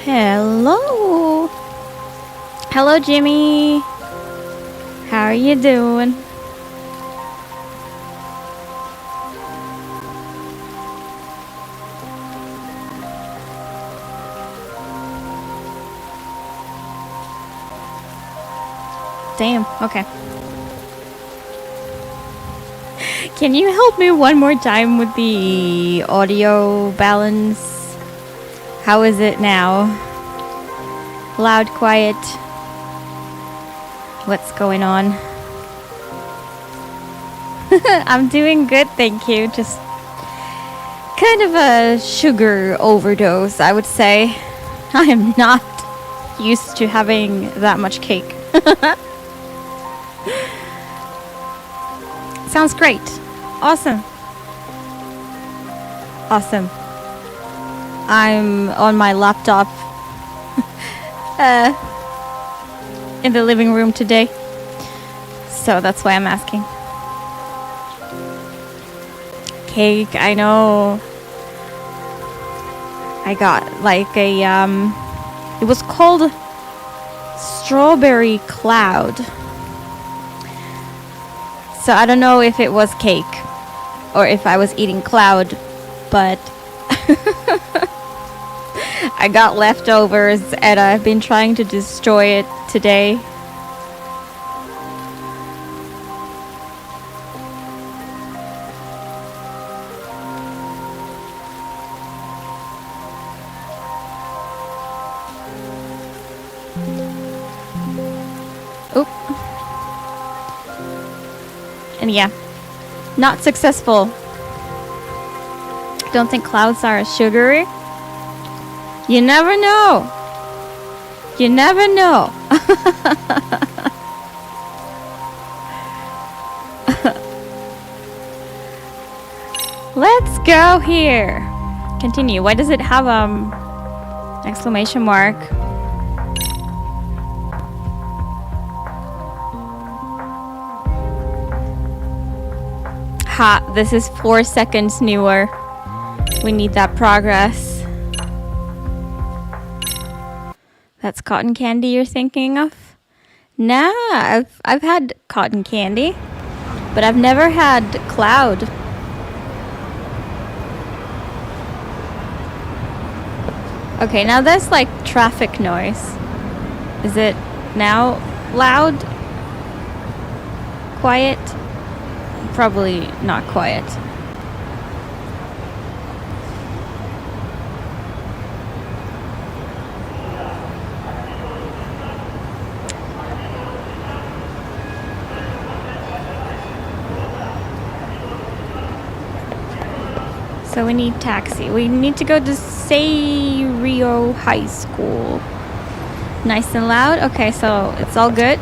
Hello. Hello, Jimmy. How are you doing? Damn, okay. Can you help me one more time with the audio balance? How is it now? Loud, quiet? What's going on? I'm doing good, thank you. Just kind of a sugar overdose, I would say. I am not used to having that much cake. Sounds great. Awesome. Awesome. I'm on my laptop in the living room today. So that's why I'm asking. Cake, I know. I got like a it was called Strawberry Cloud. So I don't know if it was cake or if I was eating cloud, but I got leftovers and I've been trying to destroy it today. Oop. And yeah, not successful. Don't think clouds are sugary. You never know. You never know. Let's go here. Continue. Why does it have exclamation mark? Ha, this is 4 seconds newer. We need that progress. That's cotton candy you're thinking of? Nah, I've had cotton candy, but I've never had cloud. Okay, now there's like traffic noise. Is it now loud? Quiet? Probably not quiet. So we need taxi. We need to go to Serio High School. Nice and loud. Okay, so it's all good.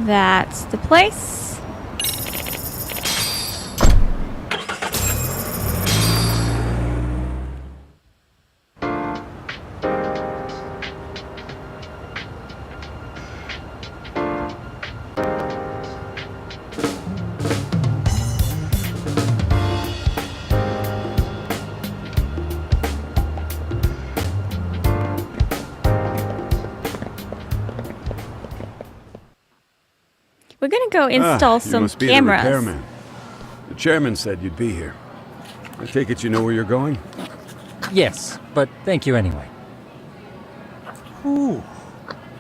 That's the place. We're gonna go install some you must be cameras. The repairman. The chairman said you'd be here. I take it you know where you're going? Yes, but thank you anyway. Ooh,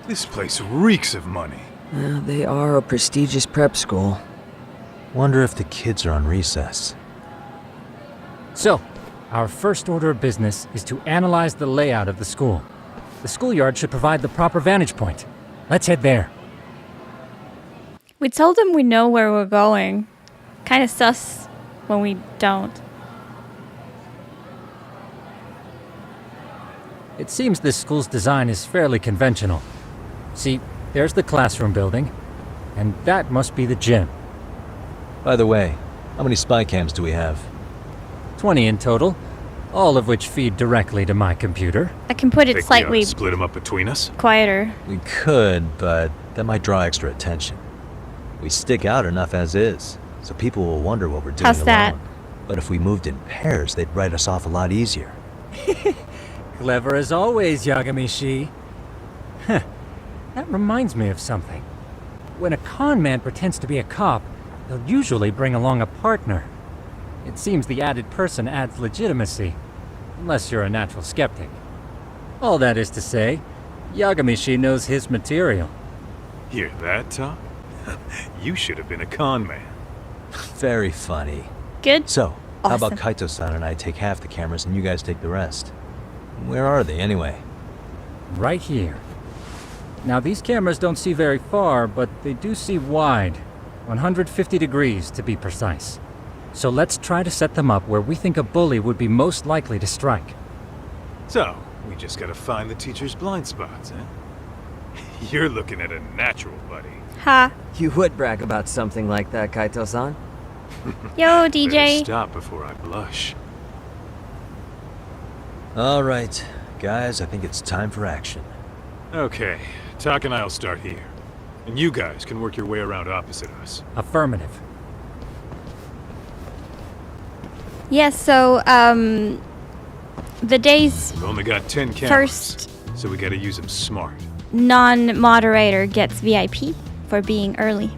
this place reeks of money. They are a prestigious prep school. Wonder if the kids are on recess. So, our first order of business is to analyze the layout of the school. The schoolyard should provide the proper vantage point. Let's head there. We told them we know where we're going. Kind of sus when we don't. It seems this school's design is fairly conventional. See, there's the classroom building, and that must be the gym. By the way, how many spy cams do we have? 20 in total, all of which feed directly to my computer. I can put it Think we ought slightly to split them up between us? quieter. We could, but that might draw extra attention. We stick out enough as is, so people will wonder what we're doing How's that? alone. But if we moved in pairs, they'd write us off a lot easier. Clever as always, Yagami-shi. Huh. That reminds me of something. When a con man pretends to be a cop, they'll usually bring along a partner. It seems the added person adds legitimacy, unless you're a natural skeptic. All that is to say, Yagami-shi knows his material. Hear that, Tom? You should have been a con man. Very funny. Good. So, how about Awesome. Kaito-san and I take half the cameras and you guys take the rest? Where are they, anyway? Right here. Now, these cameras don't see very far, but they do see wide. 150 degrees, to be precise. So let's try to set them up where we think a bully would be most likely to strike. So, we just gotta find the teacher's blind spots, eh? You're looking at a natural, buddy. Ha. You would brag about something like that, Kaito-san. Yo, Better DJ. stop before I blush. Alright, guys, I think it's time for action. Okay, Tak and I'll start here. And you guys can work your way around opposite us. Affirmative. Yes, so, the day's We've only got 10 cameras, first so we gotta use them smart. non-moderator gets VIP for being early.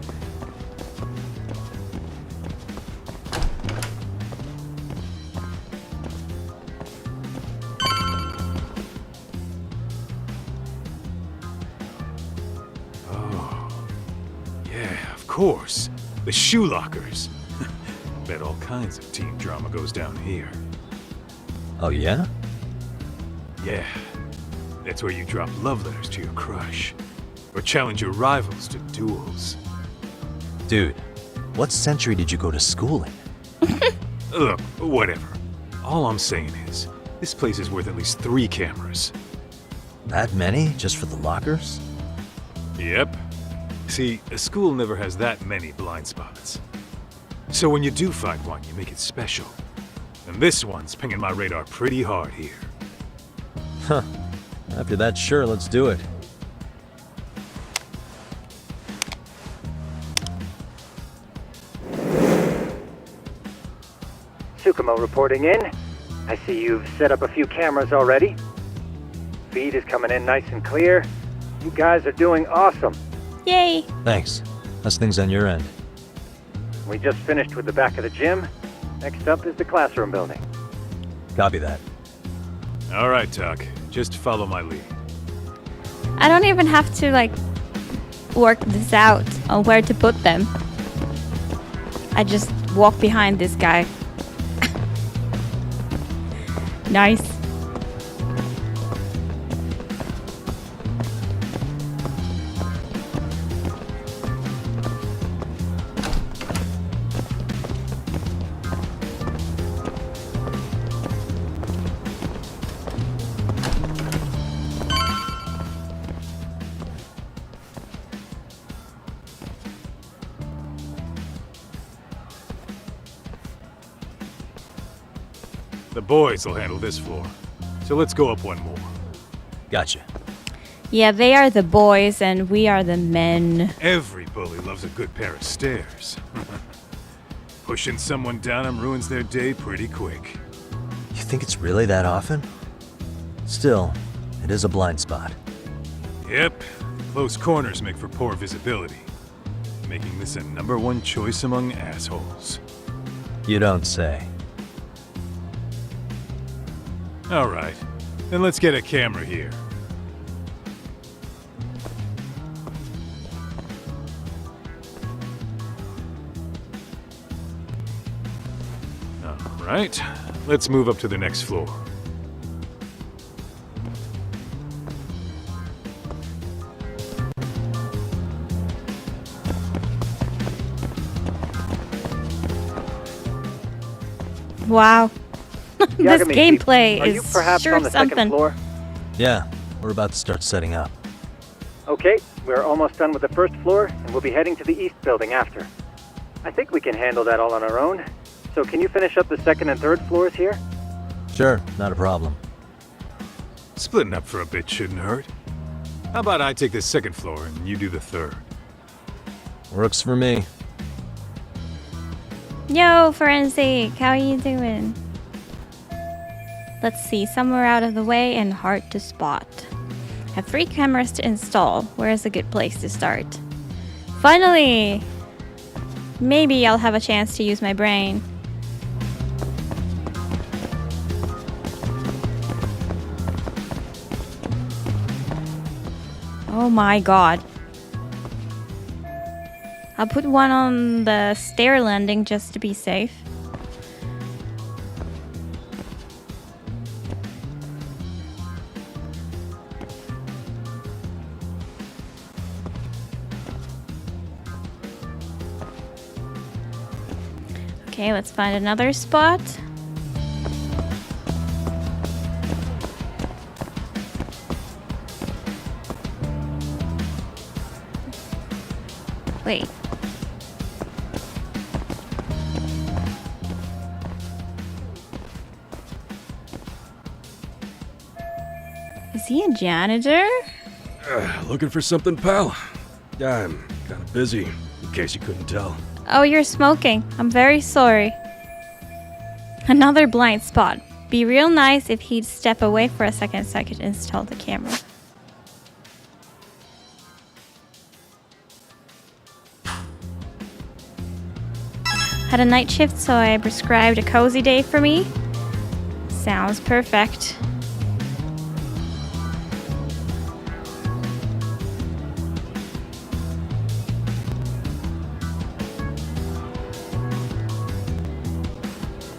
Yeah, of course. The shoe lockers. Bet all kinds of teen drama goes down here. Oh, yeah? Yeah. That's where you drop love letters to your crush. Or challenge your rivals to duels. Dude, what century did you go to school in? Look, whatever. All I'm saying is, this place is worth at least 3 cameras. That many, just for the lockers? Yep. See, a school never has that many blind spots. So when you do find one, you make it special. And this one's pinging my radar pretty hard here. Huh. After that, sure, let's do it. Tsukumo reporting in. I see you've set up a few cameras already. Feed is coming in nice and clear. You guys are doing awesome. Yay. Thanks. How's things on your end? We just finished with the back of the gym. Next up is the classroom building. Copy that. All right, Tak. Just follow my lead. I don't even have to, like, work this out on where to put them. I just walk behind this guy. Nice. The boys will handle this floor. So let's go up one more. Gotcha. Yeah, they are the boys and we are the men. Every bully loves a good pair of stairs. Pushing someone down them ruins their day pretty quick. You think it's really that often? Still, it is a blind spot. Yep, close corners make for poor visibility, making this a #1 choice among assholes. You don't say. All right, then let's get a camera here. All right, let's move up to the next floor. Wow. This Yagami, gameplay are you is perhaps sure on the something. second floor? Yeah, we're about to start setting up. Okay, we're almost done with the first floor, and we'll be heading to the east building after. I think we can handle that all on our own. So can you finish up the second and third floors here? Sure, not a problem. Splitting up for a bit shouldn't hurt. How about I take the second floor and you do the third? Works for me. Yo, Forensic, how are you doing? Let's see, somewhere out of the way and hard to spot. Have 3 cameras to install. Where is a good place to start? Finally! Maybe I'll have a chance to use my brain. Oh my god. I'll put one on the stair landing just to be safe. Okay, let's find another spot. Wait. Is he a janitor? Looking for something, pal? Yeah, I'm kind of busy, in case you couldn't tell. Oh, you're smoking. I'm very sorry. Another blind spot. Be real nice if he'd step away for a second so I could install the camera. Had a night shift, so I prescribed a cozy day for me. Sounds perfect.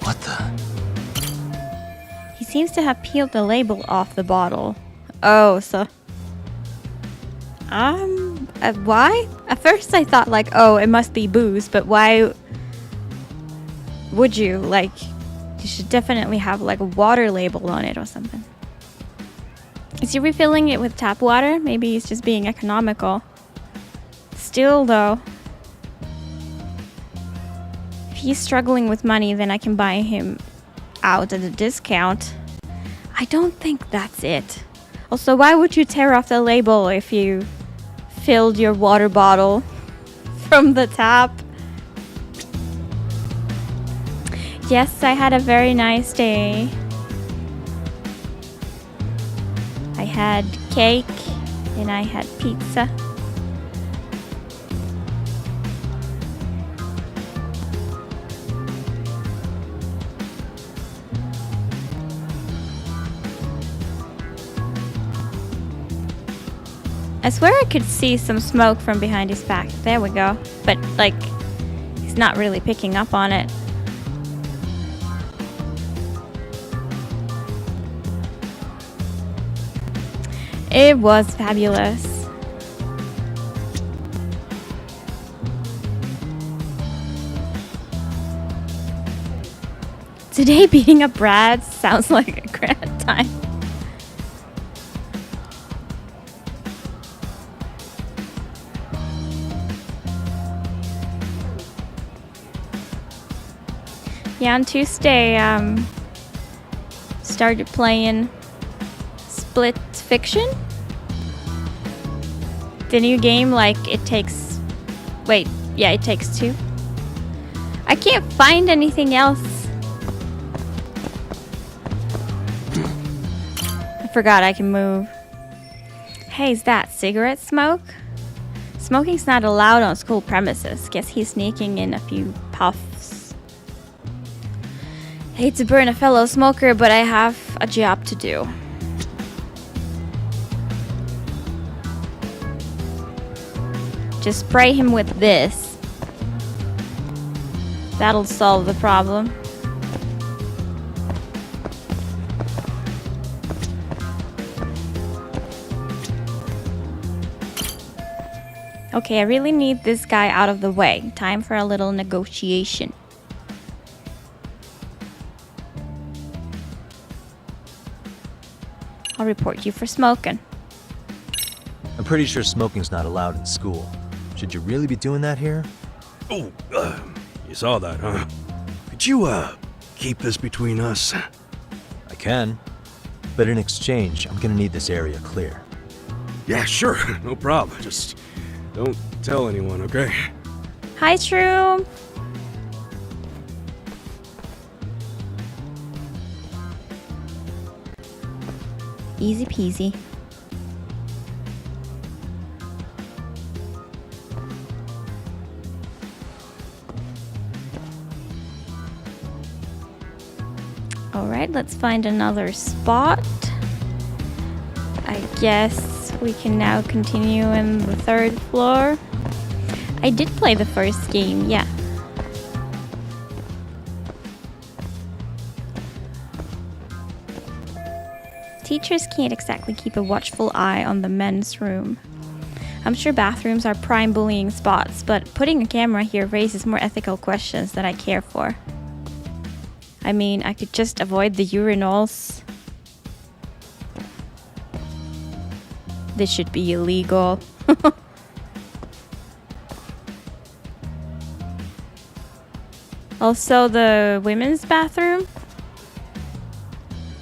What the? He seems to have peeled the label off the bottle. Oh, so... why? At first I thought like, oh, it must be booze, but why would you? Like, you should definitely have like a water label on it or something. Is he refilling it with tap water? Maybe he's just being economical. Still though, if he's struggling with money, then I can buy him out at a discount. I don't think that's it. Also, why would you tear off the label if you filled your water bottle from the tap? Yes, I had a very nice day. I had cake and I had pizza. I swear I could see some smoke from behind his back. There we go. But, like, he's not really picking up on it. It was fabulous. Today beating up Brad sounds like a grand time. Yeah, on Tuesday, started playing Split Fiction. The new game, like, it takes... Wait, yeah, it takes 2. I can't find anything else. I forgot I can move. Hey, is that cigarette smoke? Smoking's not allowed on school premises. Guess he's sneaking in a few puffs. Hate to burn a fellow smoker, but I have a job to do. Just spray him with this. That'll solve the problem. Okay, I really need this guy out of the way. Time for a little negotiation. I'll report you for smoking. I'm pretty sure smoking's not allowed in school. Should you really be doing that here? Oh, you saw that, huh? Could you, keep this between us? I can. But in exchange, I'm gonna need this area clear. Yeah, sure, no problem. Just don't tell anyone, okay? Hi, Shroom. Easy peasy. Alright, let's find another spot. I guess we can now continue in the 3rd floor. I did play the first game, yeah. Teachers can't exactly keep a watchful eye on the men's room. I'm sure bathrooms are prime bullying spots, but putting a camera here raises more ethical questions than I care for. I mean, I could just avoid the urinals. This should be illegal. Also, the women's bathroom.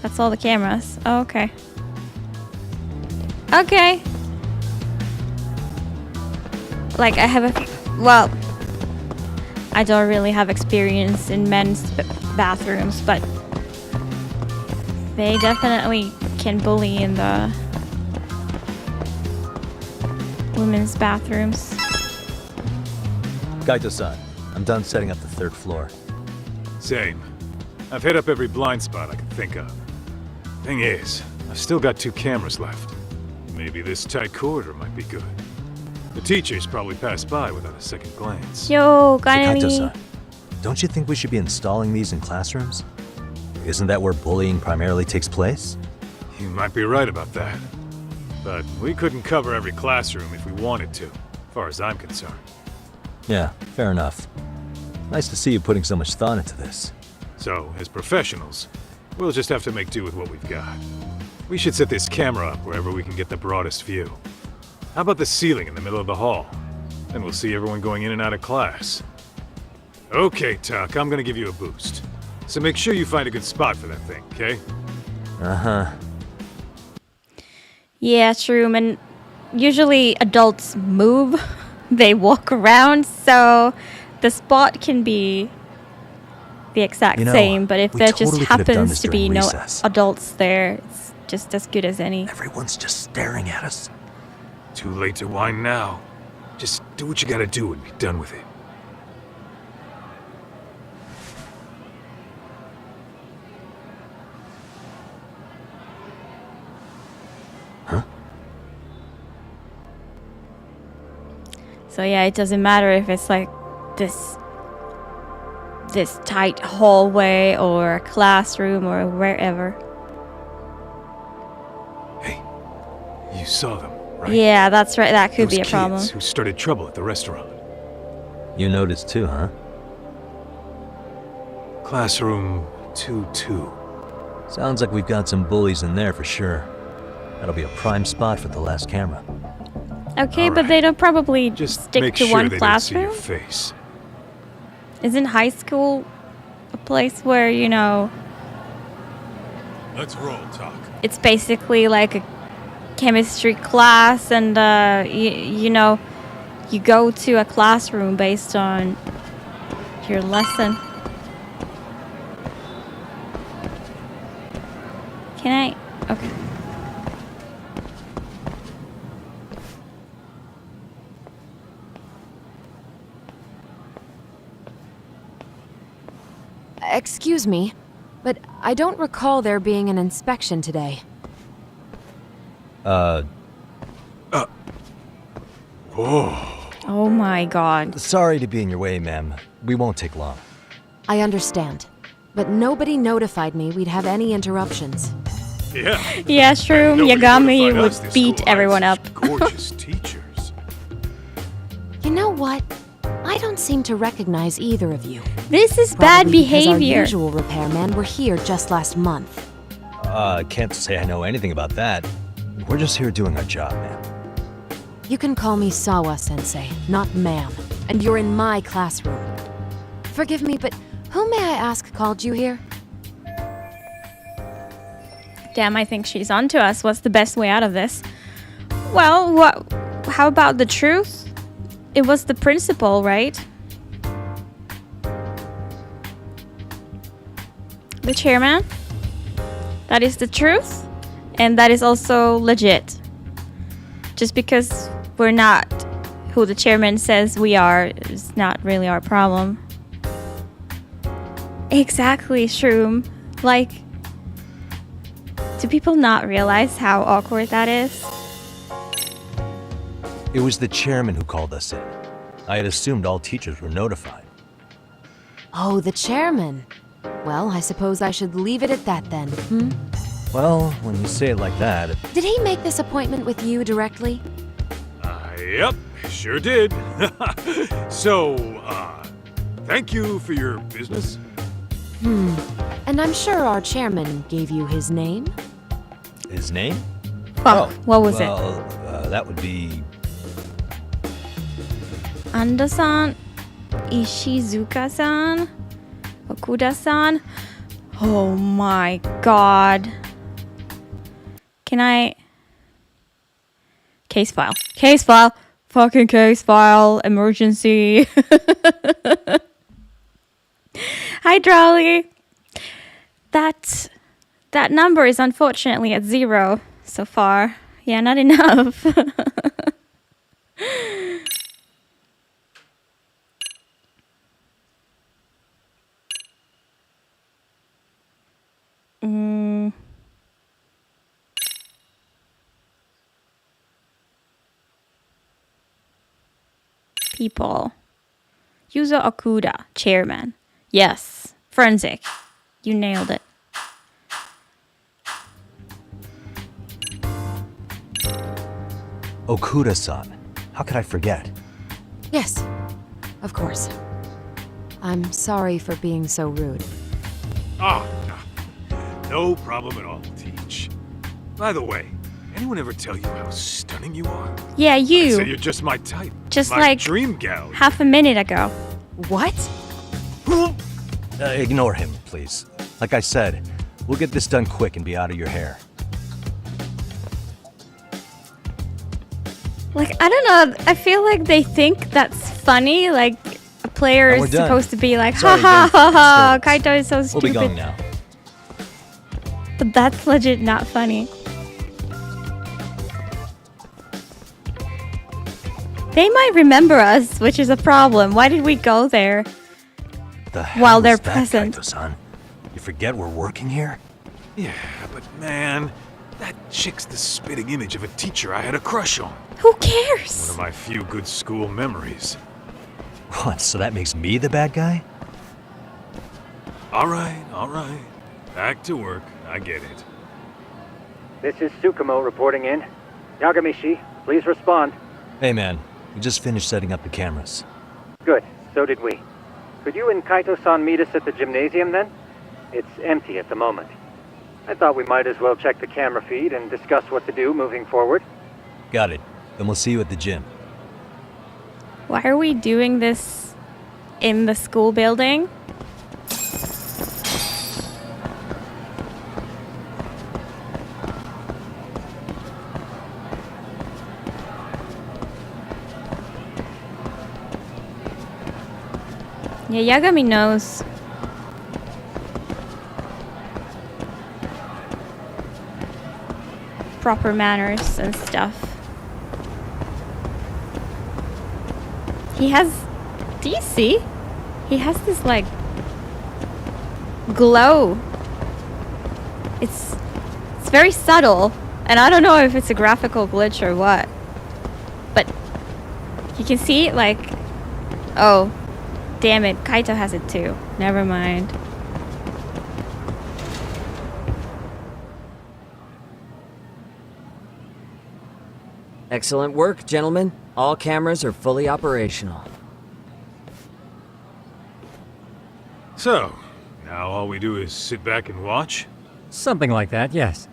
That's all the cameras. Oh, okay. Okay. Like, I have a... Well, I don't really have experience in men's bathrooms, but they definitely can bully in the women's bathrooms. Kaito-san, I'm done setting up the 3rd floor. Same. I've hit up every blind spot I can think of. Thing is, I've still got 2 cameras left. Maybe this tight corridor might be good. The teachers probably passed by without a second glance. Yo, Hey, finally. Kaito-san, don't you think we should be installing these in classrooms? Isn't that where bullying primarily takes place? You might be right about that. But we couldn't cover every classroom if we wanted to, as far as I'm concerned. Yeah, fair enough. Nice to see you putting so much thought into this. So, as professionals, we'll just have to make do with what we've got. We should set this camera up wherever we can get the broadest view. How about the ceiling in the middle of the hall? Then we'll see everyone going in and out of class. Okay, Tuck, I'm gonna give you a boost. So make sure you find a good spot for that thing, okay? Uh-huh. Yeah, true. And usually adults move, they walk around, so the spot can be the exact You know, same. But if we there totally just could have done happens this to be during no recess. adults there, it's just as good as any. Everyone's just staring at us. Too late to whine now. Just do what you gotta do and be done with it. So yeah, it doesn't matter if it's like this tight hallway or a classroom or wherever. Hey, you saw them, right? Yeah, that's right. That could Those be a problem. kids who started trouble at the restaurant. You noticed too, huh? Classroom 2-2. Sounds like we've got some bullies in there for sure. That'll be a prime spot for the last camera. Okay, All but right. they don't probably Just stick make to sure one they classroom. don't see your face. Isn't high school a place where, you know, Let's roll, Talk. it's basically like a chemistry class and, you know, you go to a classroom based on your lesson. Can I? Okay. Excuse me, but I don't recall there being an inspection today. Oh my god. Sorry to be in your way, ma'am. We won't take long. I understand, but nobody notified me we'd have any interruptions. Yeah. Yeah, Shroom, Nobody Yagami notified would us this beat school everyone hired up. such Gorgeous teachers. You know what? I don't seem to recognize either of you. This is bad Probably because our behavior. usual repairmen were here just last month. Can't say I know anything about that. We're just here doing our job, ma'am. You can call me Sawa-sensei, not ma'am, and you're in my classroom. Forgive me, but who may I ask called you here? Damn, I think she's onto us. What's the best way out of this? Well, how about the truth? It was the principal, right? the chairman. That is the truth, and that is also legit. Just because we're not who the chairman says we are is not really our problem. Exactly, Shroom. Like, do people not realize how awkward that is? It was the chairman who called us in. I had assumed all teachers were notified. Oh, the chairman. Well, I suppose I should leave it at that then, hmm? Well, when you say it like that, Did he make this appointment with you directly? Yep, sure did. So, thank you for your business. And I'm sure our chairman gave you his name? his name? Fuck, what was it? That would be... Ando-san, Ishizuka-san, Okuda-san. Oh my god. Can I... Case file. Case file. Fucking case file. Emergency. Hi, Drolly. That number is unfortunately at 0 so far. Yeah, not enough. People. Yuzo Okuda, chairman. Yes. Forensic. You nailed it. Okuda-san. How could I forget? Yes, of course. I'm sorry for being so rude. Ah, no problem at all, Teach. By the way, anyone ever tell you how stunning you are? Yeah, I'd say you. you're just my type. Just my like dream gal. half a minute ago. What? Ignore him, please. Like I said, we'll get this done quick and be out of your hair. Like, I don't know. I feel like they think that's funny. Like, a player And we're is done. supposed to be like, Sorry ha ha again for ha the ha, disturbance. Kaito is so We'll stupid. be going now. But that's legit not funny. They might remember us, which is a problem. Why did we go there? The hell While is they're that, present. Kaito-san? You forget we're working here? Yeah, but man, that chick's the spitting image of a teacher I had a crush on. Who One cares? of my few good school memories. What, so that makes me the bad guy? All right. Back to work. I get it. This is Tsukumo reporting in. Yagamishi, please respond. Hey man, we just finished setting up the cameras. Good, so did we. Could you and Kaito-san meet us at the gymnasium then? It's empty at the moment. I thought we might as well check the camera feed and discuss what to do moving forward. Got it. Then we'll see you at the gym. Why are we doing this in the school building? Yeah, Yagami knows. Proper manners and stuff. He has... Do you see? He has this, like, glow. It's very subtle. And I don't know if it's a graphical glitch or what. But you can see, like... Oh, damn it. Kaito has it too. Never mind. Excellent work, gentlemen. All cameras are fully operational. So, now all we do is sit back and watch? Something like that, yes.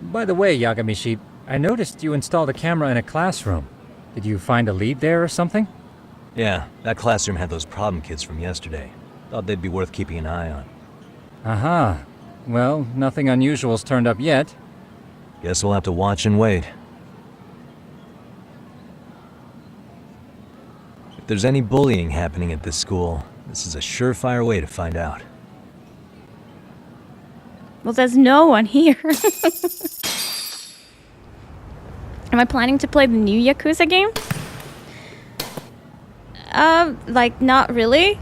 By the way, Yagamishi, I noticed you installed a camera in a classroom. Did you find a lead there or something? Yeah, that classroom had those problem kids from yesterday. Thought they'd be worth keeping an eye on. Aha. Well, nothing unusual's turned up yet. Guess we'll have to watch and wait. If there's any bullying happening at this school, this is a surefire way to find out. Well, there's no one here. Am I planning to play the new Yakuza game? Like, not really,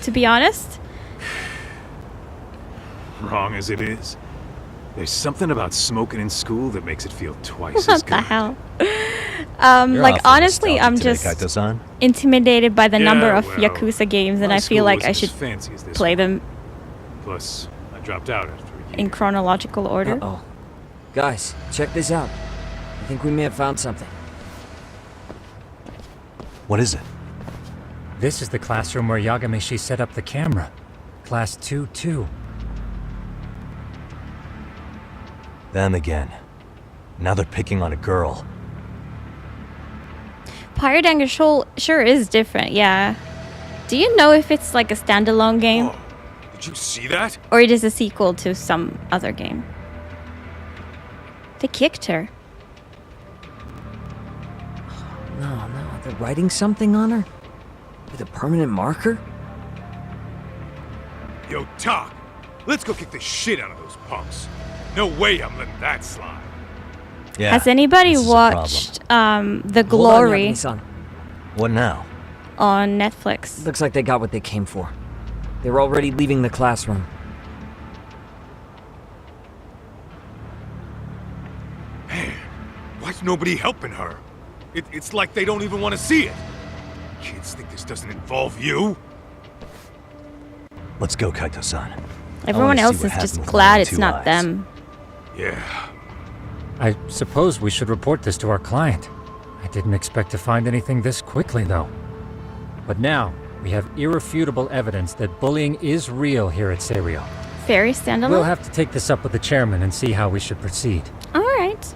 to be honest. Wrong as it is, there's something about smoking in school that makes it feel twice as What good. the hell? You're Like, awfully honestly, I'm nostalgic today, just Kaito-san. intimidated by the number Yeah, of well, Yakuza games, and my I feel school like I wasn't should as fancy as this play one. them Plus, I dropped out after a year. in chronological order. Uh-oh. Guys, check this out. I think we may have found something. What is it? This is the classroom where Yagamishi set up the camera. Class 2-2. Them again. Now they're picking on a girl. Pirate Anger sure is different, yeah. Do you know if it's like a standalone game, Whoa, did you see that? or it is a sequel to some other game? They kicked her. No, they're writing something on her? With a permanent marker? Yo, Talk, let's go kick the shit out of those punks. No way I'm letting that slide. Yeah. Has anybody this is a problem. watched The Hold on, Glory Yagami-san. What now? on Netflix? Looks like they got what they came for. They were already leaving the classroom. Why's nobody helping her? It's like they don't even want to see it. Kids think this doesn't involve you? Let's go, Kaito-san. Everyone see else what is happened just with my glad own it's two not eyes. them. Yeah. I suppose we should report this to our client. I didn't expect to find anything this quickly, though. But now, we have irrefutable evidence that bullying is real here at Serio. Very standalone? We'll have to take this up with the chairman and see how we should proceed. Alright.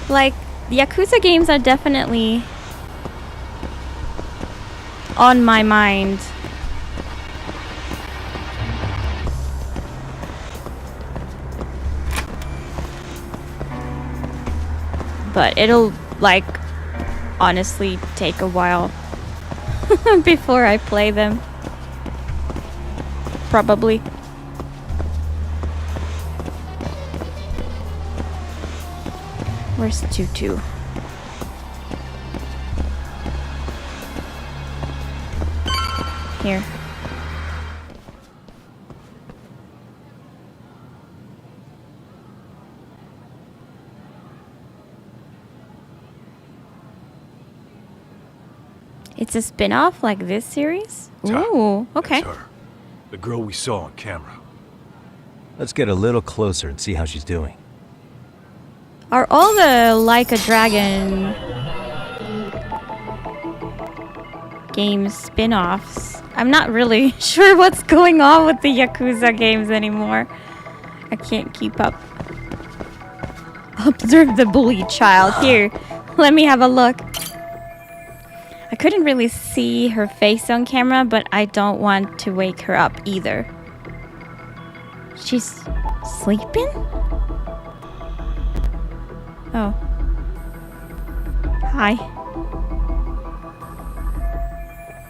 Like, the Yakuza games are definitely on my mind. But it'll, like, honestly take a while before I play them. Probably. Where's Tutu? Here. It's a spin-off like this series? Ta- Ooh, okay. That's her. The girl we saw on camera. Let's get a little closer and see how she's doing. Are all the Like a Dragon games spin-offs? I'm not really sure what's going on with the Yakuza games anymore. I can't keep up. Observe the bullied child. Here, let me have a look. I couldn't really see her face on camera, but I don't want to wake her up either. She's sleeping? Oh. Hi.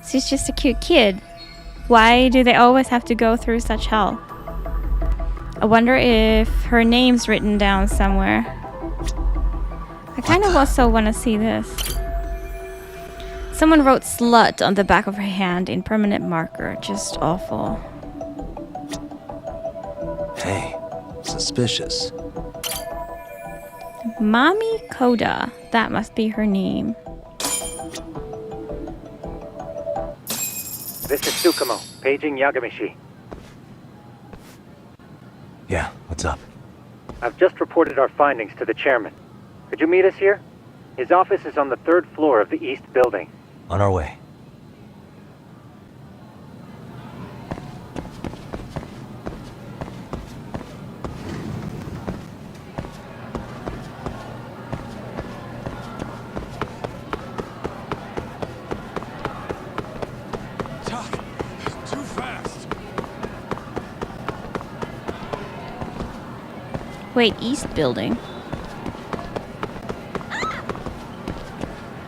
She's just a cute kid. Why do they always have to go through such hell? I wonder if her name's written down somewhere. I kind of also want to see this. Someone wrote slut on the back of her hand in permanent marker. Just awful. Hey, suspicious. Mami Koda. That must be her name. This is Tsukumo, paging Yagamishi. Yeah, what's up? I've just reported our findings to the chairman. Could you meet us here? His office is on the 3rd floor of the east building. On our way. Too fast. Wait, east building.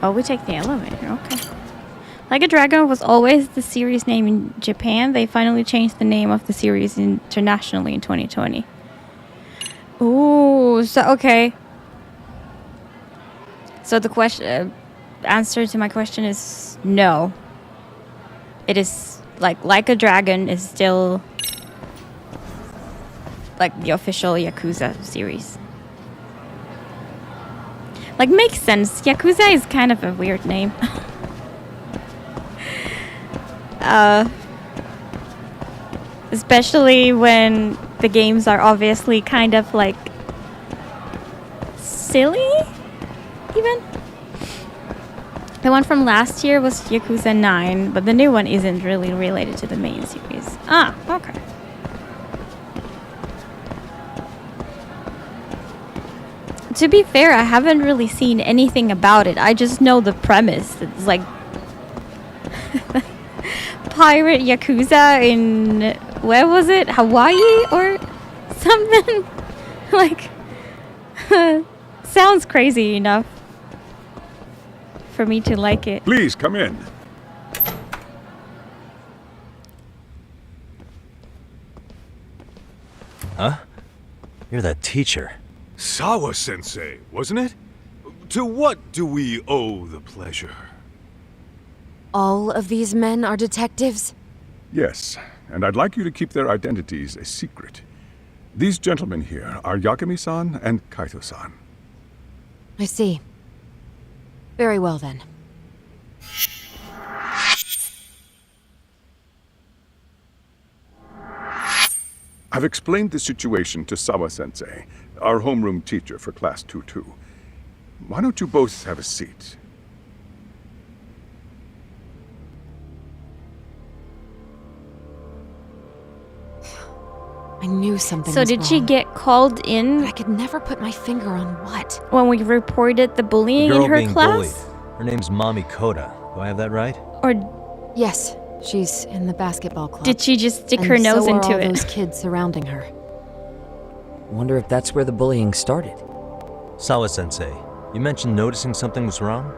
Oh, we take the elevator. Okay. Like a Dragon was always the series name in Japan. They finally changed the name of the series internationally in 2020. Ooh, so okay. So the question, answer to my question is no. It is like a Dragon is still like the official Yakuza series. Like, makes sense. Yakuza is kind of a weird name. Especially when the games are obviously kind of like silly, even. The one from last year was Yakuza 9, but the new one isn't really related to the main series. Ah, okay. To be fair, I haven't really seen anything about it. I just know the premise. It's like pirate Yakuza in, where was it? Hawaii or something? Like, sounds crazy enough for me to like it. Please come in. Huh? You're that teacher. Sawa-sensei, wasn't it? To what do we owe the pleasure? All of these men are detectives? Yes, and I'd like you to keep their identities a secret. These gentlemen here are Yagami-san and Kaito-san. I see. Very well then. I've explained the situation to Sawa-sensei, our homeroom teacher for Class 2-2. Why don't you both have a seat? I knew something So was did she wrong, get called in but I could never put my finger on what. when we reported the bullying The girl in her being class? bullied. Her name's Mami Koda. Do I have that right? Or Yes, she's in the basketball club. did she just stick and her nose so are into all it? those kids surrounding her. Wonder if that's where the bullying started. Sawa-sensei, you mentioned noticing something was wrong?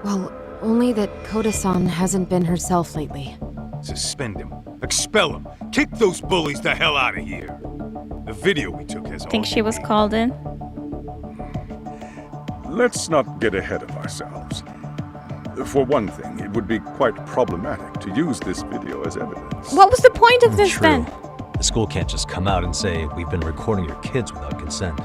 Well, only that Koda-san hasn't been herself lately. Suspend him. Expel him. Kick those bullies the hell out of here. The video we took has Think all she you was need. called in? Let's not get ahead of ourselves. For one thing, it would be quite problematic to use this video as evidence. What was the point of this True. then? The school can't just come out and say, we've been recording your kids without consent.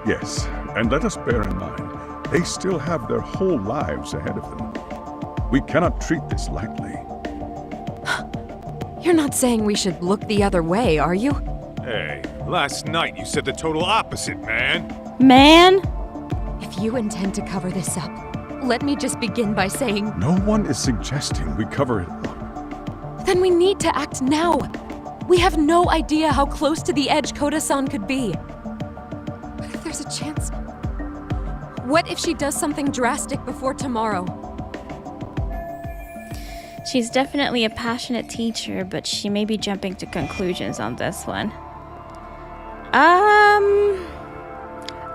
Yes, and let us bear in mind, they still have their whole lives ahead of them. We cannot treat this lightly. You're not saying we should look the other way, are you? Hey, last night you said the total opposite, man. Man? If you intend to cover this up, let me just begin by saying, No one is suggesting we cover it up. then we need to act now. We have no idea how close to the edge Koda-san could be. What if there's a chance? What if she does something drastic before tomorrow? She's definitely a passionate teacher, but she may be jumping to conclusions on this one.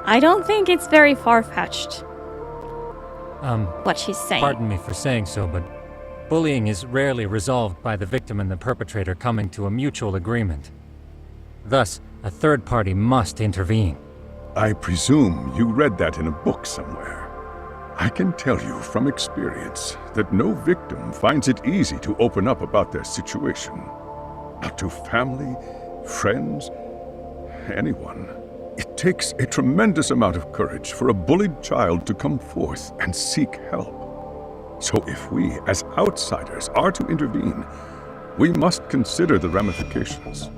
I don't think it's very far-fetched, what she's saying. Pardon me for saying so, but bullying is rarely resolved by the victim and the perpetrator coming to a mutual agreement. Thus, a third party must intervene. I presume you read that in a book somewhere. I can tell you from experience that no victim finds it easy to open up about their situation. Not to family, friends, anyone. It takes a tremendous amount of courage for a bullied child to come forth and seek help. So if we, as outsiders, are to intervene, we must consider the ramifications.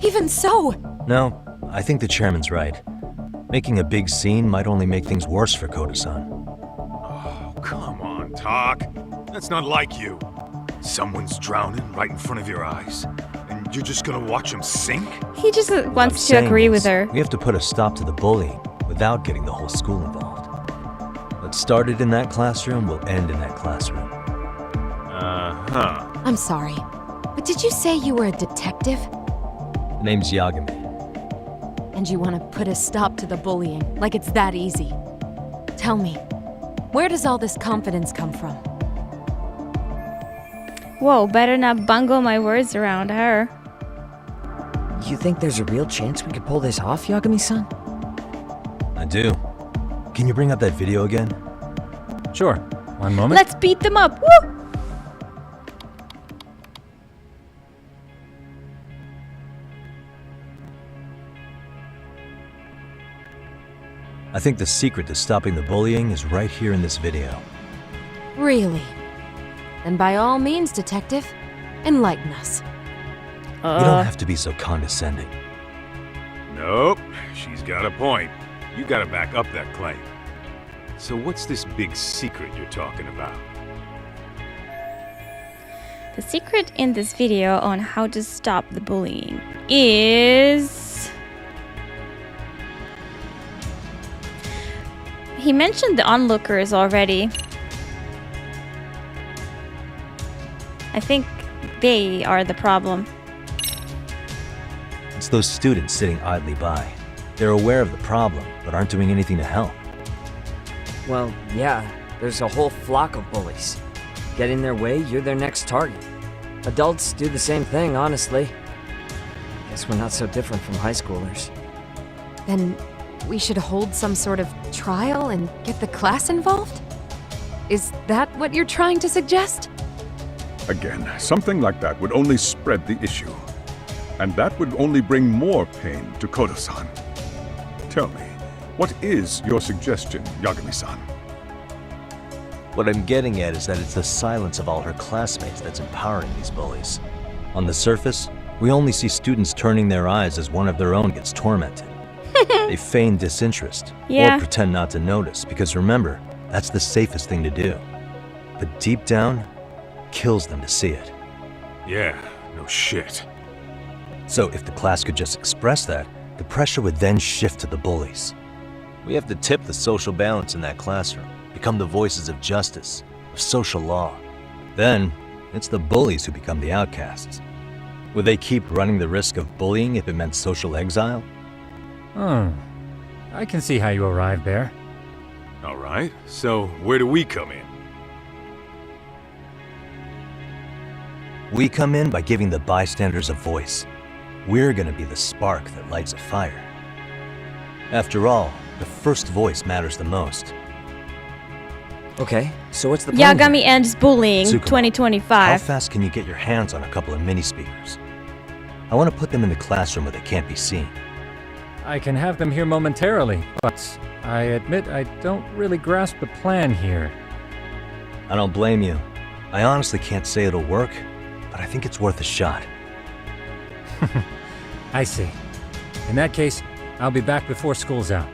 Even so, No, I think the chairman's right. Making a big scene might only make things worse for Koda-san. Oh, come on, Talk. That's not like you. Someone's drowning right in front of your eyes, and you're just gonna watch him sink? He just What wants I'm to saying agree is, with her. We have to put a stop to the bullying without getting the whole school involved. What started in that classroom will end in that classroom. Uh-huh. I'm sorry, but did you say you were a detective? The name's Yagami. And you want to put a stop to the bullying, like it's that easy? Tell me, where does all this confidence come from? Whoa, better not bungle my words around her. You think there's a real chance we could pull this off, Yagami-san? I do. Can you bring up that video again? Sure. One moment. Let's beat them up. Woo! I think the secret to stopping the bullying is right here in this video. Really? Then by all means, Detective, enlighten us. You don't have to be so condescending. Nope, she's got a point. You gotta back up that claim. So what's this big secret you're talking about? The secret in this video on how to stop the bullying is... He mentioned the onlookers already. I think they are the problem. It's those students sitting idly by. They're aware of the problem, but aren't doing anything to help. Well, yeah, there's a whole flock of bullies. Get in their way, you're their next target. Adults do the same thing, honestly. Guess we're not so different from high schoolers. Then we should hold some sort of trial and get the class involved? Is that what you're trying to suggest? Again, something like that would only spread the issue. And that would only bring more pain to Kodo-san. Tell me, what is your suggestion, Yagami-san? What I'm getting at is that it's the silence of all her classmates that's empowering these bullies. On the surface, we only see students turning their eyes as one of their own gets tormented. They feign disinterest, or pretend not to notice, because remember, that's the safest thing to do. But deep down, kills them to see it. Yeah, no shit. So if the class could just express that, the pressure would then shift to the bullies. We have to tip the social balance in that classroom, become the voices of justice, of social law. Then, it's the bullies who become the outcasts. Would they keep running the risk of bullying if it meant social exile? I can see how you arrived there. Alright, so where do we come in? We come in by giving the bystanders a voice. We're gonna be the spark that lights a fire. After all, the first voice matters the most. Okay, so what's the plan? Yagami ends bullying Tsukumo, 2025. How fast can you get your hands on a couple of mini speakers? I want to put them in the classroom where they can't be seen. I can have them here momentarily, but I admit I don't really grasp the plan here. I don't blame you. I honestly can't say it'll work, but I think it's worth a shot. I see. In that case, I'll be back before school's out.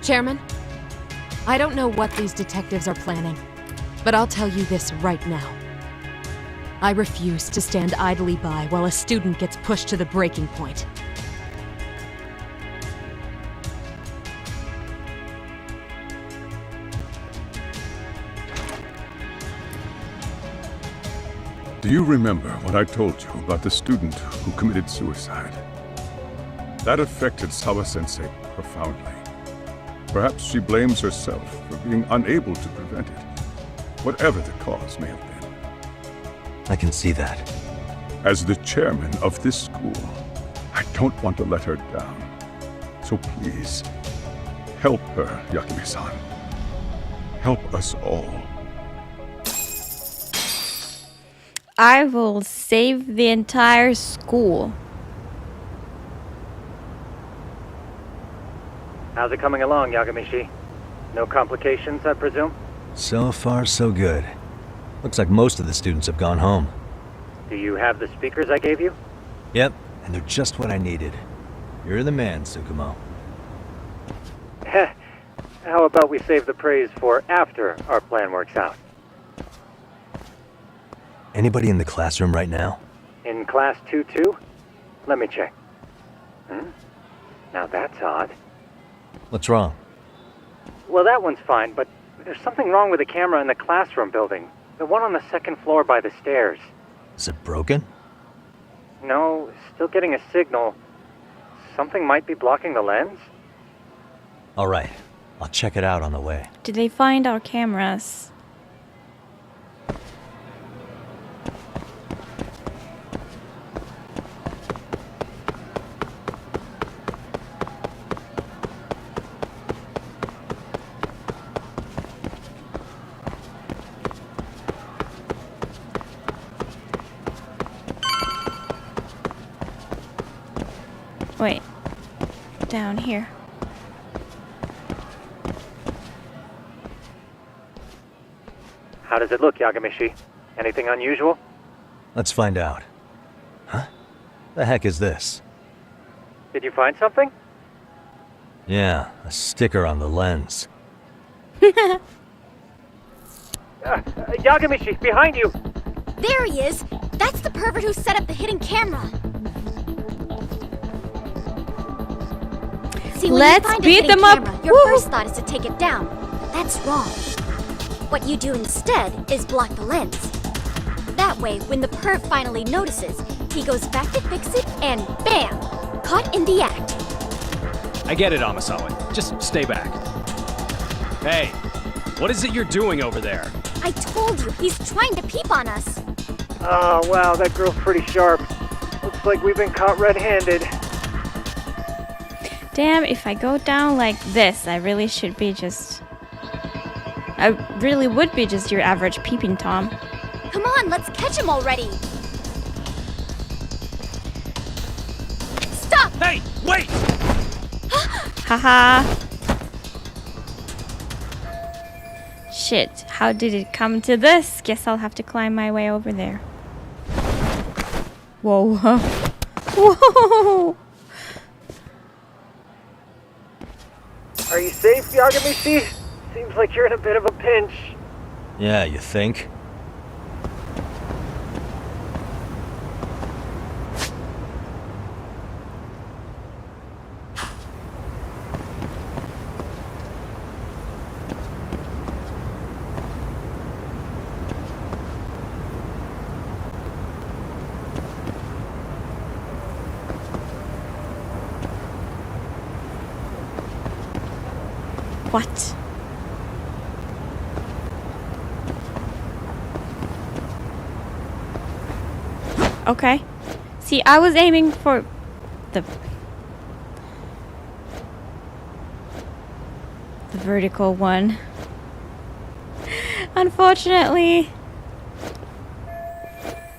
Chairman, I don't know what these detectives are planning, but I'll tell you this right now. I refuse to stand idly by while a student gets pushed to the breaking point. Do you remember what I told you about the student who committed suicide? That affected Sawa-sensei profoundly. Perhaps she blames herself for being unable to prevent it, whatever the cause may have been. I can see that. As the chairman of this school, I don't want to let her down. So please, help her, Yagami-san. Help us all. I will save the entire school. How's it coming along, Yagami-shi? No complications, I presume? So far, so good. Looks like most of the students have gone home. Do you have the speakers I gave you? Yep, and they're just what I needed. You're the man, Tsukumo. Heh. How about we save the praise for after our plan works out? Anybody in the classroom right now? In class 2-2? Let me check. Now that's odd. What's wrong? Well, that one's fine, but there's something wrong with the camera in the classroom building. The one on the second floor by the stairs. Is it broken? No, still getting a signal. Something might be blocking the lens? All right, I'll check it out on the way. Did they find our cameras? down here. How does it look, Yagamishi? Anything unusual? Let's find out. Huh? The heck is this? Did you find something? Yeah, a sticker on the lens. Yagamishi, behind you! There he is! That's the pervert who set up the hidden camera! See, when Let's you find a beat hidden them up. camera, your Woo! first thought is to take it down. But that's wrong. What you do instead is block the lens. That way, when the perv finally notices, he goes back to fix it and BAM! Caught in the act. I get it, Amasawa. Just stay back. Hey, what is it you're doing over there? I told you, he's trying to peep on us. Oh, wow, that girl's pretty sharp. Looks like we've been caught red-handed. Damn, if I go down like this, I really should be just... I really would be just your average peeping Tom. Come on, let's catch him already. Stop! Hey, wait! Haha. Shit, how did it come to this? Guess I'll have to climb my way over there. Whoa. Whoa! Are you safe, Yagamishi? Seems like you're in a bit of a pinch. Yeah, you think? What? Okay. See, I was aiming for the vertical one. Unfortunately.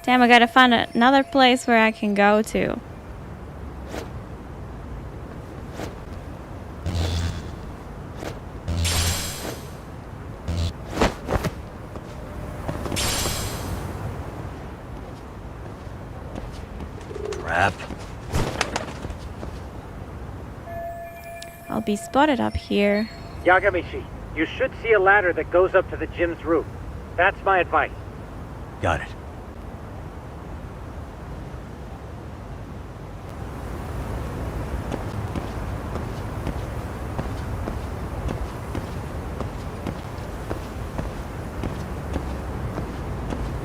Damn, I gotta find another place where I can go to. Crap. I'll be spotted up here. Yagamishi, you should see a ladder that goes up to the gym's roof. That's my advice. Got it.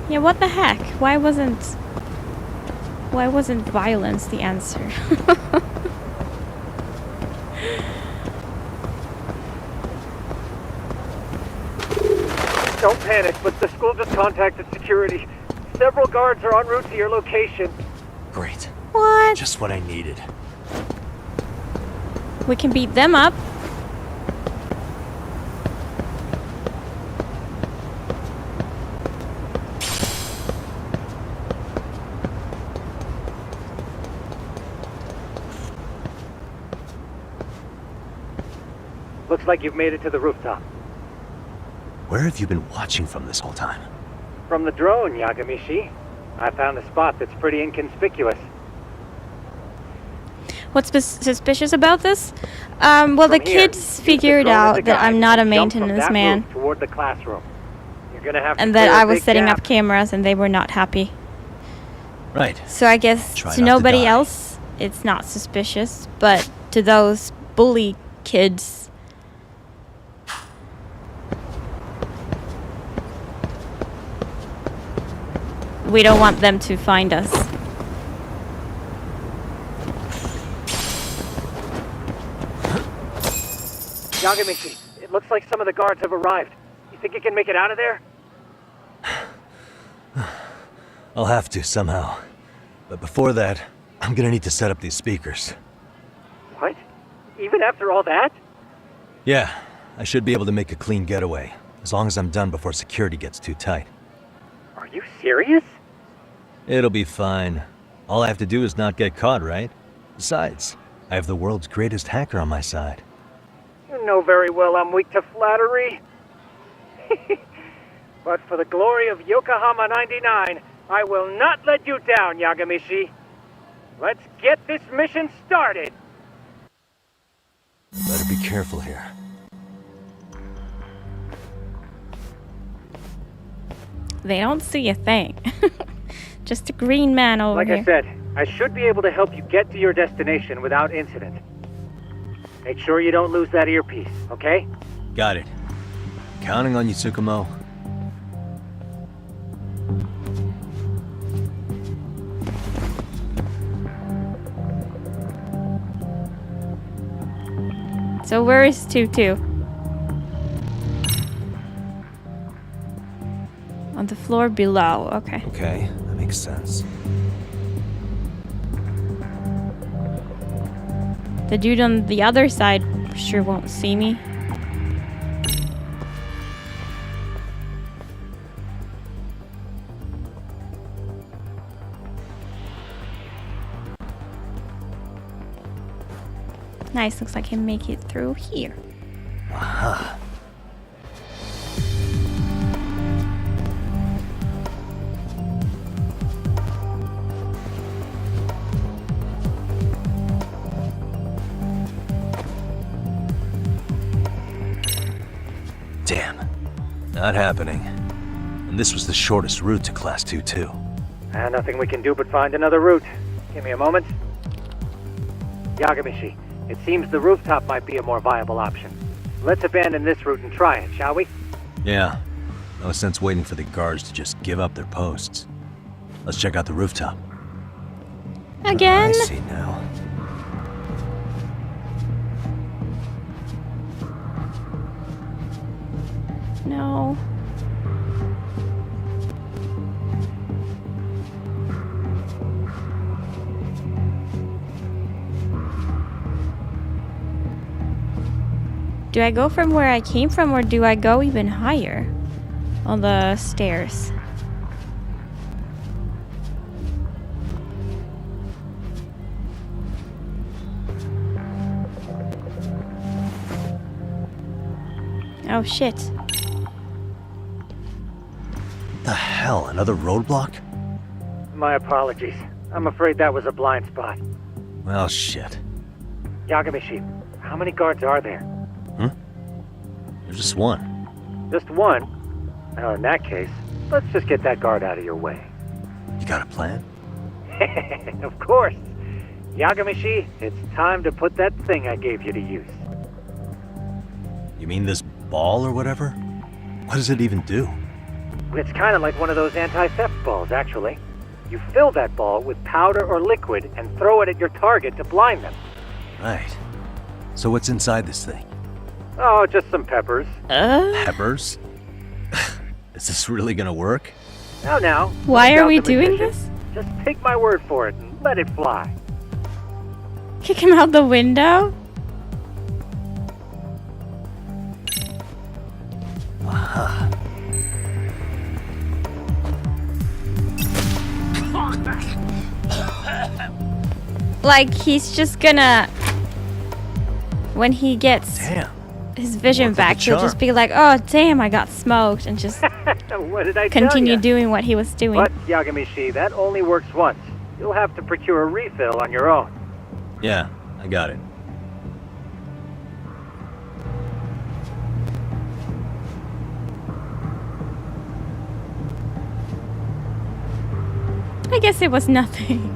Yeah, what the heck? Why wasn't violence the answer? Don't panic, but the school just contacted security. Several guards are en route to your location. Great. What? Just what I needed. We can beat them up. Looks like you've made it to the rooftop. Where have you been watching from this whole time? From the drone, Yagamishi. I found a spot that's pretty inconspicuous. What's suspicious about this? Well, the From here, kids use the figured drone as a out that guide I'm not a and jump from maintenance that man, roof toward the classroom. You're gonna have to and that clear a I was big setting gap. up cameras and they were not happy. Right. So I guess Try to not to nobody die. else, it's not suspicious, but to those bully kids, we don't want them to find us. Yagamishi, it looks like some of the guards have arrived. You think you can make it out of there? I'll have to somehow. But before that, I'm gonna need to set up these speakers. What? Even after all that? Yeah, I should be able to make a clean getaway, as long as I'm done before security gets too tight. Are you serious? It'll be fine. All I have to do is not get caught, right? Besides, I have the world's greatest hacker on my side. You know very well I'm weak to flattery. But for the glory of Yokohama 99, I will not let you down, Yagamishi. Let's get this mission started! Better be careful here. They don't see a thing. Just a green man over Like here. I said, I should be able to help you get to your destination without incident. Make sure you don't lose that earpiece, okay? Got it. Counting on you, Tsukumo. So where is Tutu? On the floor below, okay. Okay, that makes sense. The dude on the other side sure won't see me. Nice, looks like he'll make it through here. Aha. Damn. Not happening. And this was the shortest route to Class 2, too. Nothing we can do but find another route. Give me a moment. Yagamishi, it seems the rooftop might be a more viable option. Let's abandon this route and try it, shall we? Yeah. No sense waiting for the guards to just give up their posts. Let's check out the rooftop. Again? I see now. No. Do I go from where I came from, or do I go even higher on the stairs? Oh shit. The hell, another roadblock? My apologies. I'm afraid that was a blind spot. Well, shit. Yagamishi, how many guards are there? There's just one. Just one? Well, in that case, let's just get that guard out of your way. You got a plan? Of course. Yagamishi, it's time to put that thing I gave you to use. You mean this ball or whatever? What does it even do? It's kind of like one of those anti-theft balls, actually. You fill that ball with powder or liquid and throw it at your target to blind them. Right. So what's inside this thing? Oh, just some peppers. Peppers? Is this really gonna work? Now. Why don't are doubt we the doing magician. this? Just take my word for it and let it fly. Kick him out the window? Aha. Like, he's just gonna... When he gets Damn. his vision Worked like a back, he'll just charm. be like, oh, damn, I got smoked, and just What did I continue tell ya? doing what he was doing. But, Yagamishi, that only works once. You'll have to procure a refill on your own. Yeah, I got it. I guess it was nothing.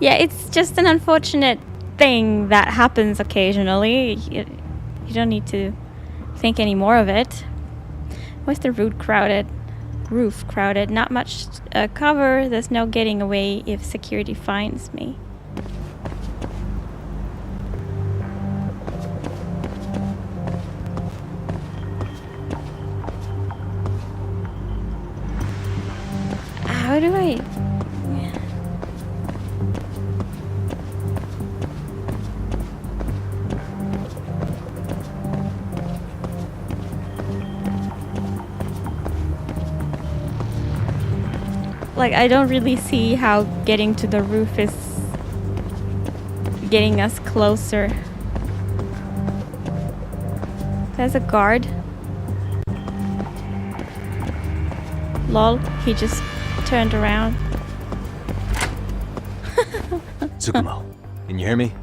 Yeah, it's just an unfortunate thing that happens occasionally. You don't need to think any more of it. Why's the roof crowded? Not much cover. There's no getting away if security finds me. How do I... Like, I don't really see how getting to the roof is getting us closer. There's a guard. Lol, he just turned around. Tsukumo, can you hear me?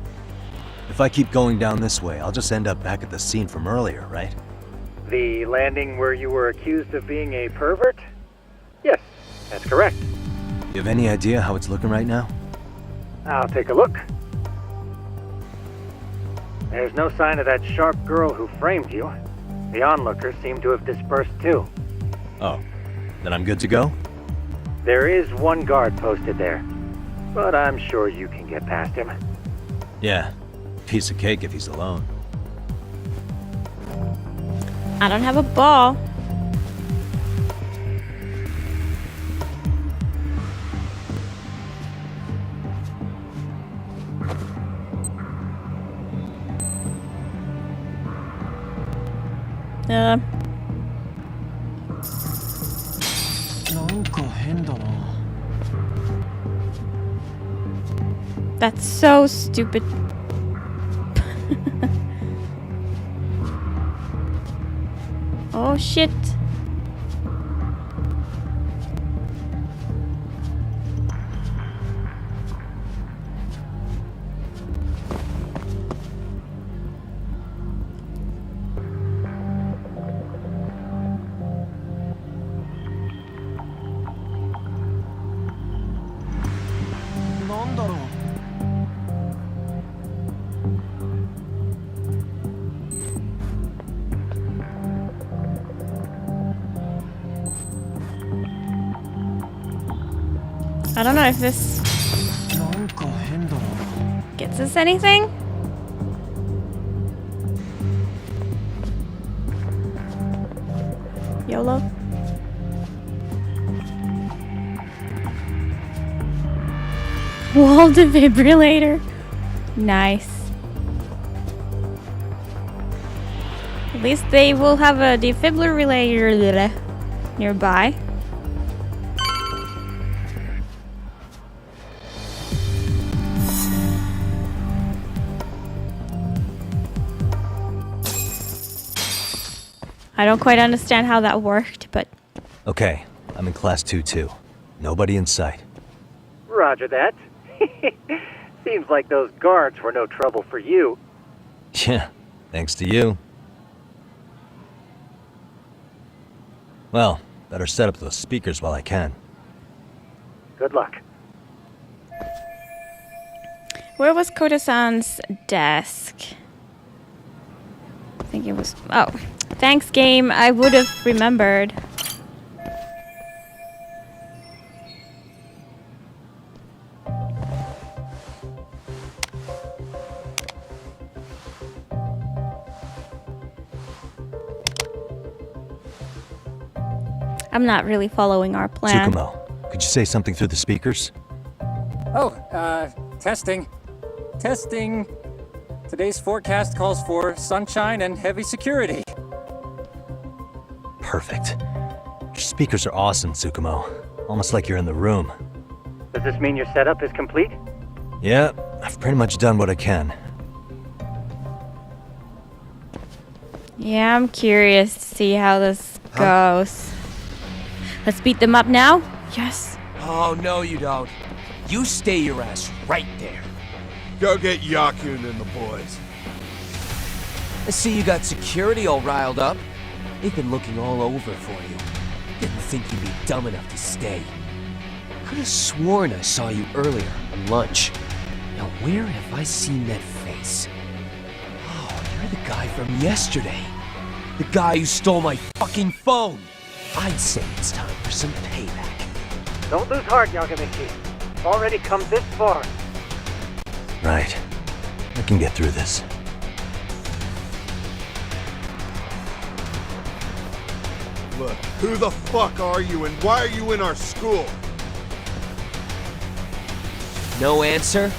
If I keep going down this way, I'll just end up back at the scene from earlier, right? The landing where you were accused of being a pervert? Yes, that's correct. You have any idea how it's looking right now? I'll take a look. There's no sign of that sharp girl who framed you. The onlookers seem to have dispersed too. Oh, then I'm good to go? There is one guard posted there, but I'm sure you can get past him. Yeah, piece of cake if he's alone. I don't have a ball. Uh. That's so stupid. Oh shit. I don't know if this gets us anything. YOLO. Wall defibrillator. Nice. At least they will have a defibrillator nearby. I don't quite understand how that worked, but... Okay, I'm in class 2 too. Nobody in sight. Roger that. Seems like those guards were no trouble for you. Yeah, thanks to you. Well, better set up those speakers while I can. Good luck. Where was Koda-san's desk? I think it was... Oh. Thanks, game. I would have remembered. I'm not really following our plan. Tsukumo, could you say something through the speakers? Oh, testing. Testing. Today's forecast calls for sunshine and heavy security. Perfect. Your speakers are awesome, Tsukumo. Almost like you're in the room. Does this mean your setup is complete? Yeah, I've pretty much done what I can. Yeah, I'm curious to see how this goes. Let's beat them up now? Yes. Oh, no you don't. You stay your ass right there. Go get Yakun and the boys. I see you got security all riled up. They've been looking all over for you. Didn't think you'd be dumb enough to stay. Could have sworn I saw you earlier on lunch. Now where have I seen that face? Oh, you're the guy from yesterday. The guy who stole my fucking phone. I'd say it's time for some payback. Don't lose heart, Yagamichi. You've already come this far. Right. I can get through this. Look, who the fuck are you and why are you in our school? No answer?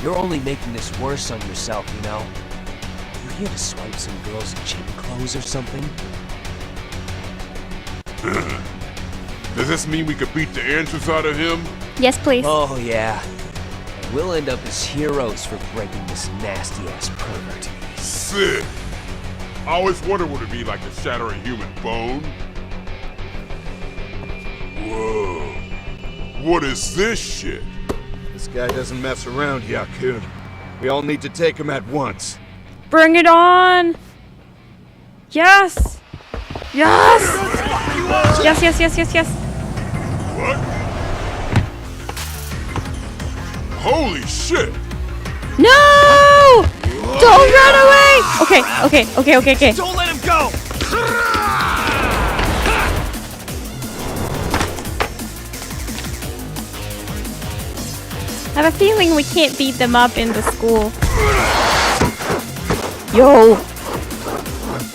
You're only making this worse on yourself, you know? You here to swipe some girls in gym clothes or something? Does this mean we could beat the answers out of him? Yes, please. Oh, yeah. We'll end up as heroes for breaking this nasty-ass pervert. Sick! I always wondered what it'd be like to shatter a human bone. Whoa. What is this shit? This guy doesn't mess around, Yakun. We all need to take him at once. Bring it on! Yes! Yes! Yes, yes, yes, yes, yes. What? Holy shit! No! Don't run away! Okay. Don't let him go! I have a feeling we can't beat them up in the school. Yo!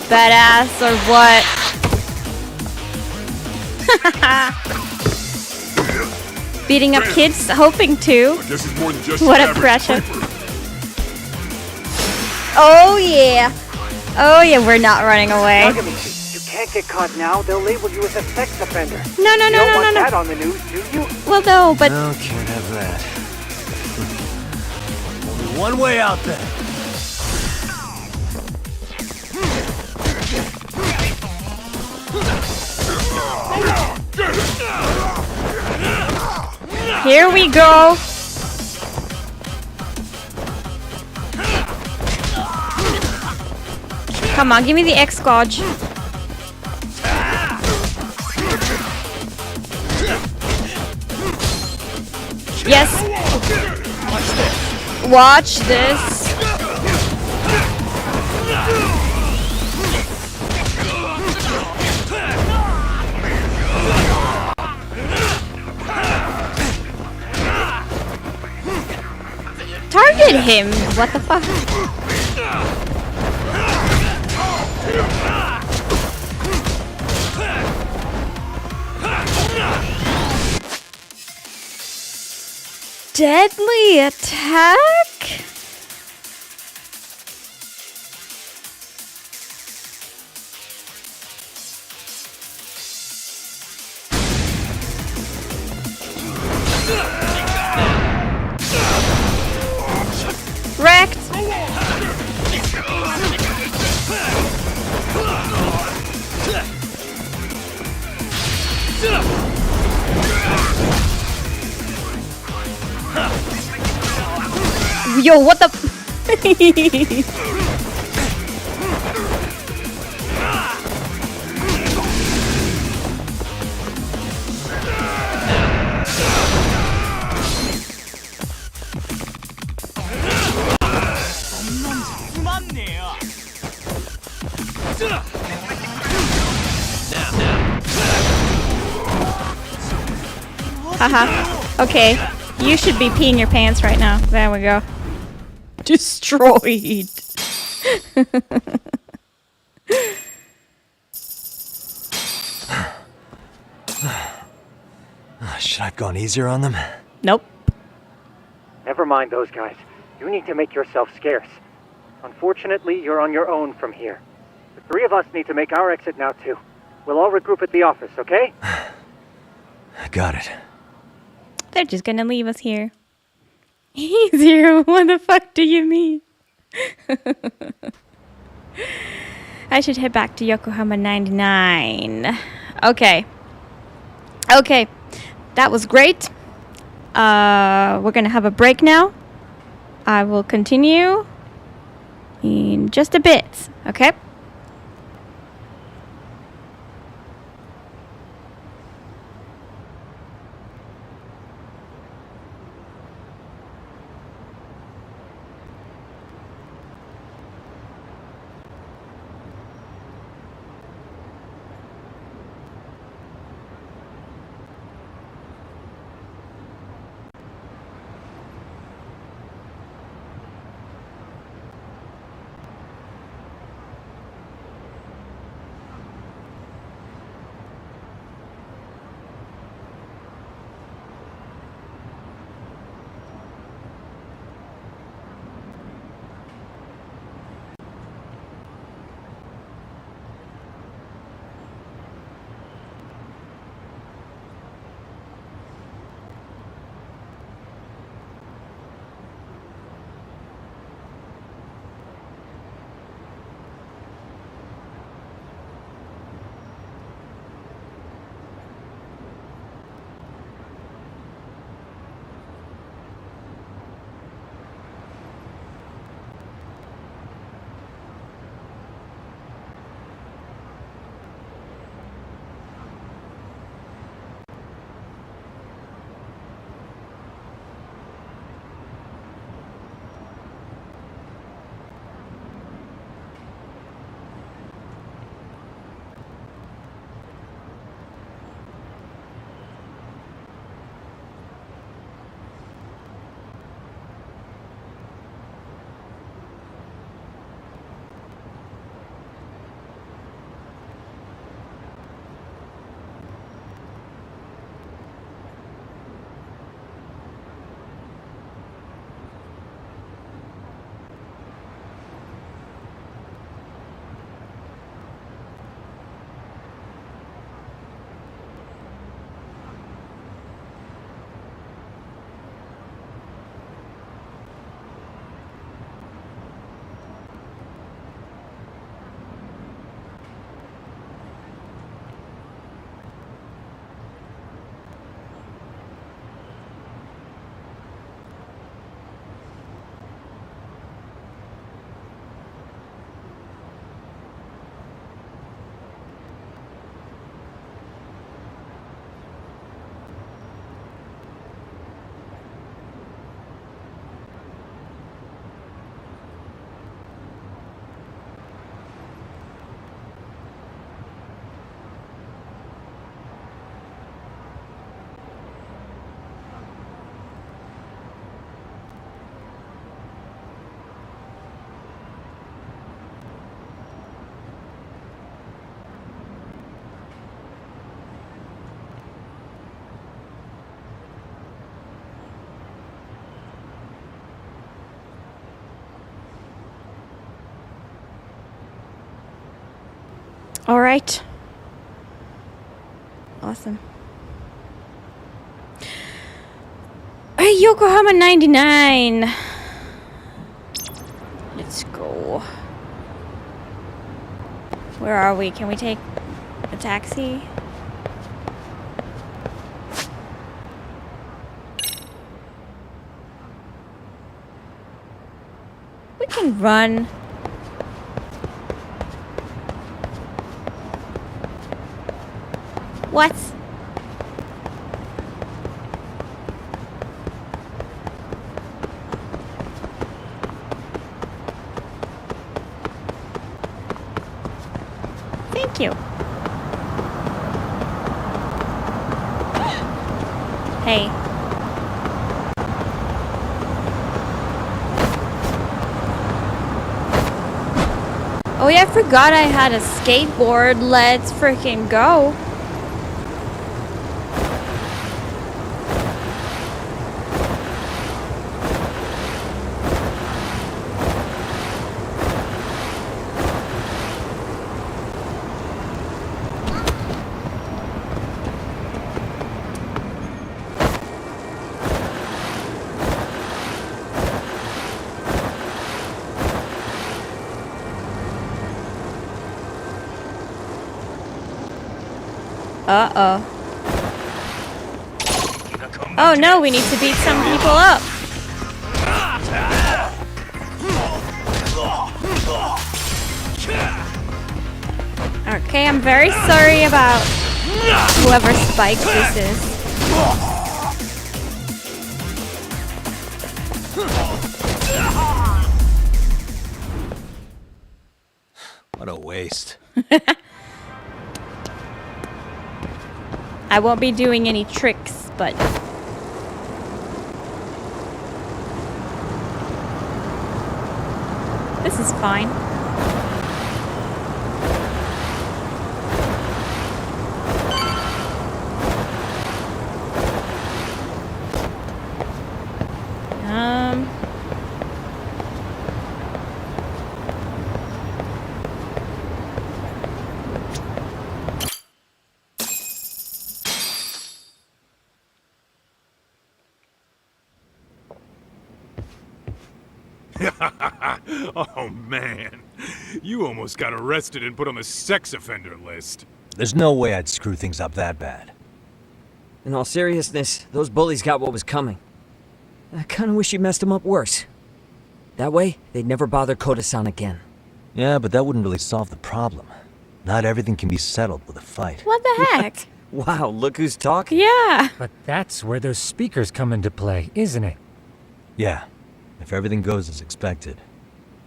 Badass or what? Beating up kids, hoping to. I guess it's more than just What your a average pressure. creeper. Oh yeah! Oh yeah, we're not running away. Yagami, you can't get caught now. They'll label you as a sex offender. No, You don't want that on the news, do you? Well, no, but No, can't have that. Only one way out there. here we go. Come on, give me the X-Gouge. Yes. Watch this. Target him. What the fuck? Deadly attack? Wrecked. Yo, what the? Haha. Okay. You should be peeing your pants right now. There we go. Destroyed. Should I have gone easier on them? Nope. Never mind those guys. You need to make yourself scarce. Unfortunately, you're on your own from here. The three of us need to make our exit now, too. We'll all regroup at the office, okay? Got it. They're just gonna leave us here. Easier? What the fuck do you mean? I should head back to Yokohama 99. Okay. Okay. That was great. We're gonna have a break now. I will continue in just a bit, okay? Alright. Awesome. Hey, Yokohama 99. Let's go. Where are we? Can we take a taxi? We can run. What? Thank you. Hey. Oh yeah, I forgot I had a skateboard. Let's freaking go. Uh-oh. Oh no, we need to beat some people up. Okay, I'm very sorry about whoever Spike this is. What a waste. I won't be doing any tricks, but this is fine. Oh man, you almost got arrested and put on the sex offender list. There's no way I'd screw things up that bad. In all seriousness, those bullies got what was coming. I kinda wish you messed them up worse. That way, they'd never bother Koda-san again. Yeah, but that wouldn't really solve the problem. Not everything can be settled with a fight. What the heck? Wow, look who's talking. Yeah. But that's where those speakers come into play, isn't it? Yeah, if everything goes as expected.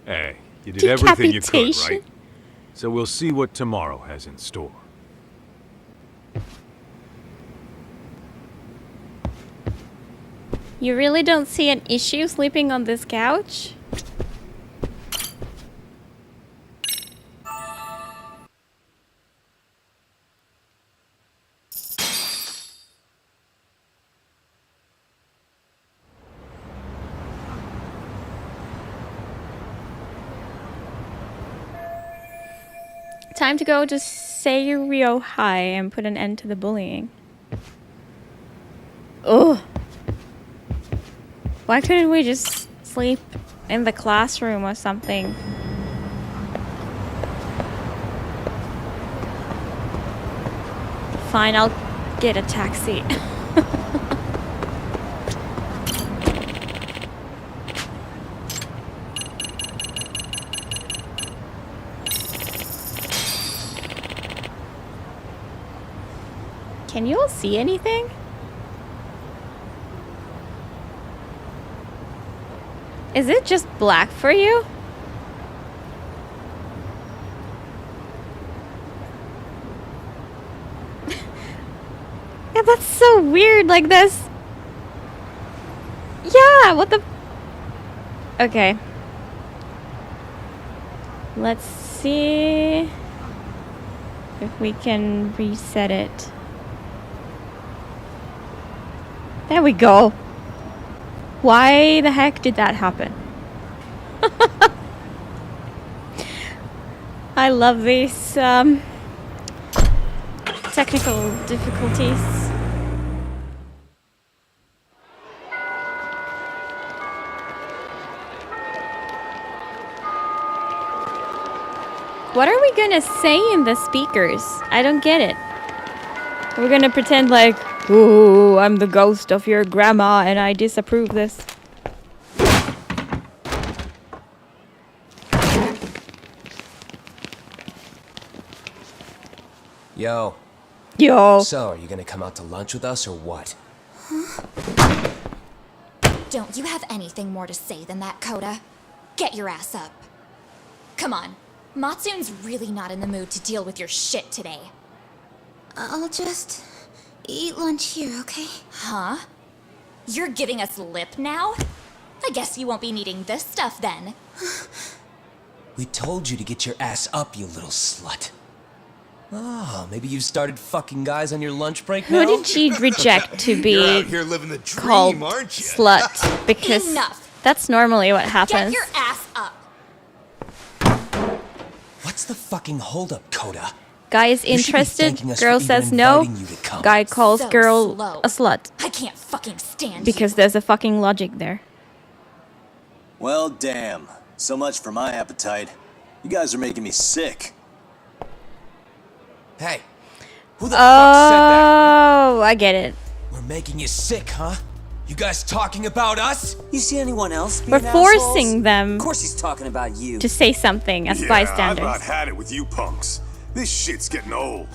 Hey, you did everything you could, Decapitation. right? So we'll see what tomorrow has in store. You really don't see an issue sleeping on this couch? Time to go to Seiryou High and put an end to the bullying. Ugh. Why couldn't we just sleep in the classroom or something? Fine, I'll get a taxi. Can you all see anything? Is it just black for you? Yeah, that's so weird, like this. Yeah, what the... Okay. Let's see if we can reset it. There we go. Why the heck did that happen? I love these technical difficulties. What are we gonna say in the speakers? I don't get it. We're gonna pretend like, ooh, I'm the ghost of your grandma and I disapprove this. Yo. Yo. So, are you gonna come out to lunch with us or what? Don't you have anything more to say than that, Koda? Get your ass up. Come on. Matsune's really not in the mood to deal with your shit today. I'll just eat lunch here, okay? Huh? You're giving us lip now? I guess you won't be needing this stuff then. We told you to get your ass up, you little slut. Oh, maybe you've started fucking guys on your lunch break now? Who did she reject to be You're out here living the dream, called aren't you? slut? Because Enough. that's normally what Get happens. your ass up. What's the fucking holdup, Koda? Guy is You should be interested, thanking us girl for says even no, inviting you to come. guy calls So girl slow. a slut. I can't fucking stand Because there's a fucking logic there. Well, damn. So much for my appetite. You guys are making me sick. Hey, who the fuck said that? Oh, I get it. We're making you sick, huh? You guys talking about us? You see anyone else being We're forcing assholes? them Of course he's talking about you. to say something as I've bystanders. about had it with you punks. This shit's getting old.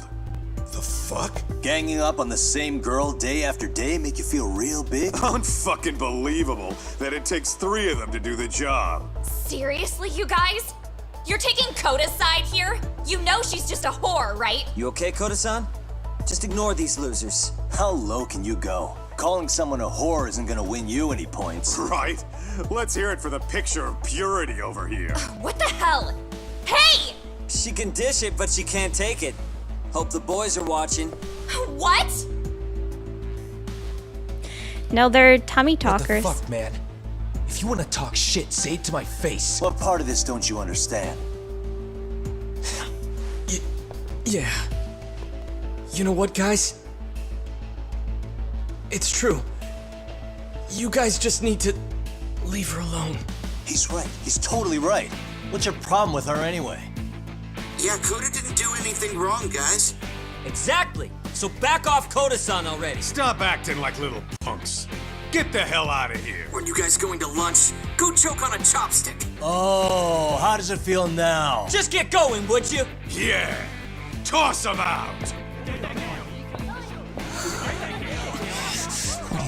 The fuck? Ganging up on the same girl day after day make you feel real big? Unfucking believable that it takes 3 of them to do the job. Seriously, you guys? You're taking Koda's side here? You know she's just a whore, right? You okay, Koda-san? Just ignore these losers. How low can you go? Calling someone a whore isn't gonna win you any points. Right? Let's hear it for the picture of purity over here. What the hell? Hey! She can dish it, but she can't take it. Hope the boys are watching. What? No, they're tummy talkers. What the fuck, man? If you want to talk shit, say it to my face. What part of this don't you understand? Yeah. You know what, guys? It's true. You guys just need to leave her alone. He's right. He's totally right. What's your problem with her anyway? Yeah, Koda didn't do anything wrong, guys. Exactly. So back off Koda-san already. Stop acting like little punks. Get the hell out of here. When you guys going to lunch, go choke on a chopstick. Oh, how does it feel now? Just get going, would you? Yeah. Toss them out.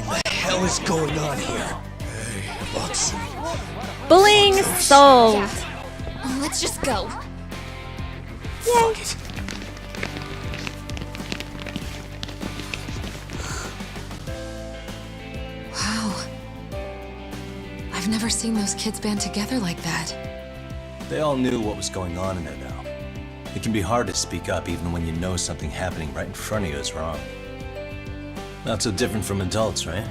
What the hell is going on here? Hey, Lux. Bullying solved. Let's just go. Fuck it. Wow. I've never seen those kids band together like that. They all knew what was going on in there now. It can be hard to speak up even when you know something happening right in front of you is wrong. Not so different from adults, right?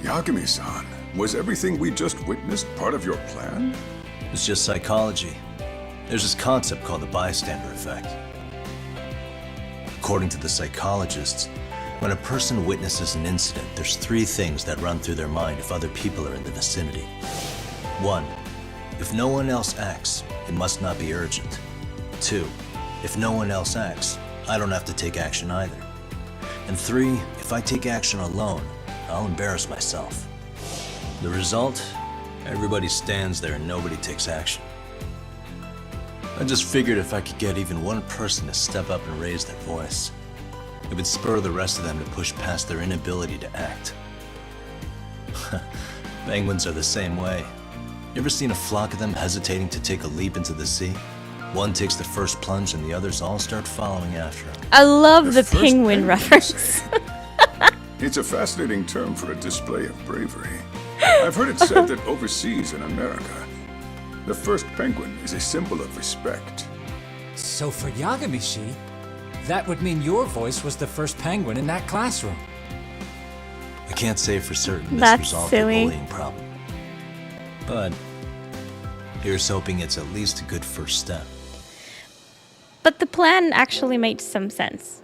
Yagami-san, was everything we just witnessed part of your plan? It's just psychology. There's this concept called the bystander effect. According to the psychologists, when a person witnesses an incident, there's 3 things that run through their mind if other people are in the vicinity. 1. If no one else acts, it must not be urgent. 2. If no one else acts, I don't have to take action either. And 3. If I take action alone, I'll embarrass myself. The result? Everybody stands there and nobody takes action. I just figured if I could get even one person to step up and raise their voice, it would spur the rest of them to push past their inability to act. Penguins are the same way. You ever seen a flock of them hesitating to take a leap into the sea? One takes the first plunge and the others all start following after him. I love the first penguin reference. It's a fascinating term for a display of bravery. I've heard it said that overseas in America, the first penguin is a symbol of respect. So for Yagamishi, that would mean your voice was the first penguin in that classroom. I can't say for certain this That's resolved silly. the bullying problem. But here's hoping it's at least a good first step. But the plan actually made some sense.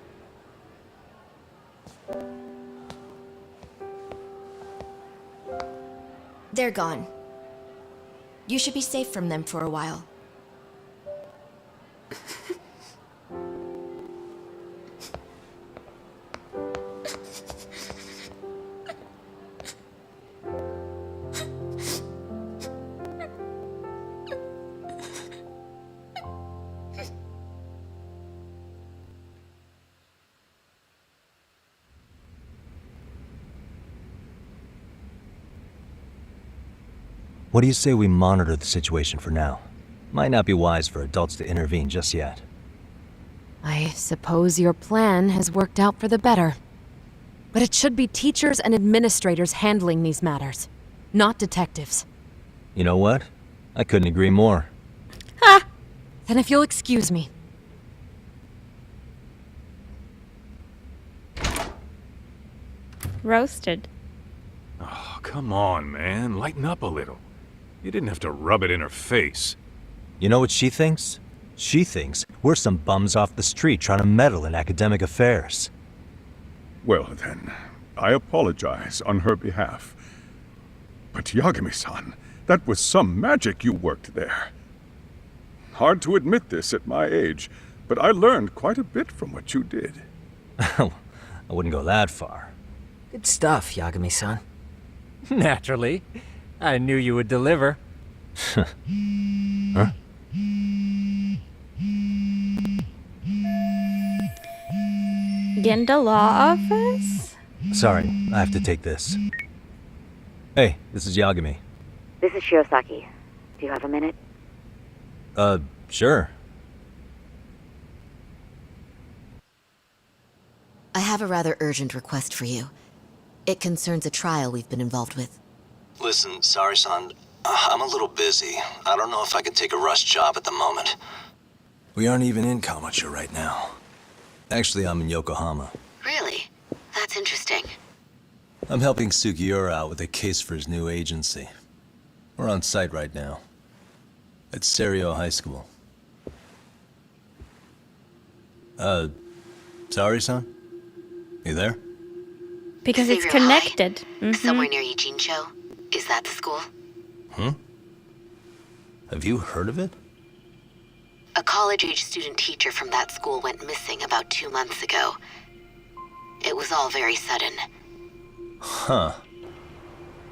They're gone. You should be safe from them for a while. What do you say we monitor the situation for now? Might not be wise for adults to intervene just yet. I suppose your plan has worked out for the better. But it should be teachers and administrators handling these matters, not detectives. You know what? I couldn't agree more. Ha! Then if you'll excuse me. Roasted. Oh, come on, man. Lighten up a little. You didn't have to rub it in her face. You know what she thinks? She thinks we're some bums off the street trying to meddle in academic affairs. Well then, I apologize on her behalf. But Yagami-san, that was some magic you worked there. Hard to admit this at my age, but I learned quite a bit from what you did. I wouldn't go that far. Good stuff, Yagami-san. Naturally. I knew you would deliver. Huh? Genda Law Office? Sorry, I have to take this. Hey, this is Yagami. This is Shiosaki. Do you have a minute? Sure. I have a rather urgent request for you. It concerns a trial we've been involved with. Listen, Sari-san, I'm a little busy. I don't know if I can take a rush job at the moment. We aren't even in Kamucha right now. Actually, I'm in Yokohama. Really? That's interesting. I'm helping Sugiura out with a case for his new agency. We're on site right now. At Seiryo High School. Sari-san? You there? Because it's Seiryo connected. High? Somewhere near Ijincho? Is that the school? Have you heard of it? A college-age student teacher from that school went missing about 2 months ago. It was all very sudden. Huh.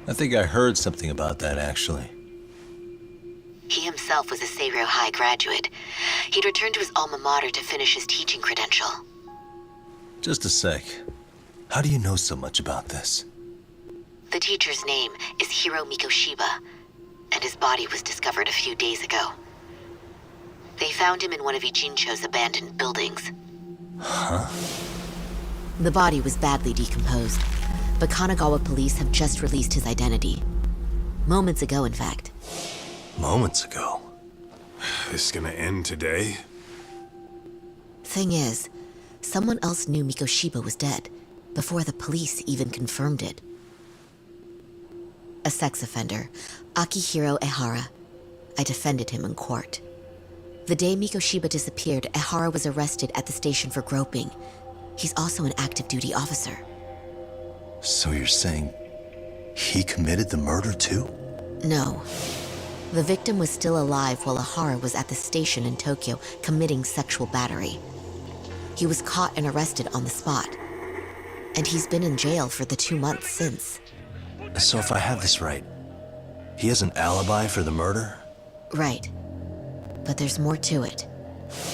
I think I heard something about that, actually. He himself was a Seiryo High graduate. He'd returned to his alma mater to finish his teaching credential. Just a sec. How do you know so much about this? The teacher's name is Hiro Mikoshiba, and his body was discovered a few days ago. They found him in one of Ijincho's abandoned buildings. Huh? The body was badly decomposed, but Kanagawa police have just released his identity. Moments ago, in fact. Moments ago? This is gonna end today? Thing is, someone else knew Mikoshiba was dead, before the police even confirmed it. A sex offender, Akihiro Ehara. I defended him in court. The day Mikoshiba disappeared, Ehara was arrested at the station for groping. He's also an active duty officer. So you're saying he committed the murder too? No. The victim was still alive while Ehara was at the station in Tokyo committing sexual battery. He was caught and arrested on the spot. And he's been in jail for the 2 months since. So if I have this right, he has an alibi for the murder? Right. But there's more to it.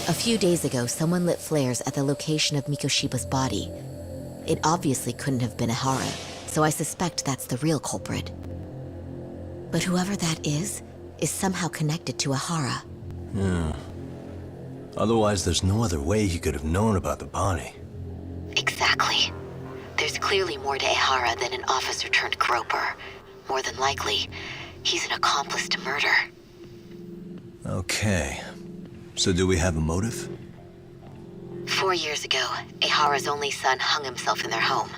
A few days ago, someone lit flares at the location of Mikoshiba's body. It obviously couldn't have been Ehara, so I suspect that's the real culprit. But whoever that is somehow connected to Ehara. Yeah. Otherwise, there's no other way he could have known about the body. Exactly. There's clearly more to Ehara than an officer turned groper. More than likely, he's an accomplice to murder. Okay. So do we have a motive? 4 years ago, Ehara's only son hung himself in their home.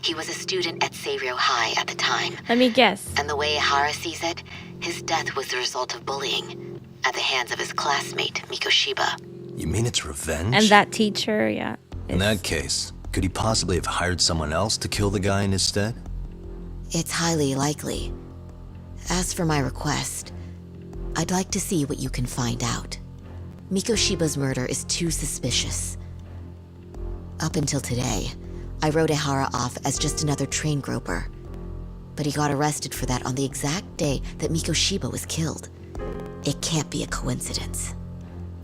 He was a student at Seiryo High at the time. Let me guess. And the way Ehara sees it, his death was the result of bullying at the hands of his classmate, Mikoshiba. You mean it's revenge? And that teacher, yeah. In that case, Could he possibly have hired someone else to kill the guy in his stead? It's highly likely. As for my request, I'd like to see what you can find out. Mikoshiba's murder is too suspicious. Up until today, I wrote Ehara off as just another train groper. But he got arrested for that on the exact day that Mikoshiba was killed. It can't be a coincidence.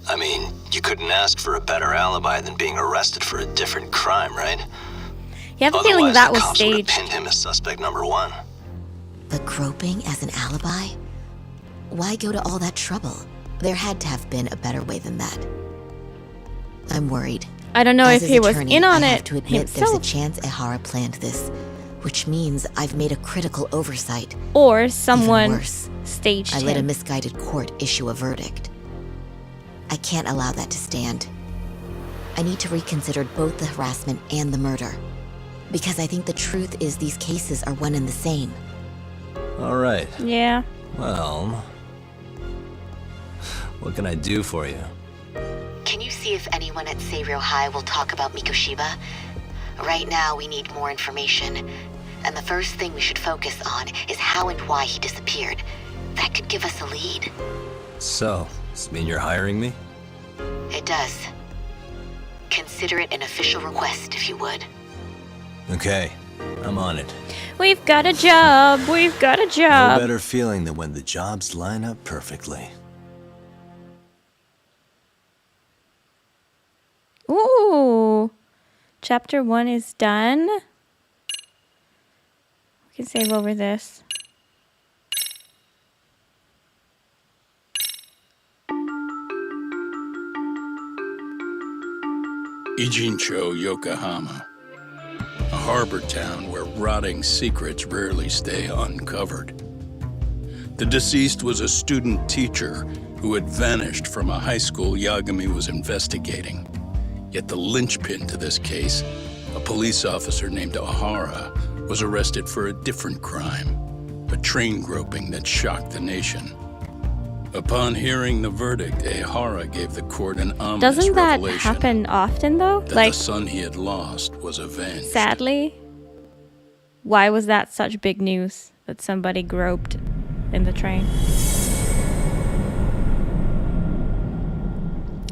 I mean, you couldn't ask for a better alibi than being arrested for a different crime, right? You have a feeling Otherwise, that the was cops would have staged. pinned him as suspect number one. But groping as an alibi? Why go to all that trouble? There had to have been a better way than that. I'm worried. I don't know As if his he was attorney, in on I have it to admit himself. there's a chance Ehara planned this, which means I've made a critical oversight. Or someone Even worse, staged I let a him. misguided court issue a verdict. I can't allow that to stand. I need to reconsider both the harassment and the murder. Because I think the truth is these cases are one and the same. All right. Yeah. Well, what can I do for you? Can you see if anyone at Seiryō High will talk about Mikoshiba? Right now, we need more information. And the first thing we should focus on is how and why he disappeared. That could give us a lead. So, does it mean you're hiring me? It does. Consider it an official request, if you would. Okay, I'm on it. We've got a job. We've got a No job. better feeling than when the jobs line up perfectly. Ooh. Chapter 1 is done. We can save over this. Ijincho, Yokohama. A harbor town where rotting secrets rarely stay uncovered. The deceased was a student teacher who had vanished from a high school Yagami was investigating. Yet the linchpin to this case, a police officer named Ehara, was arrested for a different crime, a train groping that shocked the nation. Upon hearing the verdict, Ehara gave the court an ominous Doesn't that revelation happen often, though? that Like, the son he had lost was avenged. sadly. Why was that such big news that somebody groped in the train?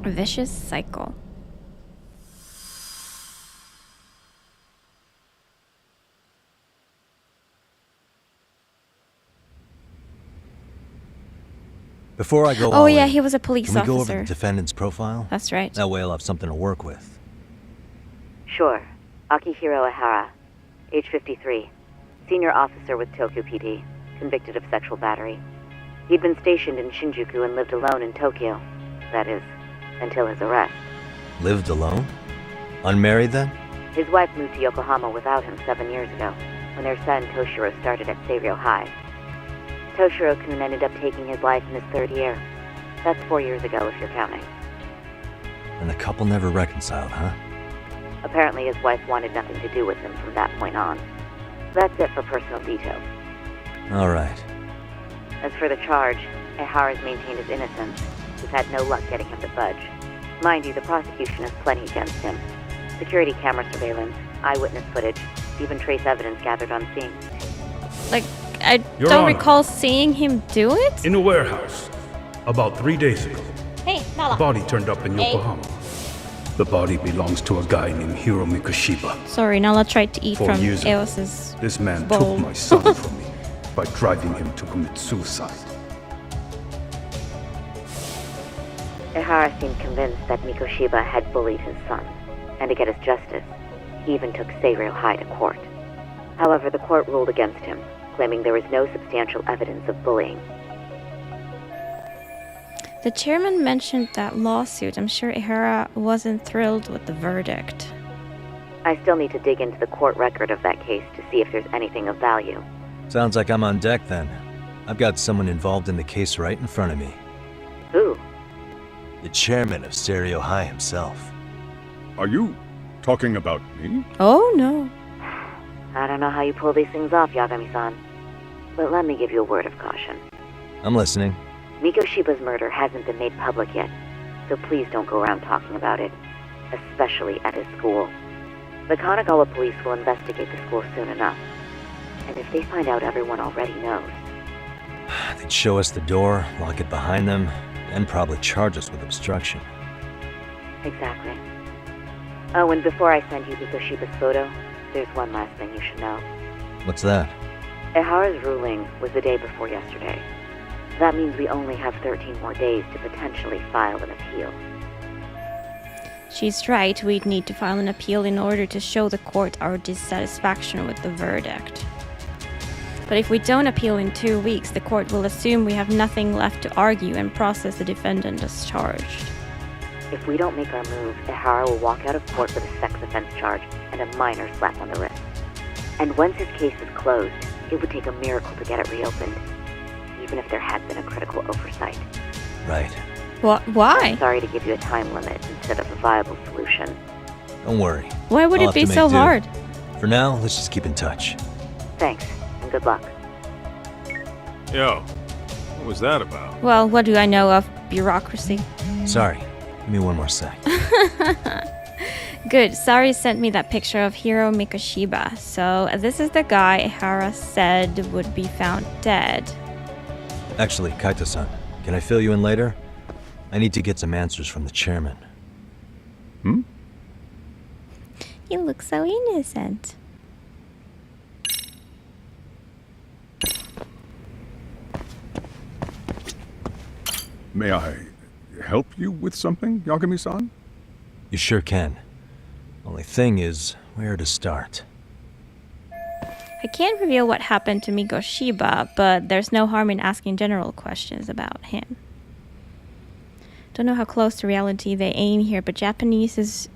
A vicious cycle. Before I go Oh, all yeah, in, he was a police can we go over officer. the defendant's profile? That's right. That way I'll have something to work with. Sure. Akihiro Ehara, age 53, senior officer with Tokyo PD, convicted of sexual battery. He'd been stationed in Shinjuku and lived alone in Tokyo. That is, until his arrest. Lived alone? Unmarried then? His wife moved to Yokohama without him 7 years ago, when their son Toshiro started at Seiryō High. Toshiro-kun ended up taking his life in his 3rd year. That's 4 years ago, if you're counting. And the couple never reconciled, huh? Apparently his wife wanted nothing to do with him from that point on. That's it for personal details. All right. As for the charge, Ehara's maintained his innocence. We've had no luck getting him to budge. Mind you, the prosecution has plenty against him. Security camera surveillance, eyewitness footage, even trace evidence gathered on scene. Like, I Your don't Honor. recall seeing him do it. In a warehouse, about 3 days ago, Hey, a Nala. body turned up in Yokohama. The body belongs to a guy named Hiro Mikoshiba. Sorry, Nala tried to eat 4 from years ago, Eos's this man bowl. took my son from me by driving him to commit suicide. Ehara seemed convinced that Mikoshiba had bullied his son, and to get his justice, he even took Seiryō High to court. However, the court ruled against him, claiming there was no substantial evidence of bullying. The chairman mentioned that lawsuit. I'm sure Ehara wasn't thrilled with the verdict. I still need to dig into the court record of that case to see if there's anything of value. Sounds like I'm on deck then. I've got someone involved in the case right in front of me. Who? The chairman of Seiryō High himself. Are you talking about me? Oh, no. I don't know how you pull these things off, Yagami-san. But let me give you a word of caution. I'm listening. Mikoshiba's murder hasn't been made public yet, so please don't go around talking about it, especially at his school. The Kanagawa police will investigate the school soon enough. And if they find out everyone already knows... They'd show us the door, lock it behind them, and probably charge us with obstruction. Exactly. Oh, and before I send you Mikoshiba's photo, there's one last thing you should know. What's that? Ehara's ruling was the day before yesterday. That means we only have 13 more days to potentially file an appeal. She's right, we'd need to file an appeal in order to show the court our dissatisfaction with the verdict. But if we don't appeal in 2 weeks, the court will assume we have nothing left to argue and process the defendant as charged. If we don't make our move, Ehara will walk out of court with a sex offense charge and a minor slap on the wrist. And once his case is closed, it would take a miracle to get it reopened, even if there had been a critical oversight. Right. Why? I'm sorry to give you a time limit instead of a viable solution. Don't worry. Why would I'll it be have to so make do. hard? For now, let's just keep in touch. Thanks, and good luck. Yo, what was that about? Well, what do I know of bureaucracy? Sorry. Give me one more sec. Good. Sari sent me that picture of Hiro Mikoshiba. So this is the guy Ehara said would be found dead. Actually, Kaito-san, can I fill you in later? I need to get some answers from the chairman. Hmm? You look so innocent. May I help you with something, Yagami-san? You sure can. Only thing is, where to start? I can't reveal what happened to Mikoshiba, but there's no harm in asking general questions about him. Don't know how close to reality they aim here, but Japanese's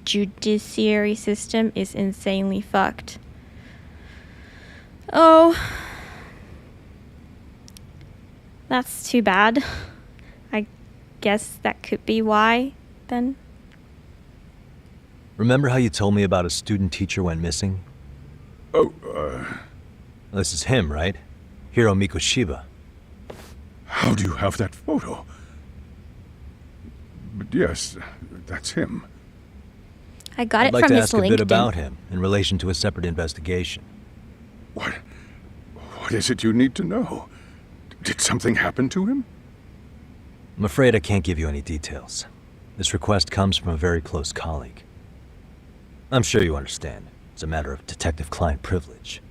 judiciary system is insanely fucked. Oh. That's too bad. I guess that could be why, then. Remember how you told me about a student teacher went missing? Oh, This is him, right? Hiro Mikoshiba. How do you have that photo? But yes, that's him. I got I'd it like from to his ask a LinkedIn. bit about him in relation to a separate investigation. What is it you need to know? Did something happen to him? I'm afraid I can't give you any details. This request comes from a very close colleague. I'm sure you understand. It's a matter of detective-client privilege.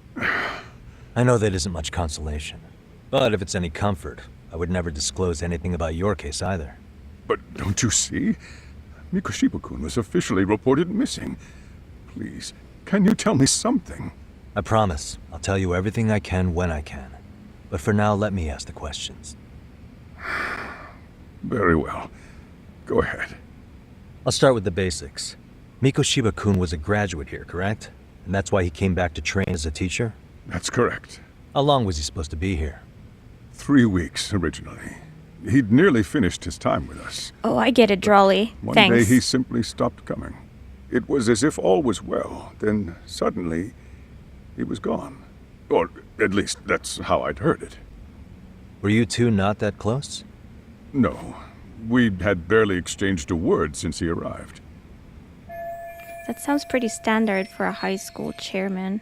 I know that isn't much consolation. But if it's any comfort, I would never disclose anything about your case either. But don't you see? Mikoshiba-kun was officially reported missing. Please, can you tell me something? I promise. I'll tell you everything I can when I can. But for now, let me ask the questions. Very well. Go ahead. I'll start with the basics. Mikoshiba-kun was a graduate here, correct? And that's why he came back to train as a teacher? That's correct. How long was he supposed to be here? 3 weeks, originally. He'd nearly finished his time with us. Oh, I get it, Drawley. One Thanks. day he simply stopped coming. It was as if all was well, then suddenly he was gone. Or at least that's how I'd heard it. Were you two not that close? No. We had barely exchanged a word since he arrived. That sounds pretty standard for a high school chairman.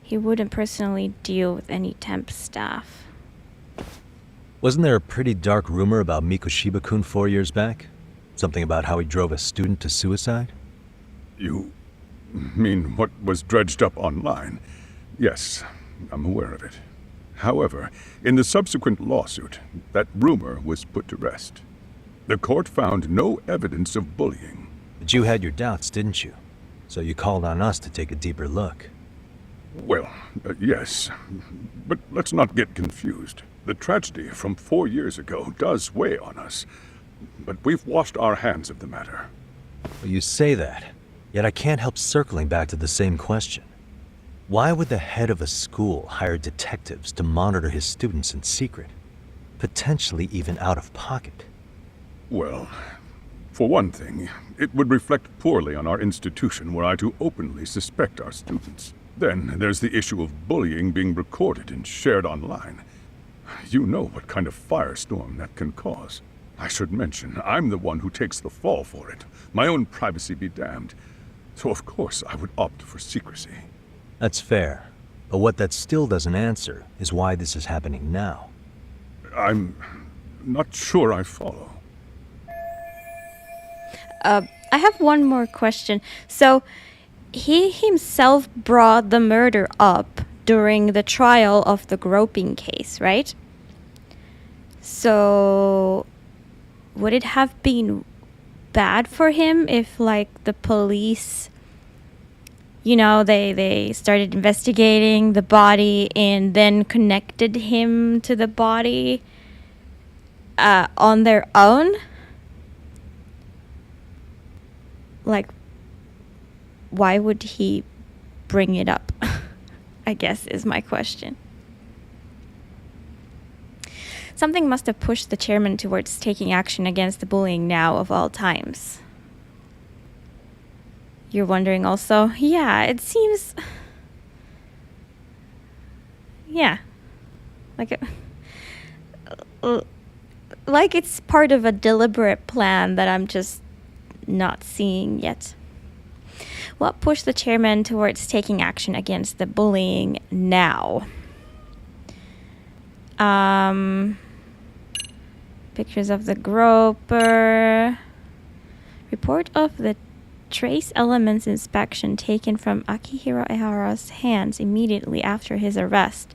He wouldn't personally deal with any temp staff. Wasn't there a pretty dark rumor about Mikoshiba-kun 4 years back? Something about how he drove a student to suicide? You mean what was dredged up online? Yes, I'm aware of it. However, in the subsequent lawsuit, that rumor was put to rest. The court found no evidence of bullying. But you had your doubts, didn't you? So you called on us to take a deeper look. Well, yes. But let's not get confused. The tragedy from 4 years ago does weigh on us. But we've washed our hands of the matter. Well, you say that, yet I can't help circling back to the same question. Why would the head of a school hire detectives to monitor his students in secret? Potentially even out of pocket. Well, for one thing, it would reflect poorly on our institution were I to openly suspect our students. Then there's the issue of bullying being recorded and shared online. You know what kind of firestorm that can cause. I should mention, I'm the one who takes the fall for it. My own privacy be damned. so of course I would opt for secrecy. That's fair. But what that still doesn't answer is why this is happening now. I'm not sure I follow. I have one more question. So, he himself brought the murder up during the trial of the groping case, right? So, would it have been bad for him if, like, the police, you know, they started investigating the body and then connected him to the body on their own? Like, why would he bring it up? I guess is my question. Something must have pushed the chairman towards taking action against the bullying now of all times. You're wondering also? Yeah, it seems... Yeah. Like it's part of a deliberate plan that I'm just not seeing yet. What pushed the chairman towards taking action against the bullying now? Pictures of the groper. Report of the trace elements inspection taken from Akihiro Ehara's hands immediately after his arrest.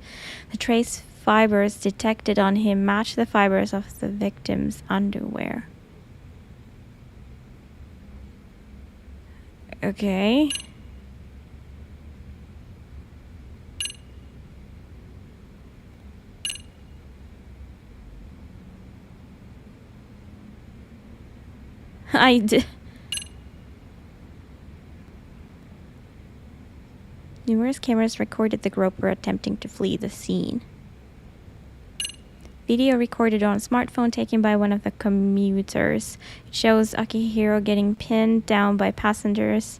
The trace fibers detected on him match the fibers of the victim's underwear. Okay. Numerous cameras recorded the groper attempting to flee the scene. Video recorded on a smartphone taken by one of the commuters. It shows Akihiro getting pinned down by passengers.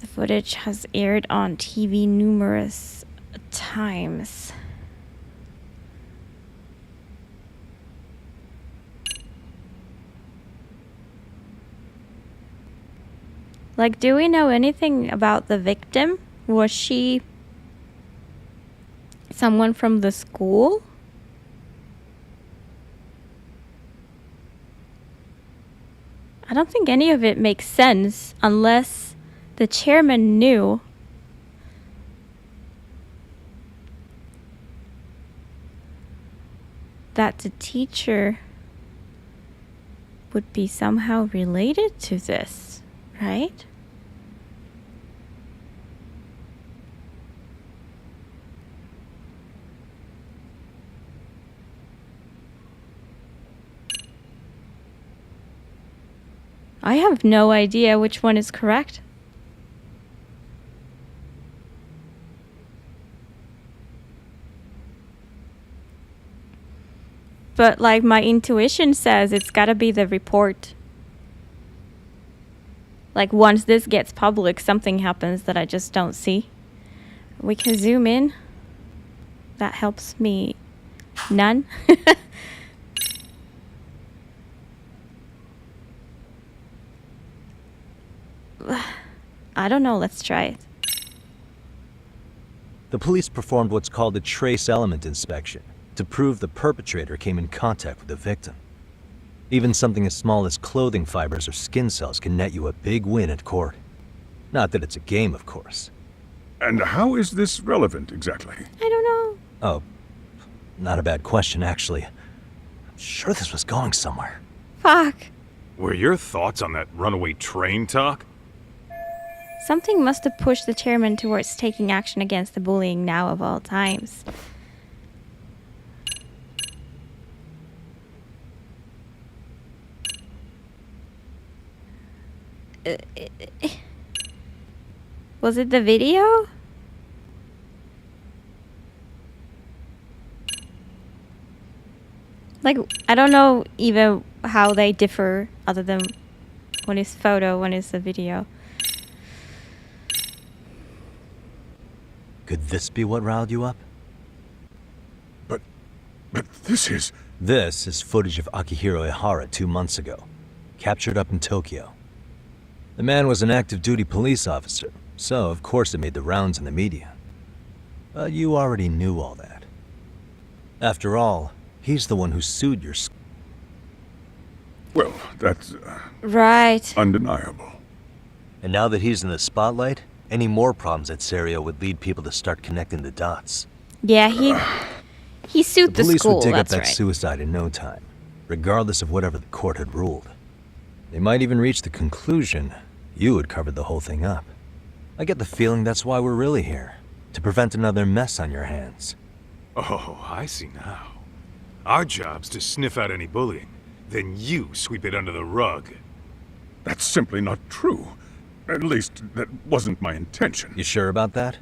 The footage has aired on TV numerous times. Like, do we know anything about the victim? Was she someone from the school? I don't think any of it makes sense unless the chairman knew that the teacher would be somehow related to this, right? I have no idea which one is correct. But like my intuition says it's gotta be the report. Like once this gets public, something happens that I just don't see. We can zoom in. That helps me none. I don't know, let's try it. The police performed what's called a trace element inspection to prove the perpetrator came in contact with the victim. Even something as small as clothing fibers or skin cells can net you a big win at court. Not that it's a game, of course. And how is this relevant exactly? I don't know. Oh, not a bad question, actually. I'm sure this was going somewhere. Fuck. Were your thoughts on that runaway train talk? Something must have pushed the chairman towards taking action against the bullying now of all times. Was it the video? Like, I don't know even how they differ other than one is photo, one is the video. Could this be what riled you up? But this is... This is footage of Akihiro Ehara 2 months ago, captured up in Tokyo. The man was an active duty police officer, so of course it made the rounds in the media. But you already knew all that. After all, he's the one who sued your school. Well, that's Right. undeniable. And now that he's in the spotlight, any more problems at Serio would lead people to start connecting the dots. Yeah, he sued the police school, would dig up that's that right. suicide in no time, regardless of whatever the court had ruled. They might even reach the conclusion you had covered the whole thing up. I get the feeling that's why we're really here, to prevent another mess on your hands. Oh, I see now. Our job's to sniff out any bullying, then you sweep it under the rug. That's simply not true. At least, that wasn't my intention. You sure about that?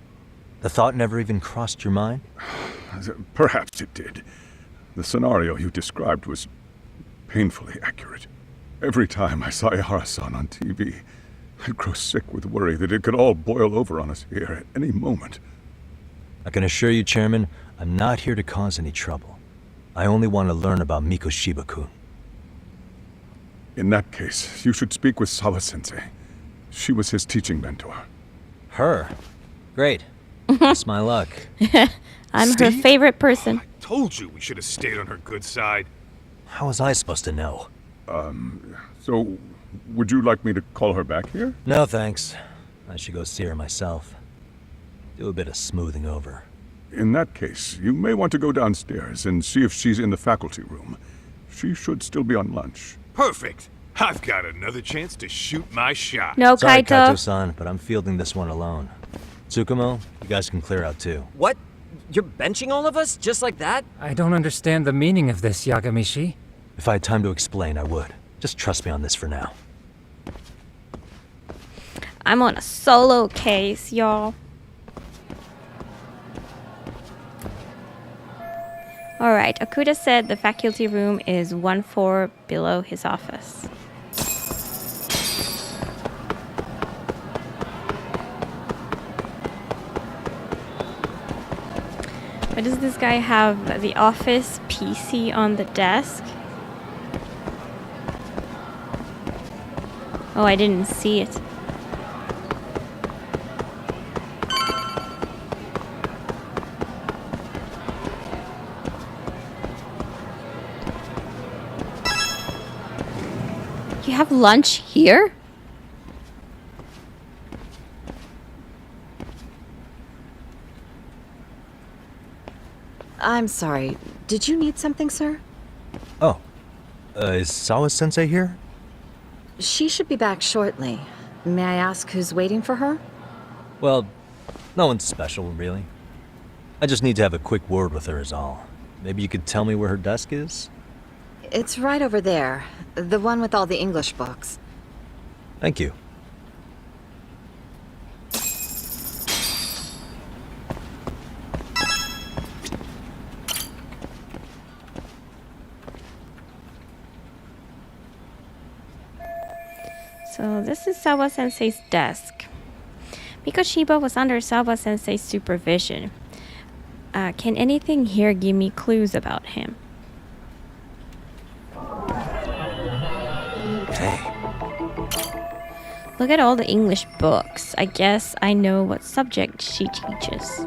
The thought never even crossed your mind? Perhaps it did. The scenario you described was painfully accurate. Every time I saw Ihara-san on TV, I'd grow sick with worry that it could all boil over on us here at any moment. I can assure you, Chairman, I'm not here to cause any trouble. I only want to learn about Mikoshiba-kun. In that case, you should speak with Sawa-sensei. She was his teaching mentor. Her? Great. That's my luck. I'm her Steve? favorite person. Told you we should have stayed on her good side. How was I supposed to know? So, would you like me to call her back here? No, thanks. I should go see her myself. Do a bit of smoothing over. In that case, you may want to go downstairs and see if she's in the faculty room. She should still be on lunch. Perfect. I've got another chance to shoot my shot. No, Sorry, Kaito. Kaito-san, but I'm fielding this one alone. Tsukumo, you guys can clear out too. What? You're benching all of us just like that? I don't understand the meaning of this, Yagamishi. If I had time to explain, I would. Just trust me on this for now. I'm on a solo case, y'all. Alright, Okuda said the faculty room is 1 floor below his office. Why does this guy have the office PC on the desk? Oh, I didn't see it. You have lunch here? I'm sorry. Did you need something, sir? Oh, is Sawa-sensei here? She should be back shortly. May I ask who's waiting for her? Well, no one's special, really. I just need to have a quick word with her is all. Maybe you could tell me where her desk is? It's right over there. The one with all the English books. Thank you. So this is Sawa-sensei's desk. Mikoshiba was under Sawa-sensei's supervision. Can anything here give me clues about him? Hey. Look at all the English books. I guess I know what subject she teaches.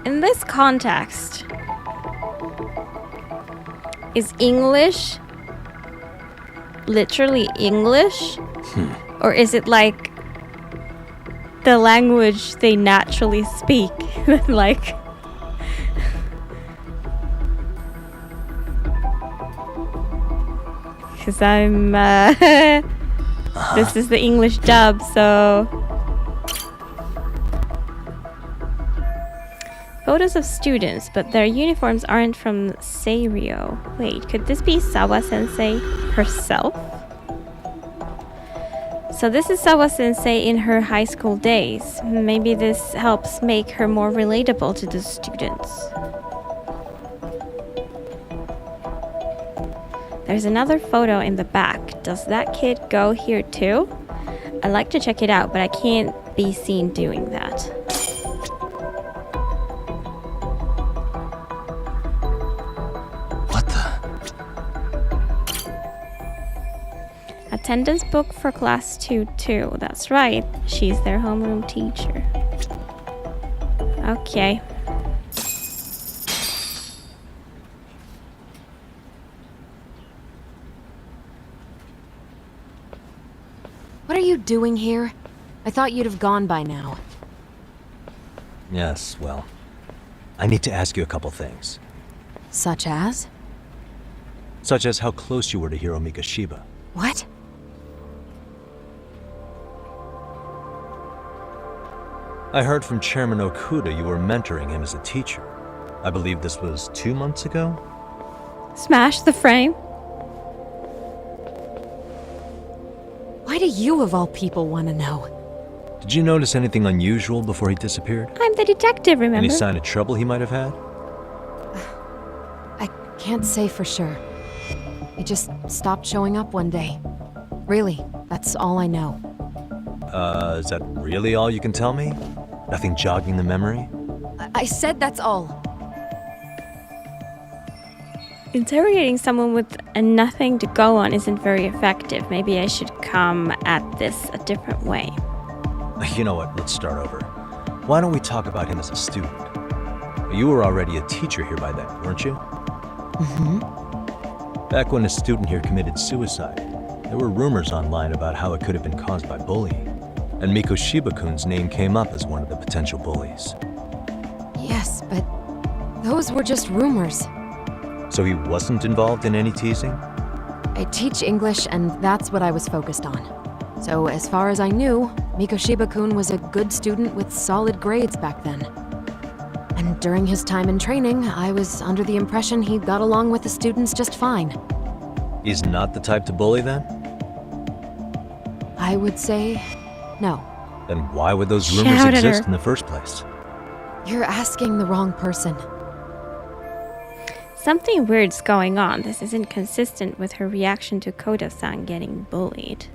In this context, is English literally English? Or is it like the language they naturally speak? Like, because I'm this is the English dub, so photos of students, but their uniforms aren't from Serio. Wait, could this be Sawa-sensei herself? So this is Sawa-sensei in her high school days. Maybe this helps make her more relatable to the students. There's another photo in the back. Does that kid go here too? I'd like to check it out, but I can't be seen doing that. What the? attendance book for class 2 too. That's right. She's their homeroom teacher. Okay. What are you doing here? I thought you'd have gone by now. Yes, well, I need to ask you a couple things. Such as? Such as how close you were to Hiro Mikoshiba. What? I heard from Chairman Okuda you were mentoring him as a teacher. I believe this was 2 months ago? Smash the frame. Why do you, of all people, want to know? Did you notice anything unusual before he disappeared? I'm the detective, remember? Any sign of trouble he might have had? I can't say for sure. He just stopped showing up one day. Really, that's all I know. Is that really all you can tell me? Nothing jogging the memory? I said that's all. Interrogating someone with nothing to go on isn't very effective. Maybe I should come at this a different way. You know what, let's start over. Why don't we talk about him as a student? You were already a teacher here by then, weren't you? Mm-hmm. Back when a student here committed suicide, there were rumors online about how it could have been caused by bullying. And Mikoshiba-kun's name came up as one of the potential bullies. Yes, but those were just rumors. So he wasn't involved in any teasing? I teach English, and that's what I was focused on. So as far as I knew, Mikoshiba-kun was a good student with solid grades back then. And during his time in training, I was under the impression he got along with the students just fine. He's not the type to bully then? I would say no. Then why would those rumors Shout at exist her. in the first place? You're asking the wrong person. Something weird's going on. This isn't consistent with her reaction to Koda-san getting bullied.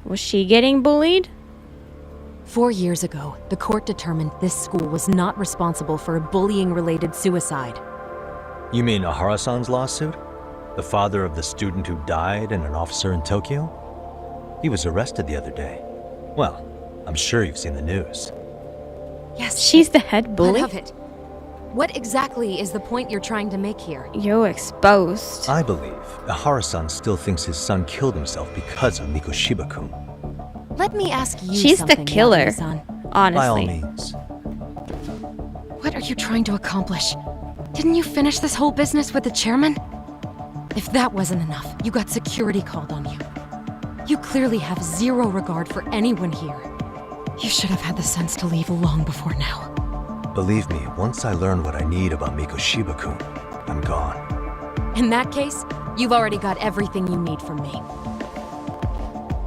Was she getting bullied? 4 years ago, the court determined this school was not responsible for a bullying-related suicide. You mean Ahara-san's lawsuit? The father of the student who died and an officer in Tokyo? He was arrested the other day. Well, I'm sure you've seen the news. Yes, She's the head bully? What of it? What exactly is the point you're trying to make here? You're exposed. I believe Ahara-san still thinks his son killed himself because of Mikoshiba-kun. Let me ask you She's the something, killer, Yagami-san. honestly. By all means. What are you trying to accomplish? Didn't you finish this whole business with the chairman? If that wasn't enough, you got security called on you. You clearly have zero regard for anyone here. You should have had the sense to leave long before now. Believe me, once I learn what I need about Mikoshiba-kun, I'm gone. In that case, you've already got everything you need from me.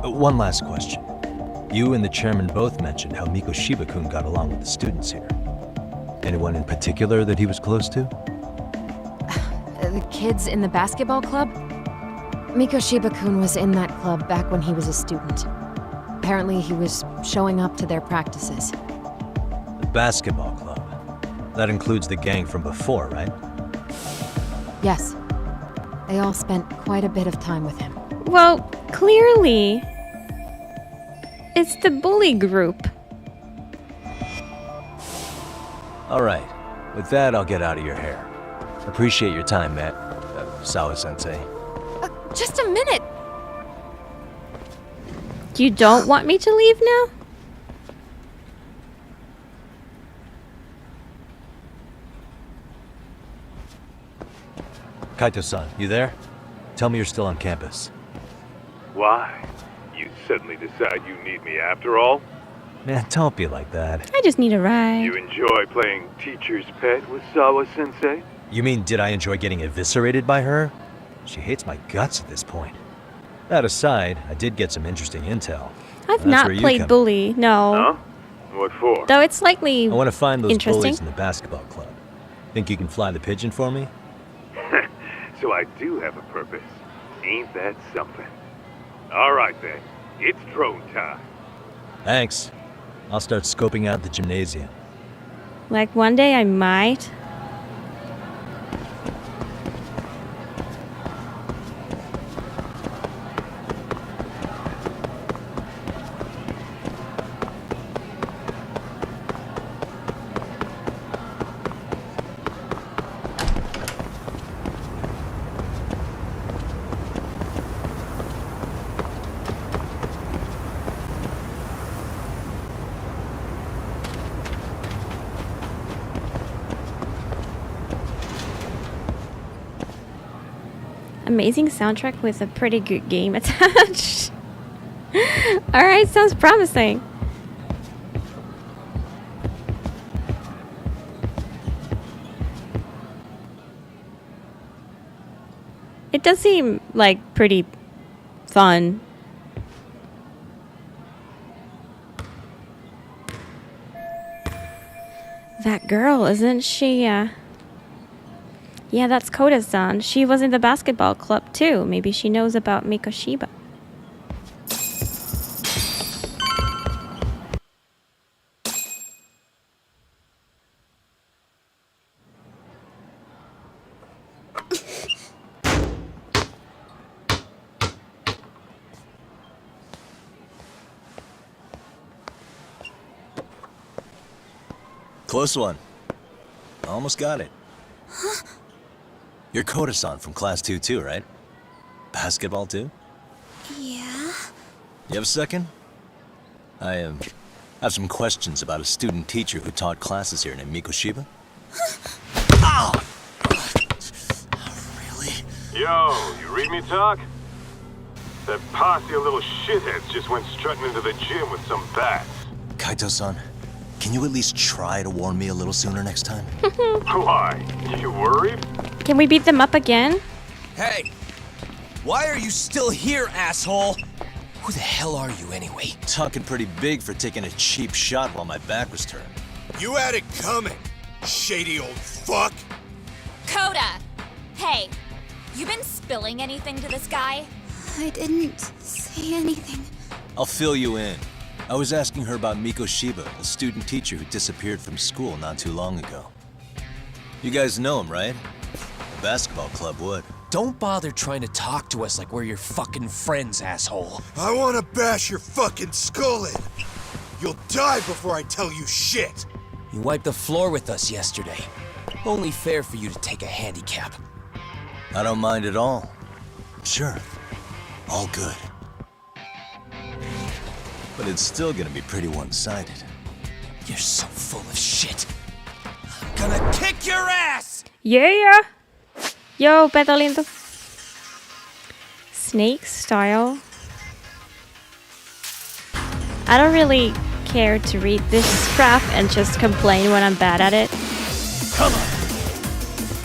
One last question. You and the chairman both mentioned how Mikoshiba-kun got along with the students here. Anyone in particular that he was close to? The kids in the basketball club? Mikoshiba-kun was in that club back when he was a student. Apparently he was showing up to their practices. The basketball club. That includes the gang from before, right? Yes. They all spent quite a bit of time with him. Well, clearly, it's the bully group. Alright. With that, I'll get out of your hair. Appreciate your time, Matt. Sawa-sensei. Just a minute! You don't want me to leave now? Kaito-san, you there? Tell me you're still on campus. Why? You suddenly decide you need me after all? Man, don't be like that. I just need a ride. You enjoy playing teacher's pet with Sawa-sensei? You mean, did I enjoy getting eviscerated by her? She hates my guts at this point. That aside, I did get some interesting intel. I've That's not where you played come in. bully, no. Huh? What for? Though it's slightly I want to find those interesting. bullies in the basketball club. Think you can fly the pigeon for me? So I do have a purpose. Ain't that something? Alright then, it's drone time. Thanks. I'll start scoping out the gymnasium. Like one day I might. Amazing soundtrack with a pretty good game attached. Alright, sounds promising. It does seem like pretty fun. That girl, isn't she? Yeah, that's Koda-san. She was in the basketball club too. Maybe she knows about Mikoshiba. Close one. Almost got it. You're Koda-san from Class 2 too, right? Basketball too? Yeah? You have a second? I have some questions about a student teacher who taught classes here named Mikoshiba. Ow! Really? Yo, you read me talk? That posse of little shitheads just went strutting into the gym with some bats. Kaito-san, can you at least try to warn me a little sooner next time? Why? You worried? Can we beat them up again? Hey! Why are you still here, asshole? Who the hell are you anyway? Talking pretty big for taking a cheap shot while my back was turned. You had it coming, shady old fuck. Koda! Hey, you been spilling anything to this guy? I didn't say anything. I'll fill you in. I was asking her about Mikoshiba, a student teacher who disappeared from school not too long ago. You guys know him, right? The basketball club would. Don't bother trying to talk to us like we're your fucking friends, asshole. I wanna bash your fucking skull in. You'll die before I tell you shit. You wiped the floor with us yesterday. Only fair for you to take a handicap. I don't mind at all. Sure. All good. But it's still gonna be pretty one-sided. You're so full of shit. I'm gonna kick your ass! Yeah! Yo, Petal Lindo. Snake style. I don't really care to read this crap and just complain when I'm bad at it. Come on!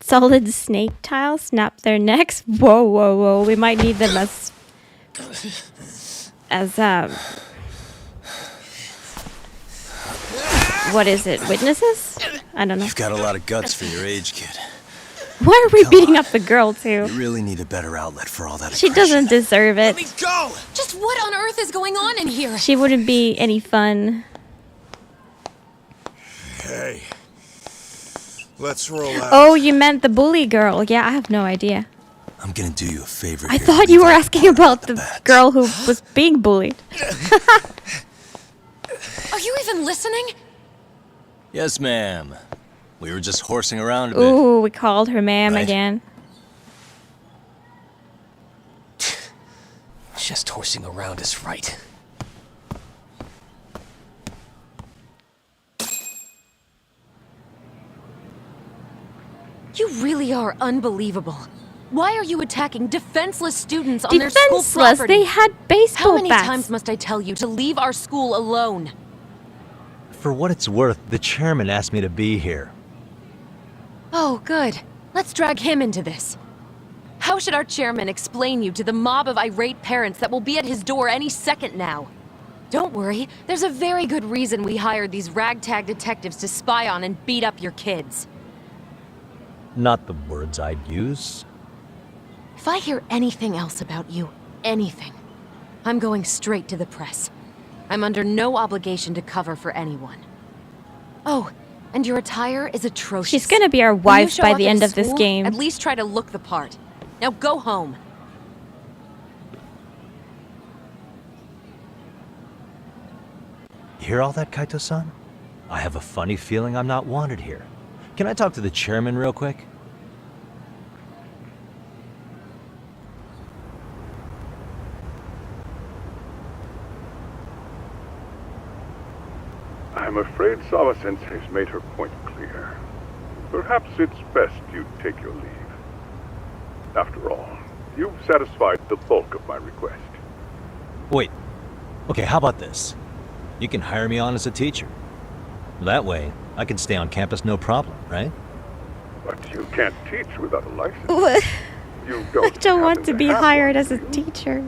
Solid snake tile, snap their necks. Whoa, whoa, whoa. We might need them as what is it? Witnesses? I don't know. You've got a lot of guts for your age, kid. Why are we beating up the girl too? You really need a better outlet for all that She aggression. doesn't deserve it. Let me go! Just what on earth is going on in here? She wouldn't be any fun. Hey. Let's roll out. Oh, you meant the bully girl. Yeah, I have no idea. I'm gonna do you a favor I here. thought you were asking about the girl who was being bullied. Are you even listening? Yes, ma'am. We were just horsing around a bit. Ooh, we called her ma'am Right. again. Just horsing around is right. You really are unbelievable. Why are you attacking defenseless students on their school Defenseless? property? They had baseball How many bats. times must I tell you to leave our school alone? For what it's worth, the chairman asked me to be here. Oh, good. Let's drag him into this. How should our chairman explain you to the mob of irate parents that will be at his door any second now? Don't worry, there's a very good reason we hired these ragtag detectives to spy on and beat up your kids. Not the words I'd use. If I hear anything else about you, anything, I'm going straight to the press. I'm under no obligation to cover for anyone. Oh, And your attire is atrocious. She's gonna be our When you wife show by up the at end a of this school, game. At least try to look the part. Now go home. You hear all that, Kaito-san? I have a funny feeling I'm not wanted here. Can I talk to the chairman real quick? I'm afraid Sawa-sensei's made her point clear. Perhaps it's best you take your leave. After all, you've satisfied the bulk of my request. Wait. Okay, how about this? You can hire me on as a teacher. That way, I can stay on campus no problem, right? But you can't teach without a license. What? You I don't want to be hired as a teacher.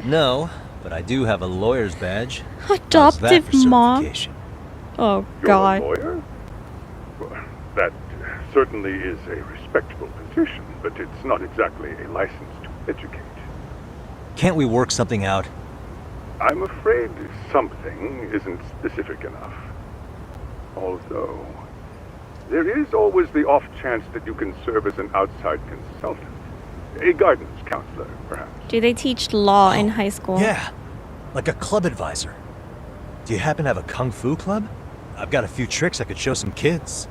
No, but I do have a lawyer's badge. Adoptive mom. certification? Oh You're God. a lawyer? Well, that certainly is a respectable position, but it's not exactly a license to educate. Can't we work something out? I'm afraid something isn't specific enough. Although, there is always the off chance that you can serve as an outside consultant. A guidance counselor, perhaps. Do they teach law in high school? Yeah, like a club advisor. Do you happen to have a kung fu club? I've got a few tricks I could show some kids.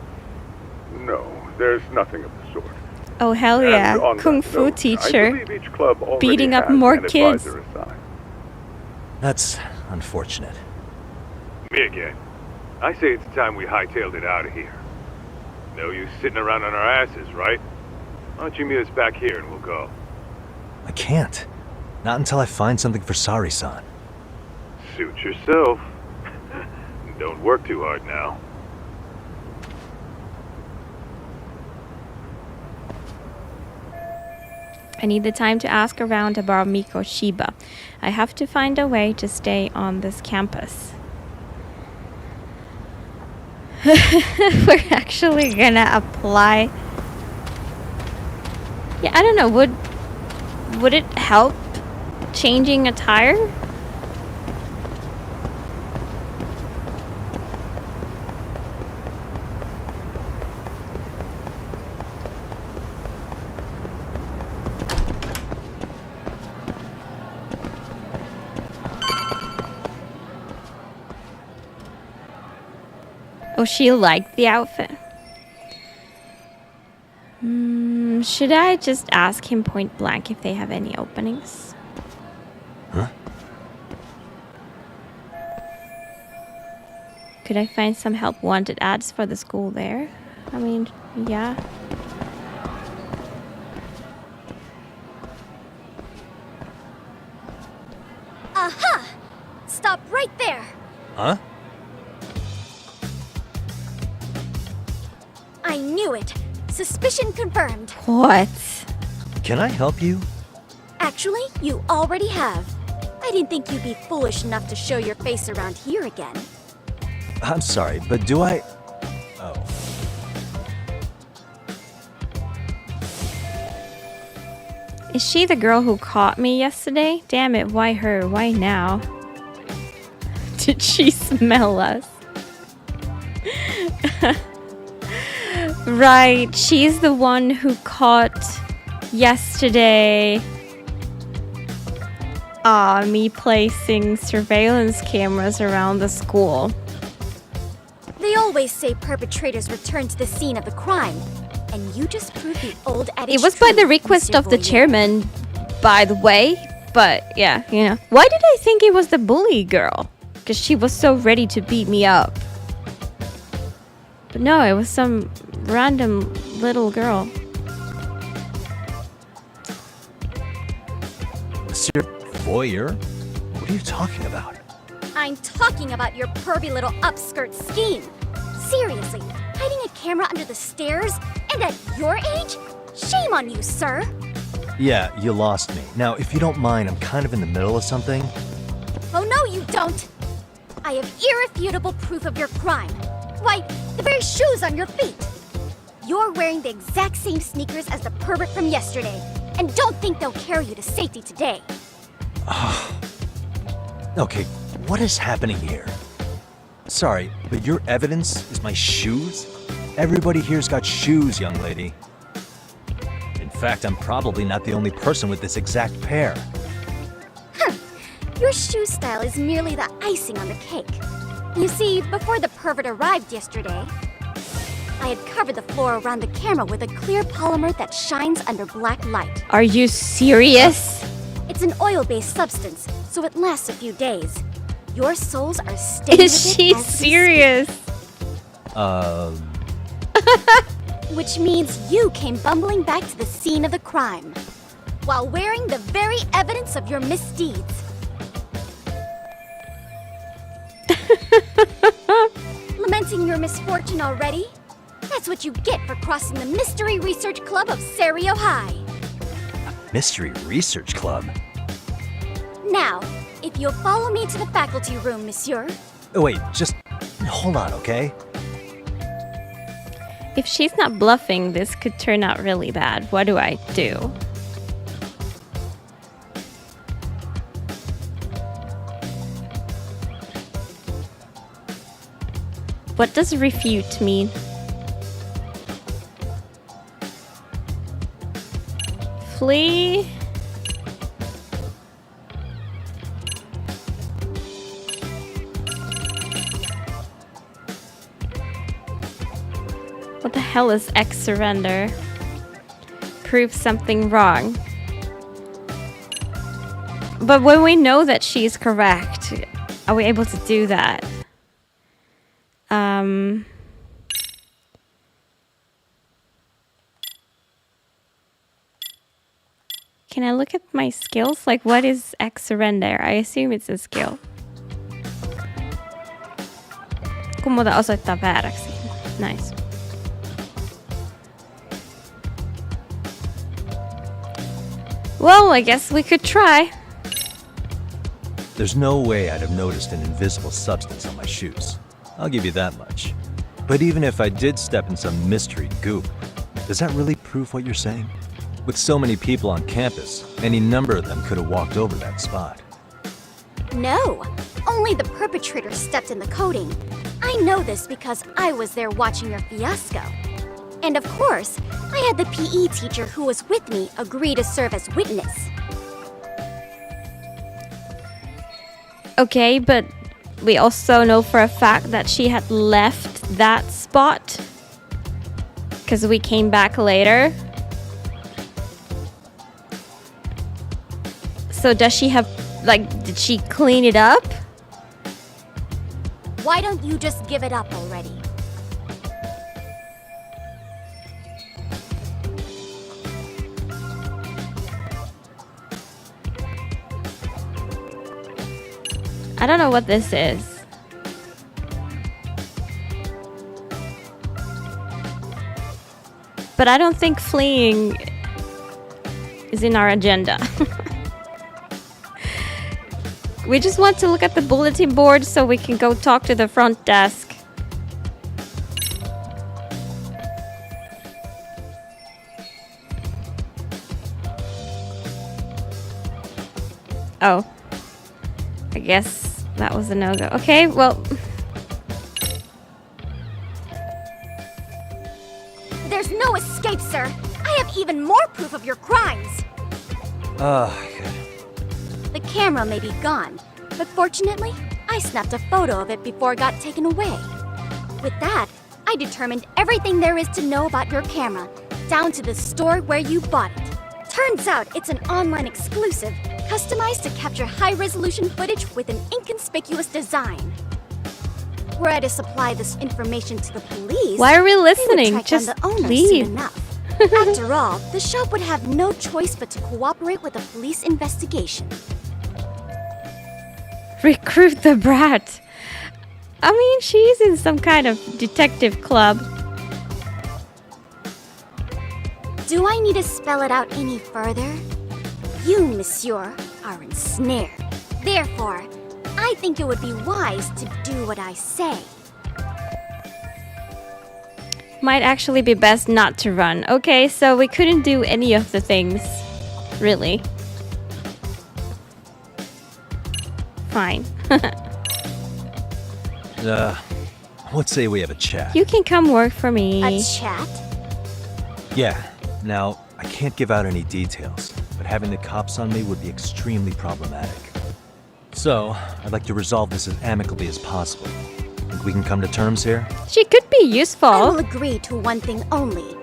No, there's nothing of the sort. Oh hell And yeah. on Kung that fu note, I teacher. believe each club already Beating up has more an kids. advisor assigned. That's unfortunate. Me again. I say it's time we hightailed it out of here. No use sitting around on our asses, right? Why don't you meet us back here and we'll go? I can't. Not until I find something for Sari-san. Suit yourself. Don't work too hard now. I need the time to ask around about Mikoshiba. I have to find a way to stay on this campus. We're actually gonna apply. Yeah, I don't know. Would it help changing attire? Oh, she liked the outfit. Should I just ask him point blank if they have any openings? Huh? Could I find some help wanted ads for the school there? I mean, yeah. Aha! Stop right there! Huh? I knew it! Suspicion confirmed. What? Can I help you? Actually, you already have. I didn't think you'd be foolish enough to show your face around here again. I'm sorry, but do I... Oh. Is she the girl who caught me yesterday? Damn it, why her? Why now? Did she smell us? Right, she's the one who caught yesterday me placing surveillance cameras around the school. They always say perpetrators return to the scene of the crime, and you just proved the old adage. It was by the true, request Mr. of the Voyeur. chairman, by the way. But yeah, you know. Why did I think it was the bully girl? Because she was so ready to beat me up. But no, it was some random little girl. Monsieur Voyeur? What are you talking about? I'm talking about your pervy little upskirt scheme. Seriously, hiding a camera under the stairs? And at your age? Shame on you, sir. Yeah, you lost me. Now, if you don't mind, I'm kind of in the middle of something. Oh, no, you don't. I have irrefutable proof of your crime. Why, the very shoes on your feet. You're wearing the exact same sneakers as the pervert from yesterday. And don't think they'll carry you to safety today. Okay, what is happening here? Sorry, but your evidence is my shoes? Everybody here's got shoes, young lady. In fact, I'm probably not the only person with this exact pair. Your shoe style is merely the icing on the cake. You see, before the pervert arrived yesterday, I had covered the floor around the camera with a clear polymer that shines under black light. Are you serious? It's an oil-based substance, so it lasts a few days. Your soles are stained Is with it she as we serious? Which means you came bumbling back to the scene of the crime, while wearing the very evidence of your misdeeds. Lamenting your misfortune already? That's what you get for crossing the Mystery Research Club of Serio High. Mystery Research Club? Now, if you'll follow me to the faculty room, monsieur. Oh, wait, just hold on, okay? If she's not bluffing, this could turn out really bad. What do I do? What does refute mean? Flee? What the hell is X surrender? Prove something wrong. But when we know that she's correct, are we able to do that? Can I look at my skills? Like, what is X surrender? I assume it's a skill. Kun muuta osoittaa vääräksi. Nice. Well, I guess we could try. There's no way I'd have noticed an invisible substance on my shoes. I'll give you that much. But even if I did step in some mystery goop, does that really prove what you're saying? With so many people on campus, any number of them could have walked over that spot. No, only the perpetrator stepped in the coating. I know this because I was there watching your fiasco. And of course, I had the PE teacher who was with me agree to serve as witness. Okay, but we also know for a fact that she had left that spot because we came back later. So does she have, like, did she clean it up? Why don't you just give it up already? I don't know what this is. But I don't think fleeing is in our agenda. We just want to look at the bulletin board so we can go talk to the front desk. Oh. I guess that was a no-go. Okay, well... There's no escape, sir! I have even more proof of your crimes! Good. The camera may be gone, but fortunately, I snapped a photo of it before it got taken away. With that, I determined everything there is to know about your camera, down to the store where you bought it. Turns out it's an online exclusive, customized to capture high-resolution footage with an inconspicuous design. Were I to supply this information to the police, why are we they would listening? track Just down the owner leave. soon enough. After all, the shop would have no choice but to cooperate with the police investigation. Recruit the brat. I mean, she's in some kind of detective club. Do I need to spell it out any further? You, monsieur, are ensnared. Therefore, I think it would be wise to do what I say. Might actually be best not to run. Okay, so we couldn't do any of the things. Really. Fine. Let's say we have a chat. You can come work for me. A chat? Yeah. Now, I can't give out any details, but having the cops on me would be extremely problematic. So, I'd like to resolve this as amicably as possible. Think we can come to terms here? She could be useful. I will agree to one thing only.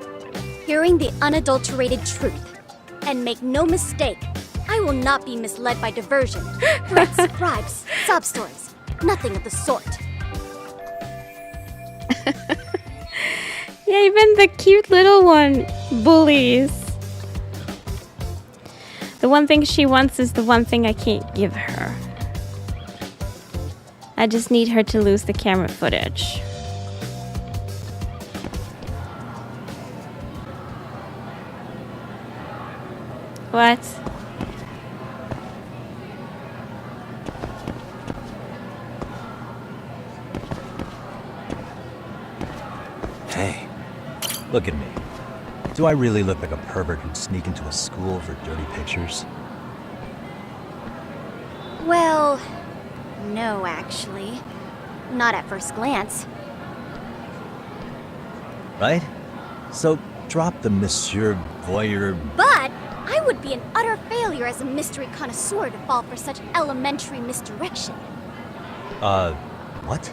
Hearing the unadulterated truth. And make no mistake, I will not be misled by diversion, threats, bribes, sob stories. Nothing of the sort. Yeah, even the cute little one bullies. The one thing she wants is the one thing I can't give her. I just need her to lose the camera footage. What? Hey, look at me. Do I really look like a pervert who'd sneak into a school for dirty pictures? Well, no, actually. Not at first glance. Right? So, drop the Monsieur Voyeur. But I would be an utter failure as a mystery connoisseur to fall for such elementary misdirection. What?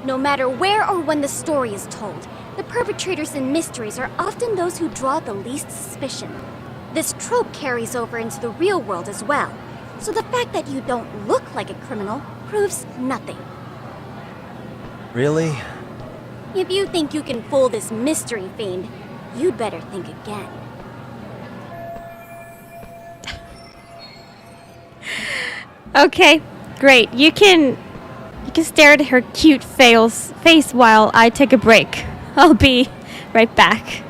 No matter where or when the story is told, the perpetrators in mysteries are often those who draw the least suspicion. This trope carries over into the real world as well, so the fact that you don't look like a criminal proves nothing. Really? If you think you can fool this mystery fiend, you'd better think again. Okay, great. You can stare at her cute face while I take a break. I'll be right back.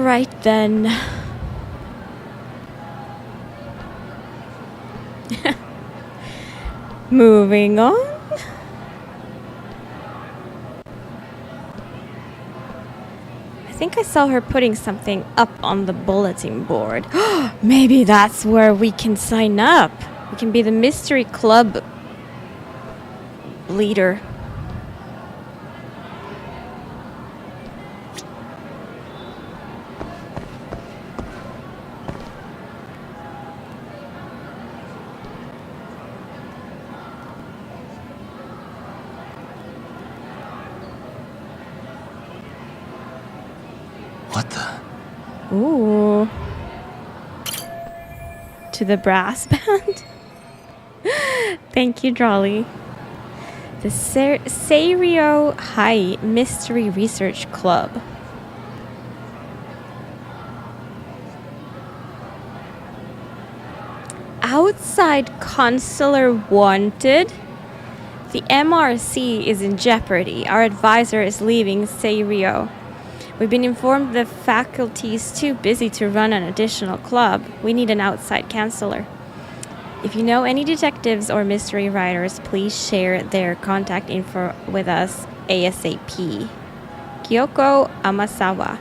Alright then. Moving on. I think I saw her putting something up on the bulletin board. Maybe that's where we can sign up. We can be the mystery club leader. What the? Ooh. To the brass band. Thank you, Drawley. The Serio High Mystery Research Club. Outside consular wanted. The MRC is in jeopardy. Our advisor is leaving Serio. We've been informed the faculty is too busy to run an additional club. We need an outside counselor. If you know any detectives or mystery writers, please share their contact info with us ASAP. Kyoko Amasawa.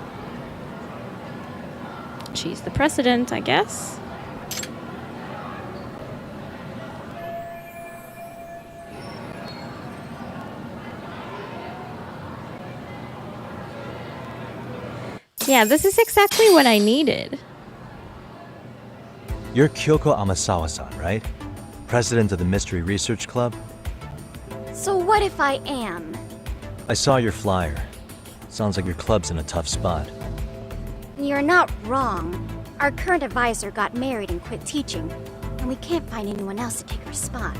She's the president, I guess. Yeah, this is exactly what I needed. You're Kyoko Amasawa-san, right? President of the Mystery Research Club? So what if I am? I saw your flyer. Sounds like your club's in a tough spot. You're not wrong. Our current advisor got married and quit teaching, and we can't find anyone else to take her spot.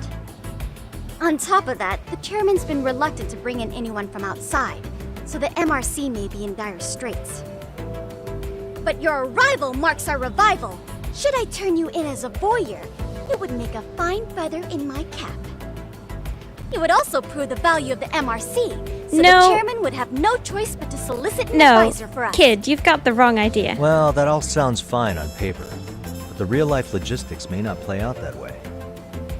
On top of that, the chairman's been reluctant to bring in anyone from outside, so the MRC may be in dire straits. But your arrival marks our revival. Should I turn you in as a voyeur, it would make a fine feather in my cap. It would also prove the value of the MRC, so the chairman would have no choice but to solicit an advisor for us. Kid, you've got the wrong idea. Well, that all sounds fine on paper, but the real-life logistics may not play out that way.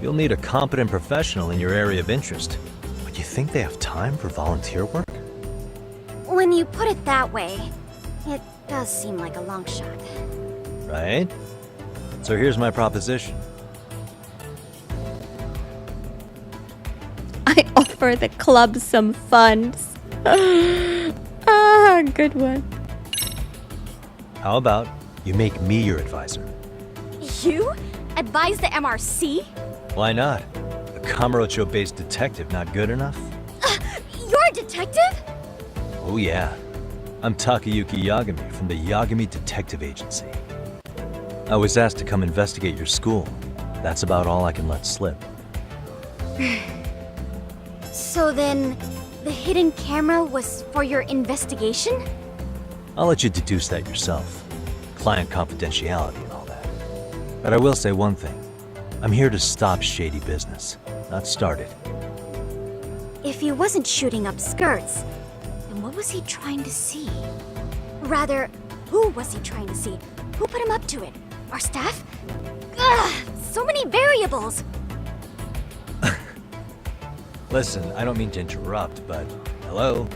You'll need a competent professional in your area of interest. But you think they have time for volunteer work? When you put it that way, it does seem like a long shot. Right? So here's my proposition. I offer the club some funds. Ah, good one. How about you make me your advisor? You? Advise the MRC? Why not? A Kamurocho-based detective not good enough? You're a detective? Oh yeah. I'm Takayuki Yagami from the Yagami Detective Agency. I was asked to come investigate your school. That's about all I can let slip. So then, the hidden camera was for your investigation? I'll let you deduce that yourself. Client confidentiality and all that. But I will say one thing. I'm here to stop shady business, not start it. If he wasn't shooting up skirts, then what was he trying to see? Rather, who was he trying to see? Who put him up to it? Our staff? Ugh, so many variables! Listen, I don't mean to interrupt, but hello?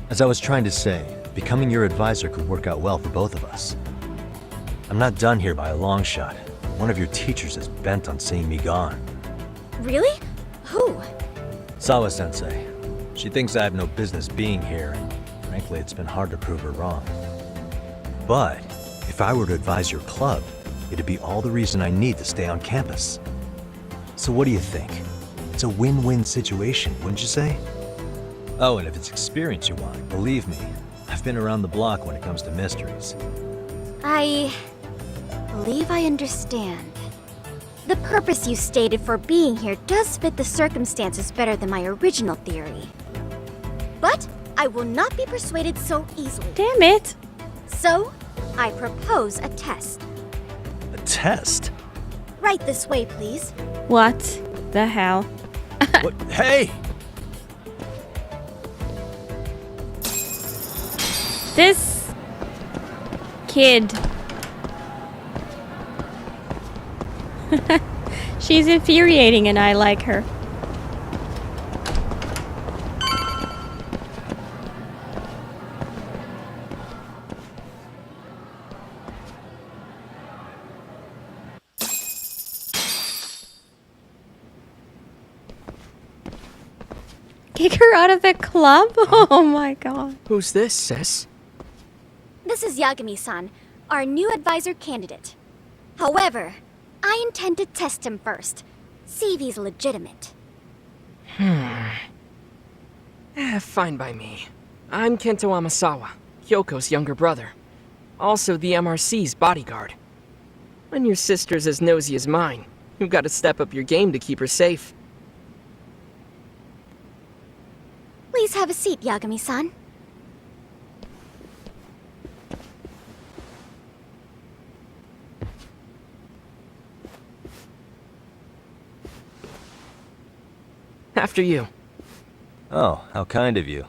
As I was trying to say, becoming your advisor could work out well for both of us. I'm not done here by a long shot. One of your teachers is bent on seeing me gone. Really? Who? Sawa-sensei. She thinks I have no business being here, and frankly, it's been hard to prove her wrong. But if I were to advise your club, it'd be all the reason I need to stay on campus. So what do you think? It's a win-win situation, wouldn't you say? Oh, and if it's experience you want, believe me, I've been around the block when it comes to mysteries. I believe I understand. The purpose you stated for being here does fit the circumstances better than my original theory. But I will not be persuaded so easily. Damn it! So, I propose a test. A test? Right this way, please. What the hell? What? Hey! This kid. She's infuriating and I like her. Kick her out of the club? Oh my god. Who's this, sis? This is Yagami-san, our new advisor candidate. However, I intend to test him first. See if he's legitimate. Fine by me. I'm Kento Amasawa, Kyoko's younger brother. Also the MRC's bodyguard. When your sister's as nosy as mine, you've got to step up your game to keep her safe. Please have a seat, Yagami-san. After you. Oh, how kind of you.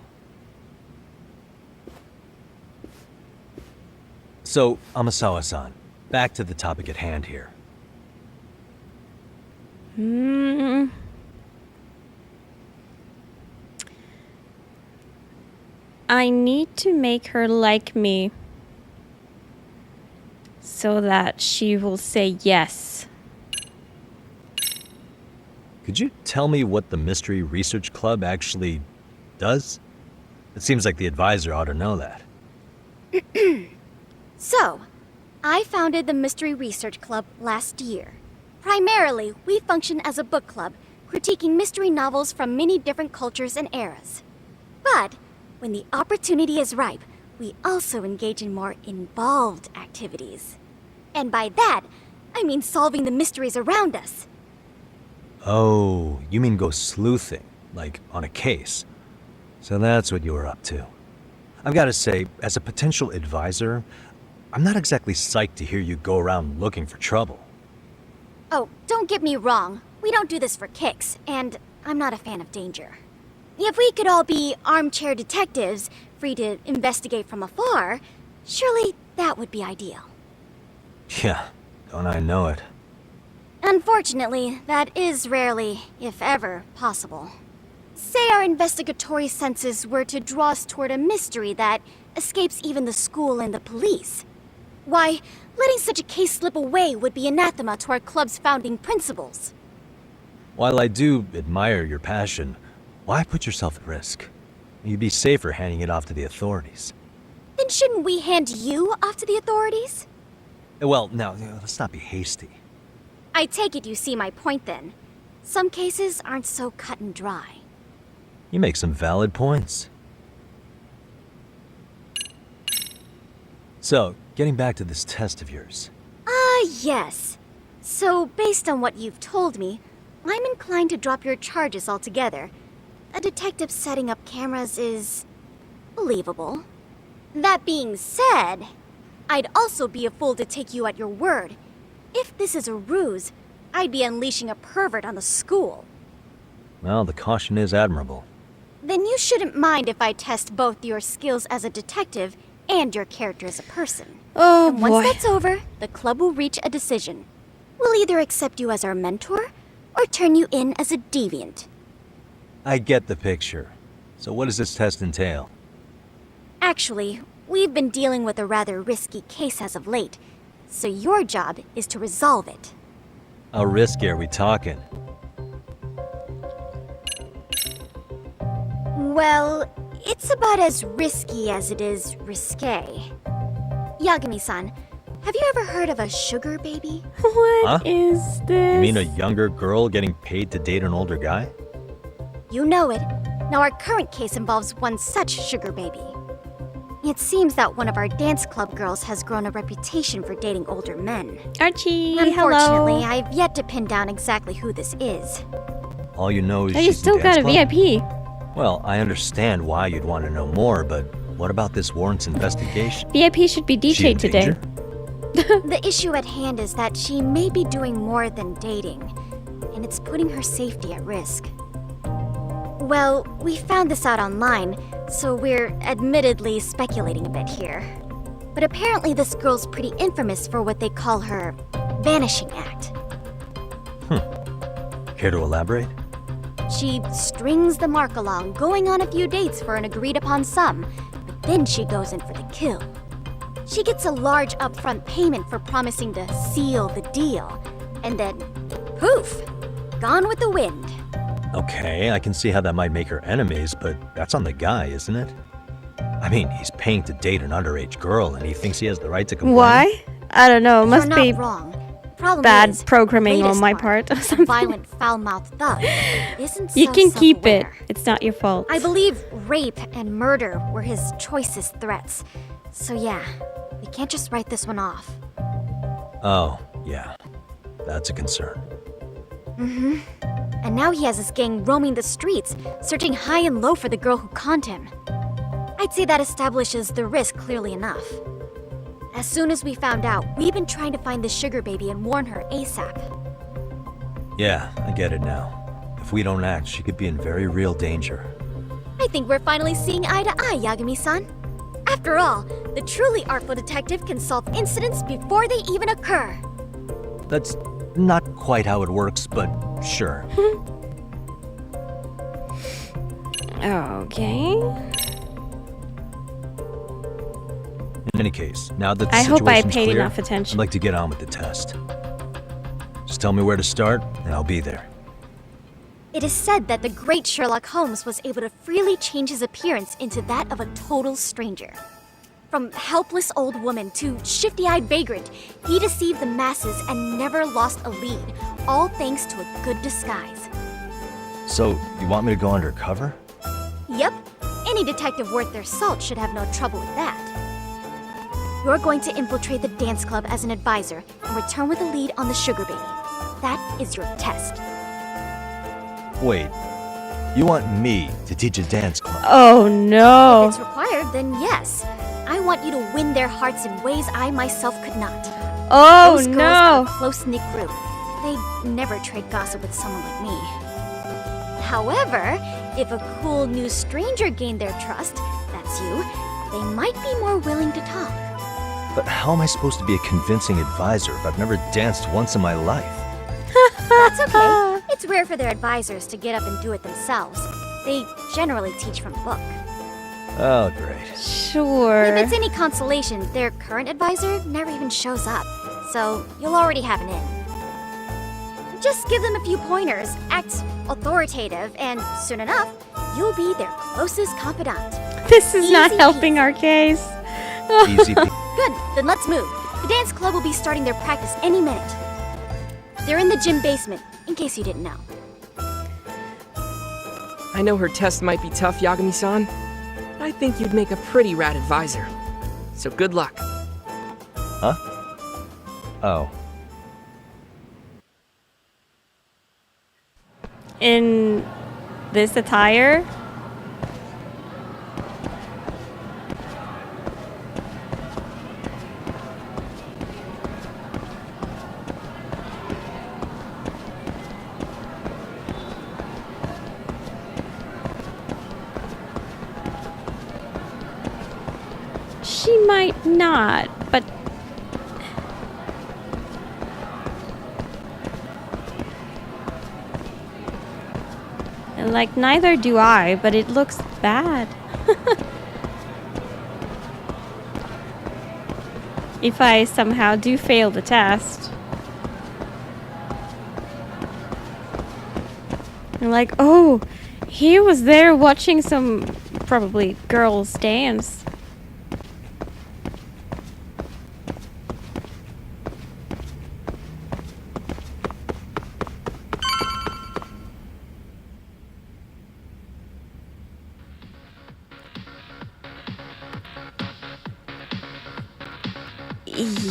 So, Amasawa-san, back to the topic at hand here. I need to make her like me so that she will say yes. Could you tell me what the Mystery Research Club actually does? It seems like the advisor ought to know that. So, I founded the Mystery Research Club last year. Primarily, we function as a book club, critiquing mystery novels from many different cultures and eras. But, when the opportunity is ripe, we also engage in more involved activities. And by that, I mean solving the mysteries around us. Oh, you mean go sleuthing, like on a case. So that's what you were up to. I've got to say, as a potential advisor, I'm not exactly psyched to hear you go around looking for trouble. Oh, don't get me wrong. We don't do this for kicks, and I'm not a fan of danger. If we could all be armchair detectives, free to investigate from afar, surely that would be ideal. Yeah, don't I know it. Unfortunately, that is rarely, if ever, possible. Say our investigatory senses were to draw us toward a mystery that escapes even the school and the police. Why, letting such a case slip away would be anathema to our club's founding principles. While I do admire your passion, why put yourself at risk? You'd be safer handing it off to the authorities. Then shouldn't we hand you off to the authorities? Well, now, let's not be hasty. I take it you see my point then. Some cases aren't so cut and dry. You make some valid points. So, getting back to this test of yours. Yes. So, based on what you've told me, I'm inclined to drop your charges altogether. A detective setting up cameras is believable. That being said, I'd also be a fool to take you at your word. If this is a ruse, I'd be unleashing a pervert on the school. Well, the caution is admirable. Then you shouldn't mind if I test both your skills as a detective and your character as a person. Oh, and once that's over, the club will reach a decision. We'll either accept you as our mentor, or turn you in as a deviant. I get the picture. So what does this test entail? Actually, we've been dealing with a rather risky case as of late, so your job is to resolve it. How risky are we talking? Well, it's about as risky as it is risque. Yagami-san, have you ever heard of a sugar baby? What is this? You mean a younger girl getting paid to date an older guy? You know it. Now our current case involves one such sugar baby. It seems that one of our dance club girls has grown a reputation for dating older men. Archie, Unfortunately, hello. I've yet to pin down exactly who this is. All you know is Oh, you she's in still got dance a club? VIP. Well, I understand why you'd want to know more, but what about this warrants investigation? VIP should be She in DJ'd today. danger? The issue at hand is that she may be doing more than dating, and it's putting her safety at risk. Well, we found this out online, so we're admittedly speculating a bit here. But apparently this girl's pretty infamous for what they call her vanishing act. Care to elaborate? She strings the mark along, going on a few dates for an agreed upon sum, but then she goes in for the kill. She gets a large upfront payment for promising to seal the deal, and then poof! Gone with the wind. Okay, I can see how that might make her enemies, but that's on the guy, isn't it? I mean, he's paying to date an underage girl, and he thinks he has the right to complain. Why? I don't know. Must You're be not wrong. Problem bad is, programming on latest my one, part or the something. violent, foul-mouthed thug isn't You so can keep it. self-aware. It's not your fault. I believe rape and murder were his choicest threats. So yeah, we can't just write this one off. Oh, yeah. That's a concern. Mm-hmm. And now he has his gang roaming the streets, searching high and low for the girl who conned him. I'd say that establishes the risk clearly enough. As soon as we found out, we've been trying to find the sugar baby and warn her ASAP. Yeah, I get it now. If we don't act, she could be in very real danger. I think we're finally seeing eye to eye, Yagami-san. After all, the truly artful detective can solve incidents before they even occur. That's not quite how it works, but sure. Okay. In any case, now that the I hope I situation's paid clear, enough attention. I'd like to get on with the test. Just tell me where to start, and I'll be there. It is said that the great Sherlock Holmes was able to freely change his appearance into that of a total stranger. From helpless old woman to shifty-eyed vagrant, he deceived the masses and never lost a lead, all thanks to a good disguise. So, you want me to go undercover? Yep, any detective worth their salt should have no trouble with that. You're going to infiltrate the dance club as an advisor and return with a lead on the sugar baby. That is your test. Wait, you want me to teach a dance club? Oh no. If it's required, then yes. I want you to win their hearts in ways I myself could not. Oh Those girls no. are a close-knit group. They'd never trade gossip with someone like me. However, if a cool new stranger gained their trust, that's you, they might be more willing to talk. But how am I supposed to be a convincing advisor if I've never danced once in my life? That's okay. It's rare for their advisors to get up and do it themselves. They generally teach from the book. Oh, great. Sure. If it's any consolation, their current advisor never even shows up, so you'll already have an in. Just give them a few pointers, act authoritative, and soon enough, you'll be their closest confidant. This is not Easy helping our case. Easy. Good, then let's move. The dance club will be starting their practice any minute. They're in the gym basement, in case you didn't know. I know her test might be tough, Yagami-san, but I think you'd make a pretty rad advisor. So good luck. Huh? Oh. In this attire? She might not, but like neither do I, but it looks bad. If I somehow do fail the test. And like, oh, he was there watching some probably girls dance.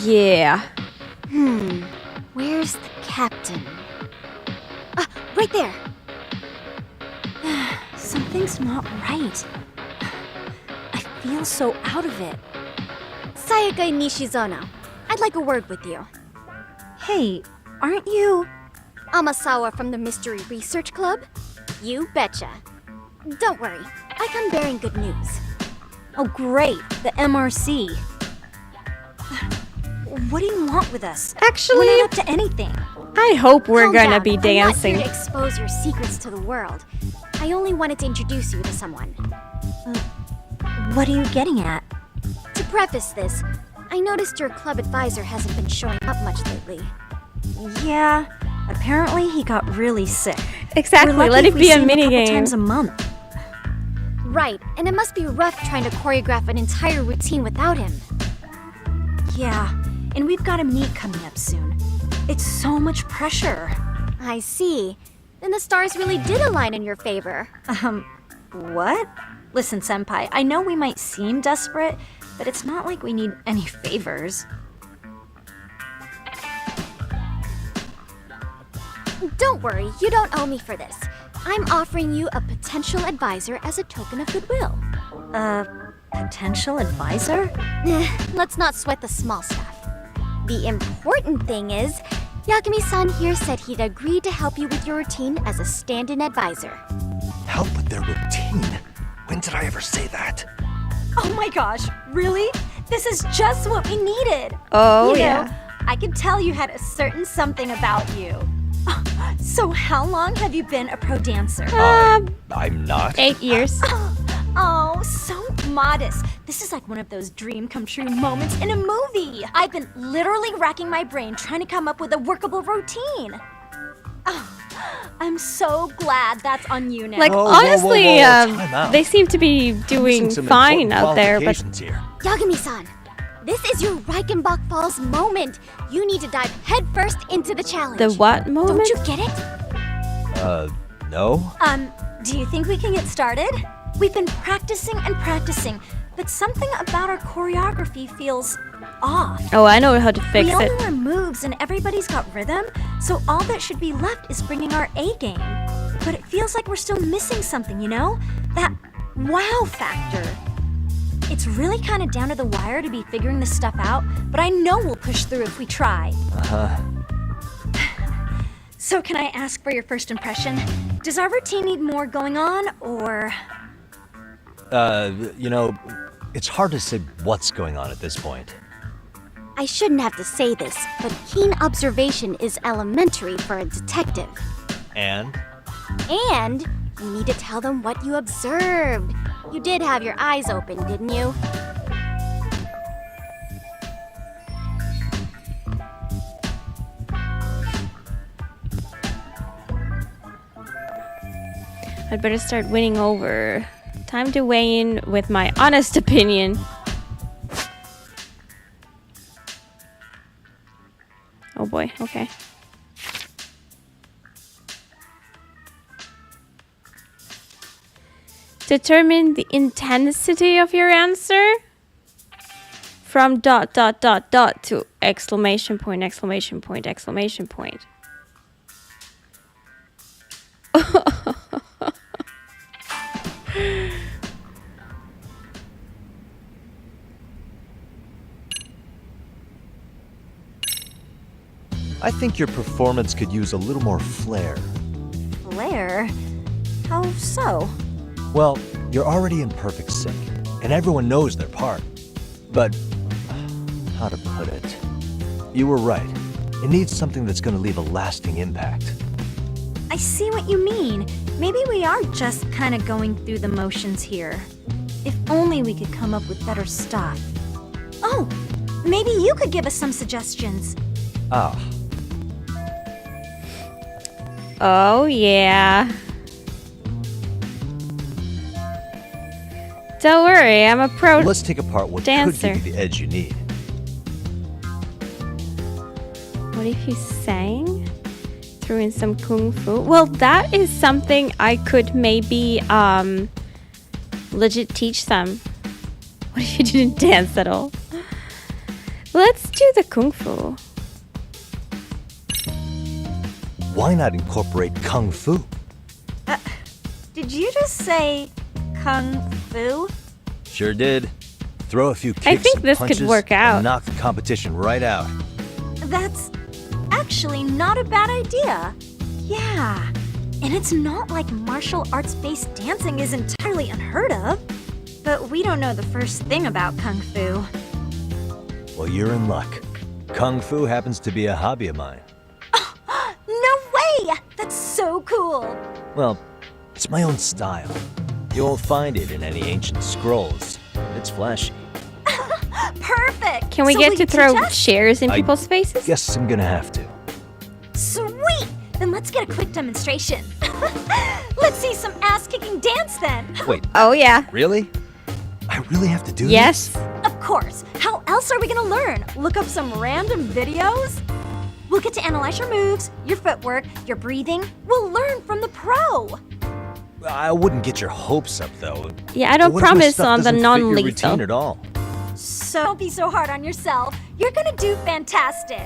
Yeah. Where's the captain? Ah, right there! Something's not right. I feel so out of it. Sayaka Nishizono, I'd like a word with you. Hey, aren't you... Amasawa from the Mystery Research Club? You betcha. Don't worry, I come bearing good news. Oh great, the MRC. What do you want with us? Actually, we're not up to anything. I hope we're Calm gonna down. be I'm not dancing. here to expose your secrets to the world. I only wanted to introduce you to someone. What are you getting at? To preface this, I noticed your club advisor hasn't been showing up much lately. Yeah, apparently he got really sick. Exactly, We're lucky let if it we be a see him minigame. couple times a month. Right, and it must be rough trying to choreograph an entire routine without him. Yeah, and we've got a meet coming up soon. It's so much pressure. I see. Then the stars really did align in your favor. What? Listen, Senpai, I know we might seem desperate, but it's not like we need any favors. Don't worry, you don't owe me for this. I'm offering you a potential advisor as a token of goodwill. Potential advisor? Let's not sweat the small stuff. The important thing is, Yakume-san here said he'd agree to help you with your routine as a stand-in advisor. Help with their routine? When did I ever say that? Oh my gosh, really? This is just what we needed. Oh, you yeah. know, I could tell you had a certain something about you. So how long have you been a pro dancer? I'm not. 8 years. Oh, so modest. This is like one of those dream come true moments in a movie. I've been literally racking my brain trying to come up with a workable routine. Oh, I'm so glad that's on you now. Like, honestly, Time out. they seem to be doing Missing some fine important out there, but qualifications here. Yakume-san, this is your Reichenbach Falls moment. You need to dive headfirst into the challenge. the what moment? Don't you get it? No? Do you think we can get started? We've been practicing and practicing, but something about our choreography feels off. Oh, I know how to fix We all it. know our moves and everybody's got rhythm, so all that should be left is bringing our A game. But it feels like we're still missing something, you know? That wow factor. It's really kind of down to the wire to be figuring this stuff out, but I know we'll push through if we try. So can I ask for your first impression? Does our routine need more going on, or... You know, it's hard to say what's going on at this point. I shouldn't have to say this, but keen observation is elementary for a detective. And? And you need to tell them what you observed. You did have your eyes open, didn't you? I'd better start winning over. Time to weigh in with my honest opinion. Oh boy, okay. Determine the intensity of your answer from ... to exclamation point, exclamation point, exclamation point. I think your performance could use a little more flair. Flair? How so? Well, you're already in perfect sync, and everyone knows their part. But, how to put it? You were right. It needs something that's going to leave a lasting impact. I see what you mean. Maybe we are just kind of going through the motions here. If only we could come up with better stuff. Oh, maybe you could give us some suggestions. Ah. Oh, yeah. Don't worry, I'm a pro Let's take apart what dancer. could give you the edge you need. What if you sang? Threw in some kung fu? Well, that is something I could maybe legit teach them. What if you didn't dance at all? Let's do the kung fu. Why not incorporate kung fu? Did you just say kung fu? Sure did. Throw a few kicks I think and this could punches work out. and knock the competition right out. That's actually not a bad idea. Yeah. And it's not like martial arts-based dancing is entirely unheard of. But we don't know the first thing about kung fu. Well, you're in luck. Kung Fu happens to be a hobby of mine. No way! That's so cool! Well, it's my own style. You won't find it in any ancient scrolls. It's flashy. Perfect! Can we So get will to you throw teach us? chairs in people's faces? Guess I'm gonna have to. Sweet! Then let's get a quick demonstration. Let's see some ass-kicking dance then! Wait. Oh, yeah. Really? I really have to do Yes. this? Of course! How else are we gonna learn? Look up some random videos? We'll get to analyze your moves, your footwork, your breathing. We'll learn from the pro! I wouldn't get your hopes up, though. Yeah, I don't What if my promise stuff on the doesn't fit your non-lethal. routine at all? So don't be so hard on yourself. You're gonna do fantastic.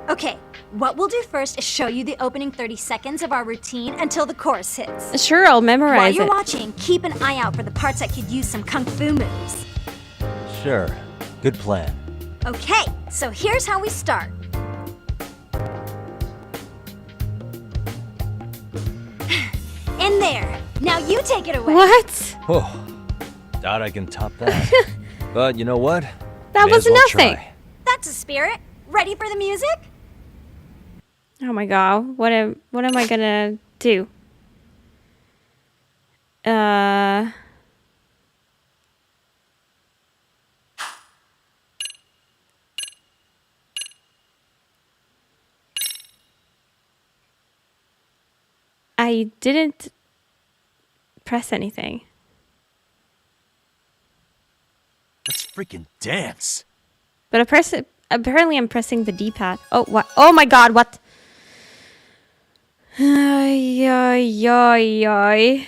Okay, what we'll do first is show you the opening 30 seconds of our routine until the chorus hits. Sure, I'll While memorize you're it. watching, keep an eye out for the parts that could use some kung fu moves. Sure. Good plan. Okay, so here's how we start. In there. Now you take it away. What? Oh, doubt I can top that. But you know what? That May was as well nothing. try. That's a spirit. Ready for the music? Oh my god, what am I gonna do? I didn't press anything. Let's freaking dance. But apparently I'm pressing the D-pad. Oh, what? Oh my god, what? Ay, ay, ay, ay.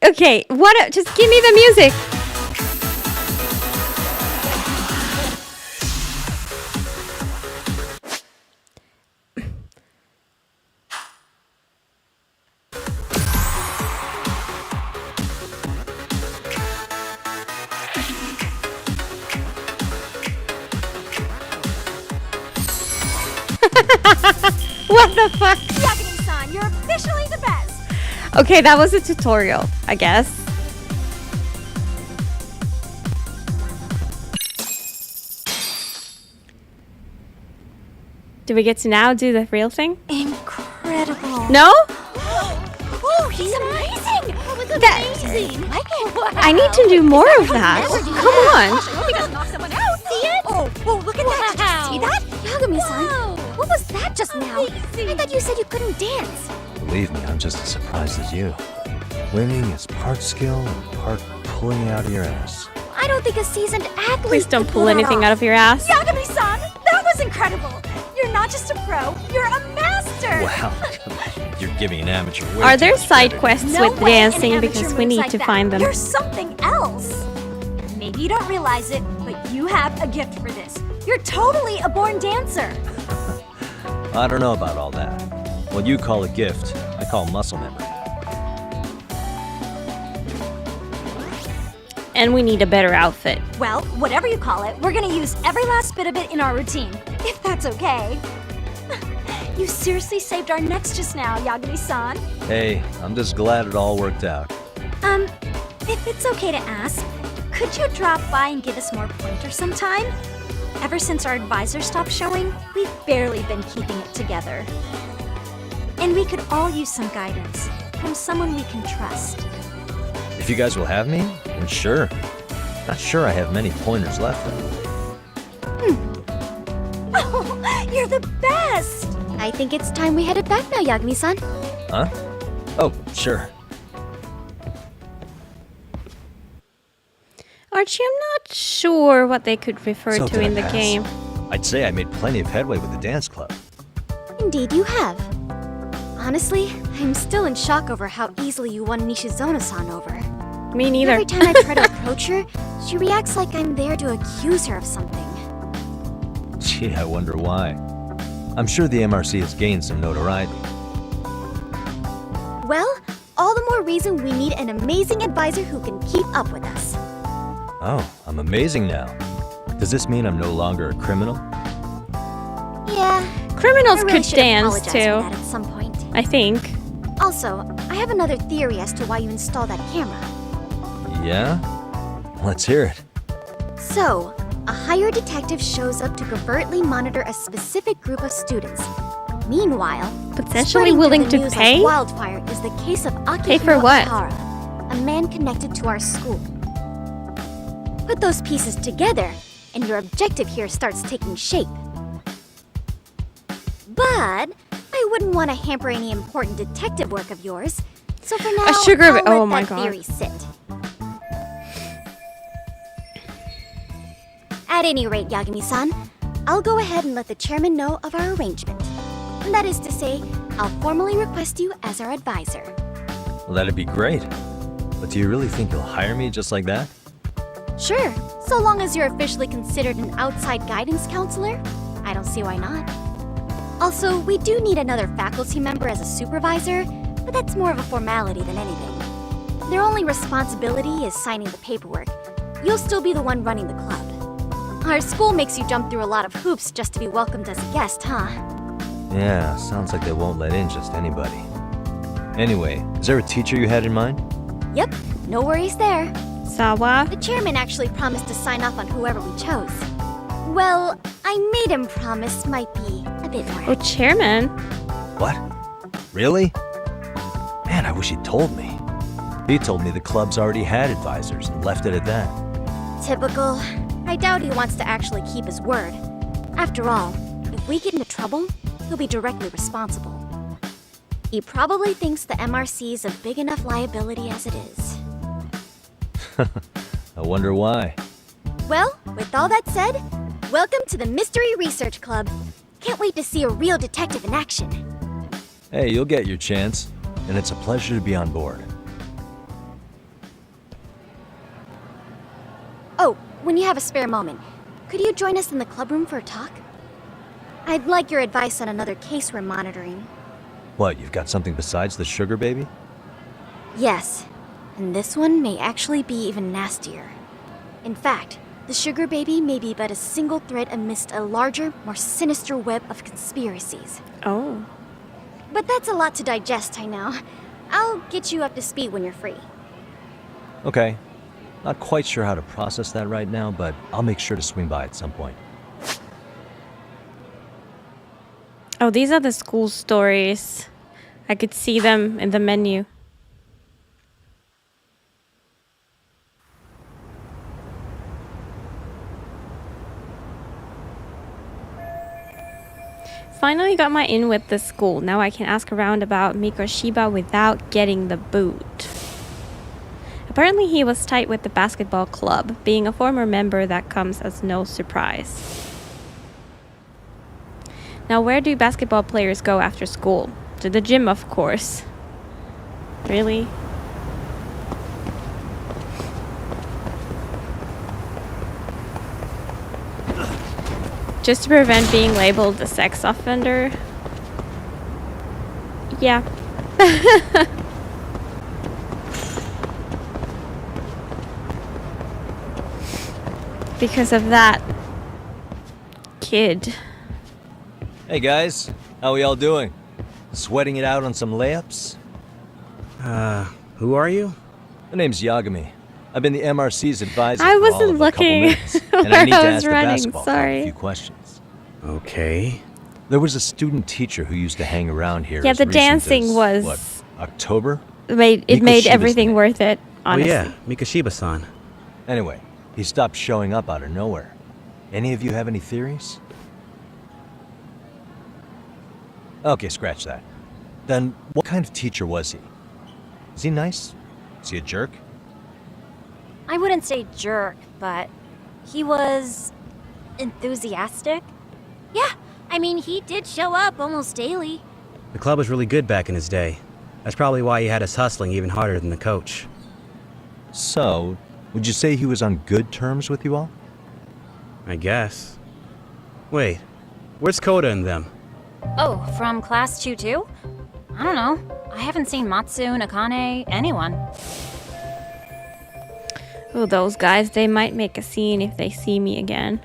Okay, what? Just give me the music. What the fuck? Yagami-san, you're officially the best. Okay, that was a tutorial, I guess. Do we get to now do the real thing? Incredible. No? Oh, he's amazing. That was amazing. I need to do more of that. Come on. We gotta knock someone out. See it? Oh, look at that. Did you see that? Yagami-san, what was that just now? I thought you said you couldn't dance. Believe me, I'm just as surprised as you. Winning is part skill and part pulling out of your ass. I don't think a seasoned athlete. Please don't could pull pull that anything off. out of your ass. Yagami-san, that was incredible. You're not just a pro, you're a master. Wow, you're giving an amateur way Are too there much side credit. quests No with way an dancing amateur because we moves need like to that. find them? You're something else. Maybe you don't realize it, but you have a gift for this. You're totally a born dancer. I don't know about all that. What you call a gift, I call muscle memory. And we need a better outfit. Well, whatever you call it, we're gonna use every last bit of it in our routine, if that's okay. You seriously saved our necks just now, Yagami-san. Hey, I'm just glad it all worked out. If it's okay to ask, could you drop by and give us more pointers sometime? Ever since our advisor stopped showing, we've barely been keeping it together. And we could all use some guidance from someone we can trust. If you guys will have me, then sure. Not sure I have many pointers left, though. Oh, you're the best! I think it's time we headed back now, Yagami-san. Huh? Oh, sure. Archie, I'm not sure what they could refer So to did in I the pass? game. I'd say I made plenty of headway with the dance club. Indeed, you have. Honestly, I'm still in shock over how easily you won Nishizona-san over. Me neither. Every time I try to approach her, she reacts like I'm there to accuse her of something. Gee, I wonder why. I'm sure the MRC has gained some notoriety. Well, reason we need an amazing advisor who can keep up with us. Oh, I'm amazing now. Does this mean I'm no longer a criminal? Yeah. Criminals I really could should dance apologize too. for that at some point. I think. Also, I have another theory as to why you installed that camera. Yeah? Let's hear it. So, a hired detective shows up to covertly monitor a specific group of students. Meanwhile, Potentially spreading willing through to the news pay? like wildfire is the case of Akihiro Pay for what? Ihara, a man connected to our school. Put those pieces together, and your objective here starts taking shape. But I wouldn't want to hamper any important detective work of yours. So for now, sugar I'll ba- let oh my that God. theory sit. At any rate, Yagami-san, I'll go ahead and let the chairman know of our arrangement. And that is to say, I'll formally request you as our advisor. Well, that'd be great. But do you really think you'll hire me just like that? Sure, so long as you're officially considered an outside guidance counselor, I don't see why not. Also, we do need another faculty member as a supervisor, but that's more of a formality than anything. Their only responsibility is signing the paperwork. You'll still be the one running the club. Our school makes you jump through a lot of hoops just to be welcomed as a guest, huh? Yeah, sounds like they won't let in just anybody. Anyway, is there a teacher you had in mind? Yep, no worries there. Sawa? The chairman actually promised to sign off on whoever we chose. Well, I made him promise might be a bit more. Oh, chairman? What? Really? Man, I wish he'd told me. He told me the club's already had advisors and left it at that. Typical. I doubt he wants to actually keep his word. After all, if we get into trouble, he'll be directly responsible. He probably thinks the MRC is a big enough liability as it is. I wonder why. Well, with all that said, welcome to the Mystery Research Club. Can't wait to see a real detective in action. Hey, you'll get your chance, and it's a pleasure to be on board. Oh, when you have a spare moment, could you join us in the club room for a talk? I'd like your advice on another case we're monitoring. What, you've got something besides the sugar baby? Yes, and this one may actually be even nastier. In fact, the sugar baby may be but a single thread amidst a larger, more sinister web of conspiracies. Oh. But that's a lot to digest, I know. I'll get you up to speed when you're free. Okay. Not quite sure how to process that right now, but I'll make sure to swing by at some point. Oh, these are the school stories. I could see them in the menu. Finally got my in with the school. Now I can ask around about Mikoshiba without getting the boot. Apparently he was tight with the basketball club. Being a former member, that comes as no surprise. Now where do basketball players go after school? To the gym, of course. Really? Just to prevent being labeled a sex offender? Yeah. Because of that kid. Hey guys, how we all doing? Sweating it out on some layups? Who are you? My name's Yagami. I've been the MRC's advisor I for all wasn't of a couple looking minutes, and I where need to I was ask the running, basketball club sorry. a few questions. Okay. There was a student teacher who used to hang around here. Yeah, as the recent dancing as, was- what, October? It made Mikoshiba's everything name. worth it, honestly. Oh yeah, Mikoshiba-san. Anyway, he stopped showing up out of nowhere. Any of you have any theories? Okay, scratch that. Then, what kind of teacher was he? Is he nice? Is he a jerk? I wouldn't say jerk, but he was enthusiastic. Yeah, I mean, he did show up almost daily. The club was really good back in his day. That's probably why he had us hustling even harder than the coach. So, would you say he was on good terms with you all? I guess. Wait, where's Koda and them? Oh, from class 2 too? I don't know. I haven't seen Matsu, Nakane, anyone. Oh, those guys, they might make a scene if they see me again.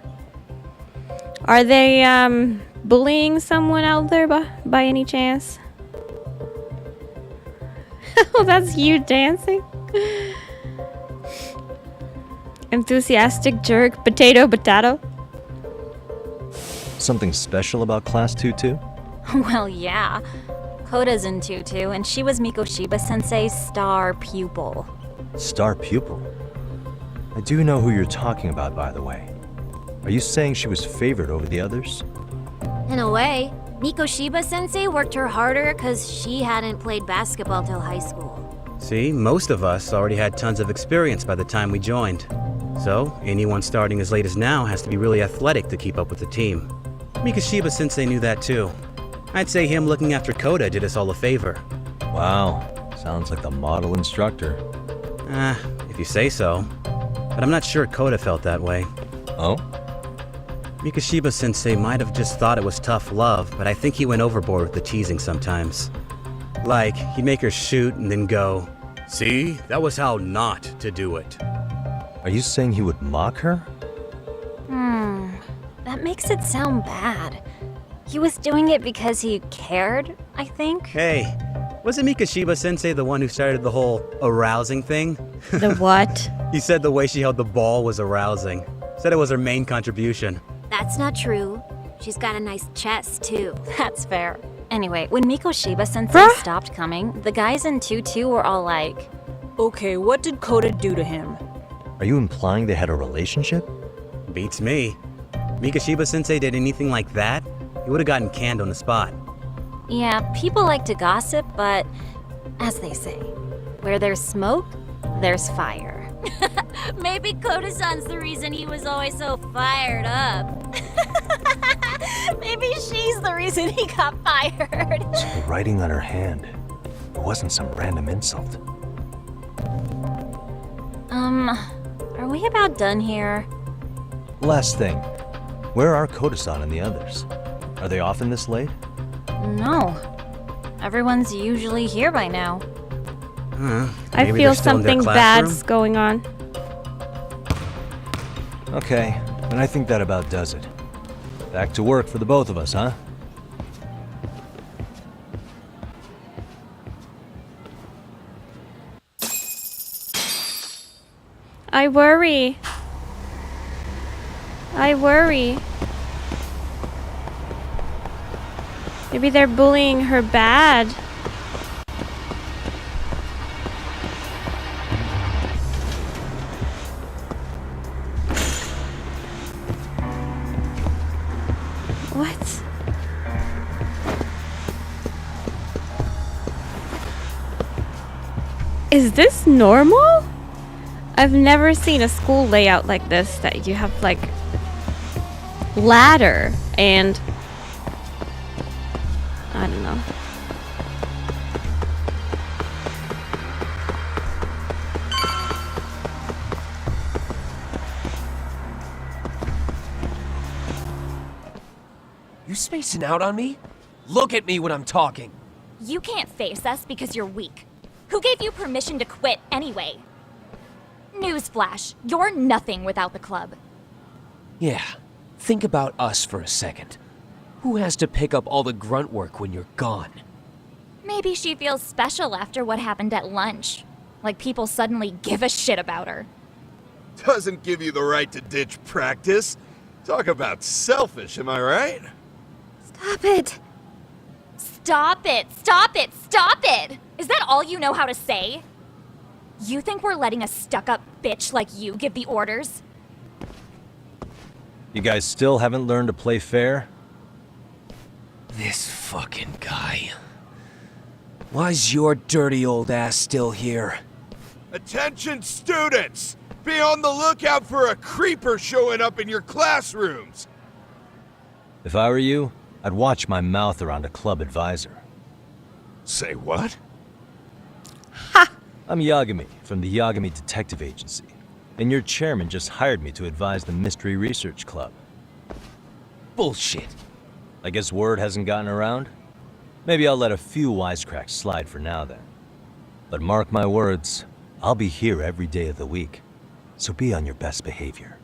Are they, bullying someone out there by any chance? Oh, that's you dancing. Enthusiastic jerk, potato. Something special about Class 2-2? Well, yeah. Koda's in tutu, and she was Mikoshiba Sensei's star pupil. Star pupil? I do know who you're talking about, by the way. Are you saying she was favored over the others? In a way, Mikoshiba Sensei worked her harder because she hadn't played basketball till high school. See, most of us already had tons of experience by the time we joined. So, anyone starting as late as now has to be really athletic to keep up with the team. Mikoshiba Sensei knew that too. I'd say him looking after Koda did us all a favor. Wow, sounds like the model instructor. If you say so. But I'm not sure Koda felt that way. Oh? Mikoshiba Sensei might have just thought it was tough love, but I think he went overboard with the teasing sometimes. Like, he'd make her shoot and then go, "See, that was how not to do it." Are you saying he would mock her? That makes it sound bad. He was doing it because he cared, I think. Hey, wasn't Mikoshiba Sensei the one who started the whole arousing thing? The what? He said the way she held the ball was arousing. Said it was her main contribution. That's not true. She's got a nice chest, too. That's fair. Anyway, when Mikoshiba Sensei stopped coming, the guys in tutu were all like, "Okay, what did Koda do to him?" Are you implying they had a relationship? Beats me. Mikoshiba Sensei did anything like that, he would have gotten canned on the spot. yeah, people like to gossip, but as they say, where there's smoke, there's fire. Maybe Koda-san's the reason he was always so fired up. Maybe she's the reason he got fired. The writing on her hand. It wasn't some random insult. Are we about done here? Last thing. Where are Koda-san and the others? Are they often this late? No. Everyone's usually here by now. I Maybe feel they're still in their something classroom? bad's going on. Okay, then I think that about does it. Back to work for the both of us, huh? I worry. Maybe they're bullying her bad. What? Is this normal? I've never seen a school layout like this, that you have like ladder and I don't know. You spacing out on me? Look at me when I'm talking. You can't face us because you're weak. Who gave you permission to quit anyway? Newsflash, you're nothing without the club. Yeah, think about us for a second. Who has to pick up all the grunt work when you're gone? Maybe she feels special after what happened at lunch. Like people suddenly give a shit about her. Doesn't give you the right to ditch practice. Talk about selfish, am I right? Stop it. Stop it! Stop it! Stop it! Is that all you know how to say? You think we're letting a stuck-up bitch like you give the orders? You guys still haven't learned to play fair? This fucking guy. Why's your dirty old ass still here? Attention students! Be on the lookout for a creeper showing up in your classrooms! If I were you, I'd watch my mouth around a club advisor. Say what? I'm Yagami from the Yagami Detective Agency, and your chairman just hired me to advise the Mystery Research Club. Bullshit. I guess word hasn't gotten around? Maybe I'll let a few wisecracks slide for now then. But mark my words, I'll be here every day of the week. So be on your best behavior.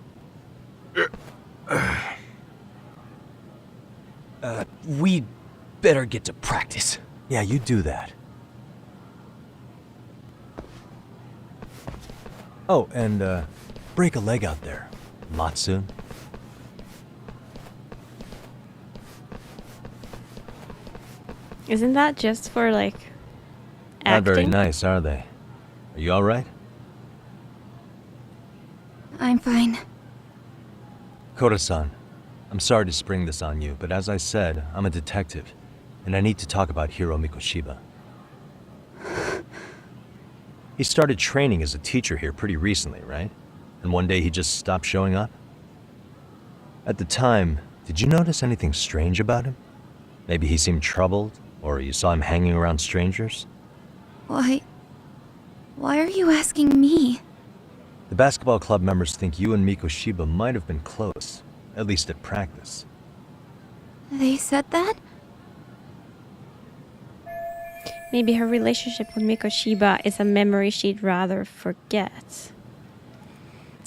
We'd better get to practice. Yeah, you do that. Oh, and break a leg out there, Matsune. Isn't that just for, like, acting? Not very nice, are they? Are you alright? I'm fine. Koda-san, I'm sorry to spring this on you, but as I said, I'm a detective, and I need to talk about Hiro Mikoshiba. He started training as a teacher here pretty recently, right? And one day he just stopped showing up? At the time, did you notice anything strange about him? Maybe he seemed troubled, or you saw him hanging around strangers? Why are you asking me? The basketball club members think you and Mikoshiba might have been close, at least at practice. They said that? Maybe her relationship with Mikoshiba is a memory she'd rather forget.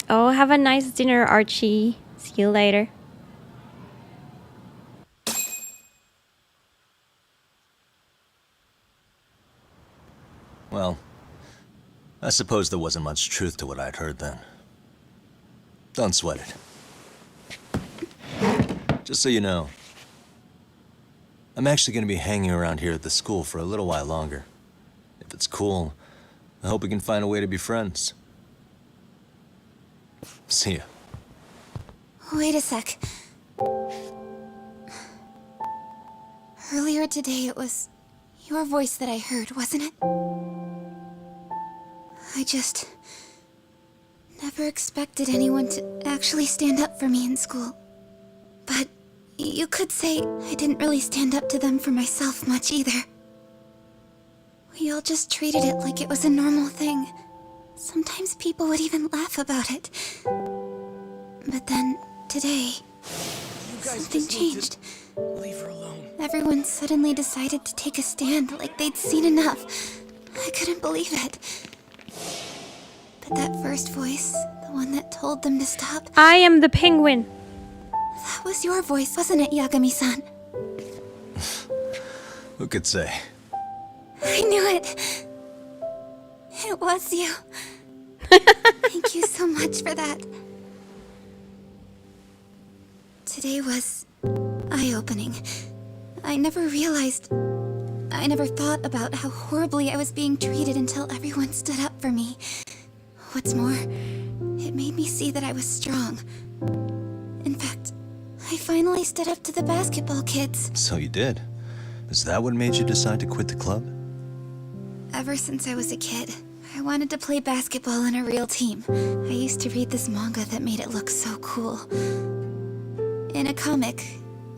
Oh, have a nice dinner, Archie. See you later. Well, I suppose there wasn't much truth to what I'd heard then. Don't sweat it. Just so you know, I'm actually going to be hanging around here at the school for a little while longer. If it's cool, I hope we can find a way to be friends. See ya. Wait a sec. Earlier today, it was your voice that I heard, wasn't it? I just never expected anyone to actually stand up for me in school. But you could say I didn't really stand up to them for myself much either. We all just treated it like it was a normal thing. Sometimes people would even laugh about it. But then, today, something changed. Leave her alone. Everyone suddenly decided to take a stand like they'd seen enough. I couldn't believe it. But that first voice, the one that told them to stop... I am the penguin. That was your voice, wasn't it, Yagami-san? Who could say? I knew it. It was you. Thank you so much for that. Today was eye-opening. I never thought about how horribly I was being treated until everyone stood up for me. What's more, it made me see that I was strong. In fact, I finally stood up to the basketball kids. So you did. Is that what made you decide to quit the club? Ever since I was a kid, I wanted to play basketball in a real team. I used to read this manga that made it look so cool. In a comic,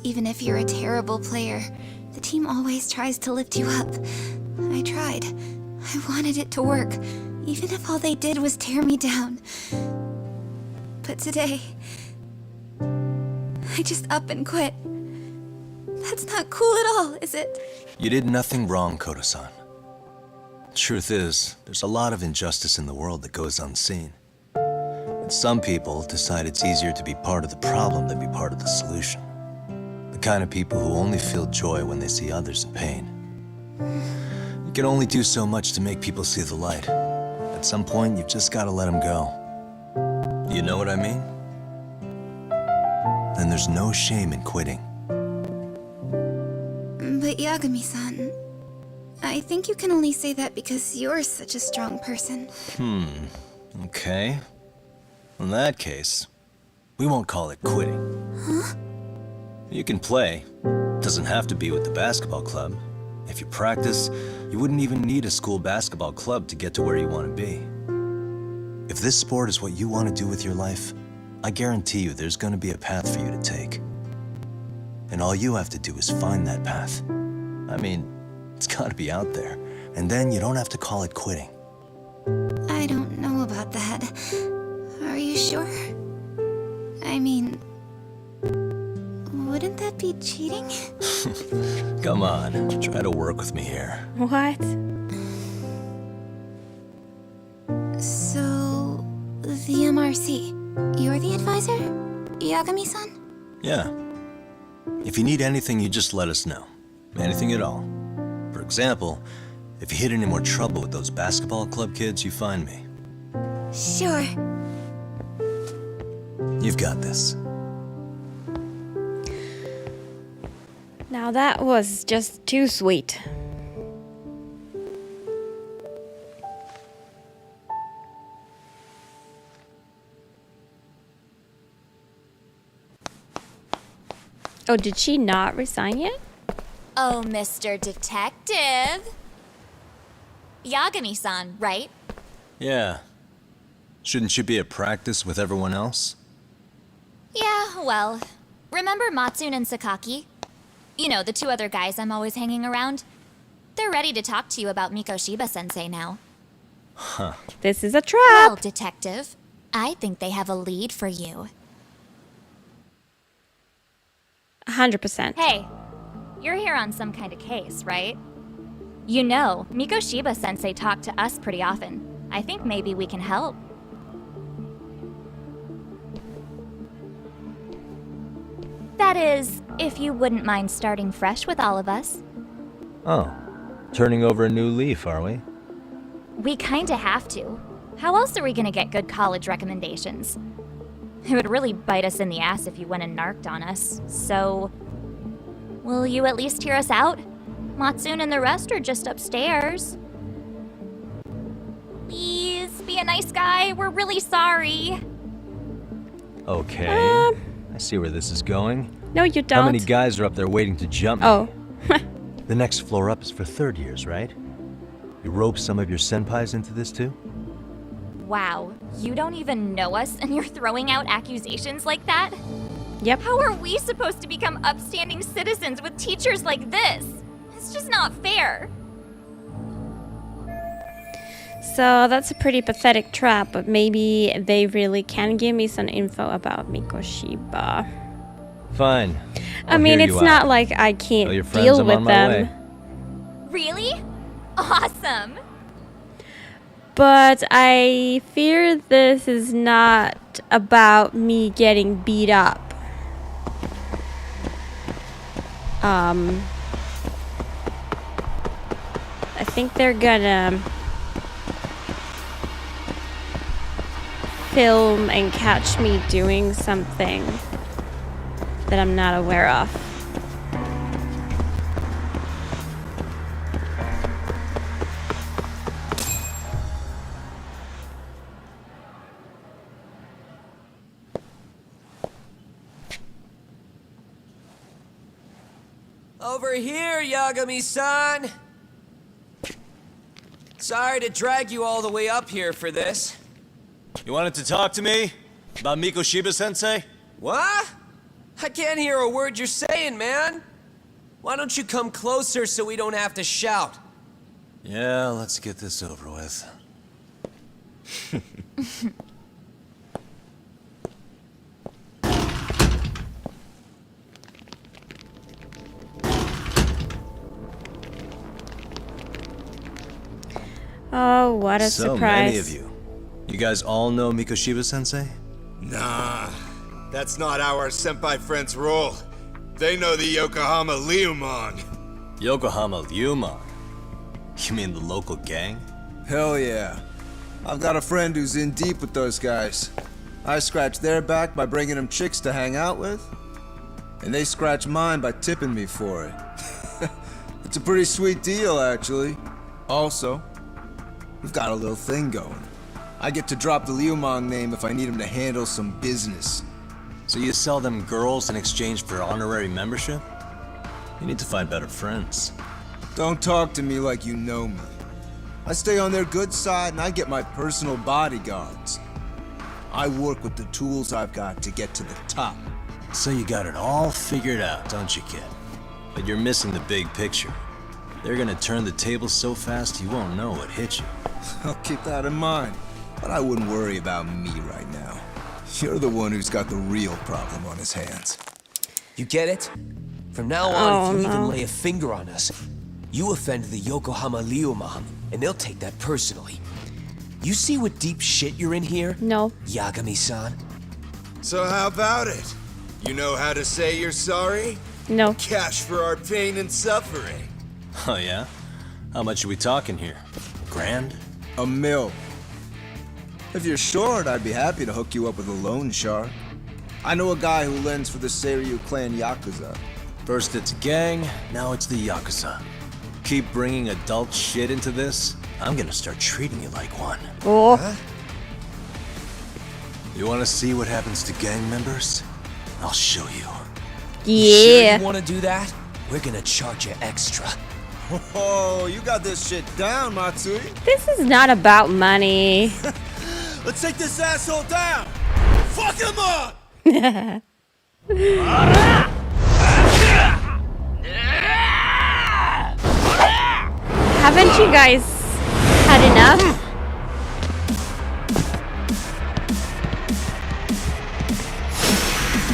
even if you're a terrible player, the team always tries to lift you up. I tried. I wanted it to work, even if all they did was tear me down. But today, I just up and quit. That's not cool at all, is it? You did nothing wrong, Koda-san. Truth is, there's a lot of injustice in the world that goes unseen. And some people decide it's easier to be part of the problem than be part of the solution. The kind of people who only feel joy when they see others in pain. You can only do so much to make people see the light. At some point, you've just got to let them go. You know what I mean? Then there's no shame in quitting. But Yagami-san, I think you can only say that because you're such a strong person. Okay. In that case, we won't call it quitting. Huh? You can play. Doesn't have to be with the basketball club. If you practice, you wouldn't even need a school basketball club to get to where you want to be. If this sport is what you want to do with your life, I guarantee you there's going to be a path for you to take. And all you have to do is find that path. I mean, it's got to be out there. And then you don't have to call it quitting. I don't know about that. Are you sure? I mean, would Wouldn't that be cheating? Come on, try to work with me here. What? So, the MRC. You're the advisor? Yagami-san? Yeah. If you need anything, you just let us know. Anything at all. For example, if you hit any more trouble with those basketball club kids, you find me. Sure. You've got this. Now that was just too sweet. Oh, did she not resign yet? Oh, Mr. Detective. Yagami-san, right? Yeah. Shouldn't you be at practice with everyone else? Yeah, well, remember Matsune and Sakaki? You know, the two other guys I'm always hanging around? They're ready to talk to you about Mikoshiba-sensei now. Huh. This is a trap. Well, Detective, I think they have a lead for you. 100%. Hey, you're here on some kind of case, right? You know, Mikoshiba-sensei talked to us pretty often. I think maybe we can help. That is, if you wouldn't mind starting fresh with all of us. Oh. Turning over a new leaf, are we? We kinda have to. How else are we gonna get good college recommendations? It would really bite us in the ass if you went and narked on us, so... Will you at least hear us out? Matsune and the rest are just upstairs. Please, be a nice guy, we're really sorry. Okay. I see where this is going. No, you don't. How many guys are up there waiting to jump me? Oh. The next floor up is for third years, right? You rope some of your senpais into this too? Wow, you don't even know us and you're throwing out accusations like that? Yep. How are we supposed to become upstanding citizens with teachers like this? It's just not fair. So that's a pretty pathetic trap, but maybe they really can give me some info about Mikoshiba. Fine. I mean, it's not like I can't deal with them. Really? Awesome. But I fear this is not about me getting beat up. I think they're gonna film and catch me doing something that I'm not aware of. Over here, Yagami-san! Sorry to drag you all the way up here for this. You wanted to talk to me? About Mikoshiba-sensei? What? I can't hear a word you're saying, man. Why don't you come closer so we don't have to shout? Yeah, let's get this over with. Oh, what a so surprise. Many of you. You guys all know Mikoshiba-sensei? Nah, that's not our senpai friends' role. They know the Yokohama Leomon. Yokohama Leomon? You mean the local gang? Hell yeah. I've got a friend who's in deep with those guys. I scratch their back by bringing them chicks to hang out with, and they scratch mine by tipping me for it. It's a pretty sweet deal, actually. Also, we've got a little thing going. I get to drop the Leomon name if I need him to handle some business. So you sell them girls in exchange for honorary membership? You need to find better friends. Don't talk to me like you know me. I stay on their good side and I get my personal bodyguards. I work with the tools I've got to get to the top. So you got it all figured out, don't you, kid? But you're missing the big picture. They're gonna turn the tables so fast you won't know what hit you. I'll keep that in mind. But I wouldn't worry about me right now. You're the one who's got the real problem on his hands. You get it? From now on, if you even lay a finger on us, you offend the Yokohama Ryuman, and they'll take that personally. You see what deep shit you're in here? No. Yagami-san? So how about it? You know how to say you're sorry? No. Cash for our pain and suffering. Oh yeah? How much are we talking here? $1,000? $1 million. If you're short, I'd be happy to hook you up with a loan shark. I know a guy who lends for the Seiryu clan Yakuza. First it's a gang, now it's the Yakuza. Keep bringing adult shit into this, I'm gonna start treating you like one. Oh. Huh? You wanna see what happens to gang members? I'll show you. Yeah. Sure you wanna do that? We're gonna charge you extra. Oh, you got this shit down, Matsui. This is not about money. Let's take this asshole down! Fuck him up! Haven't you guys had enough?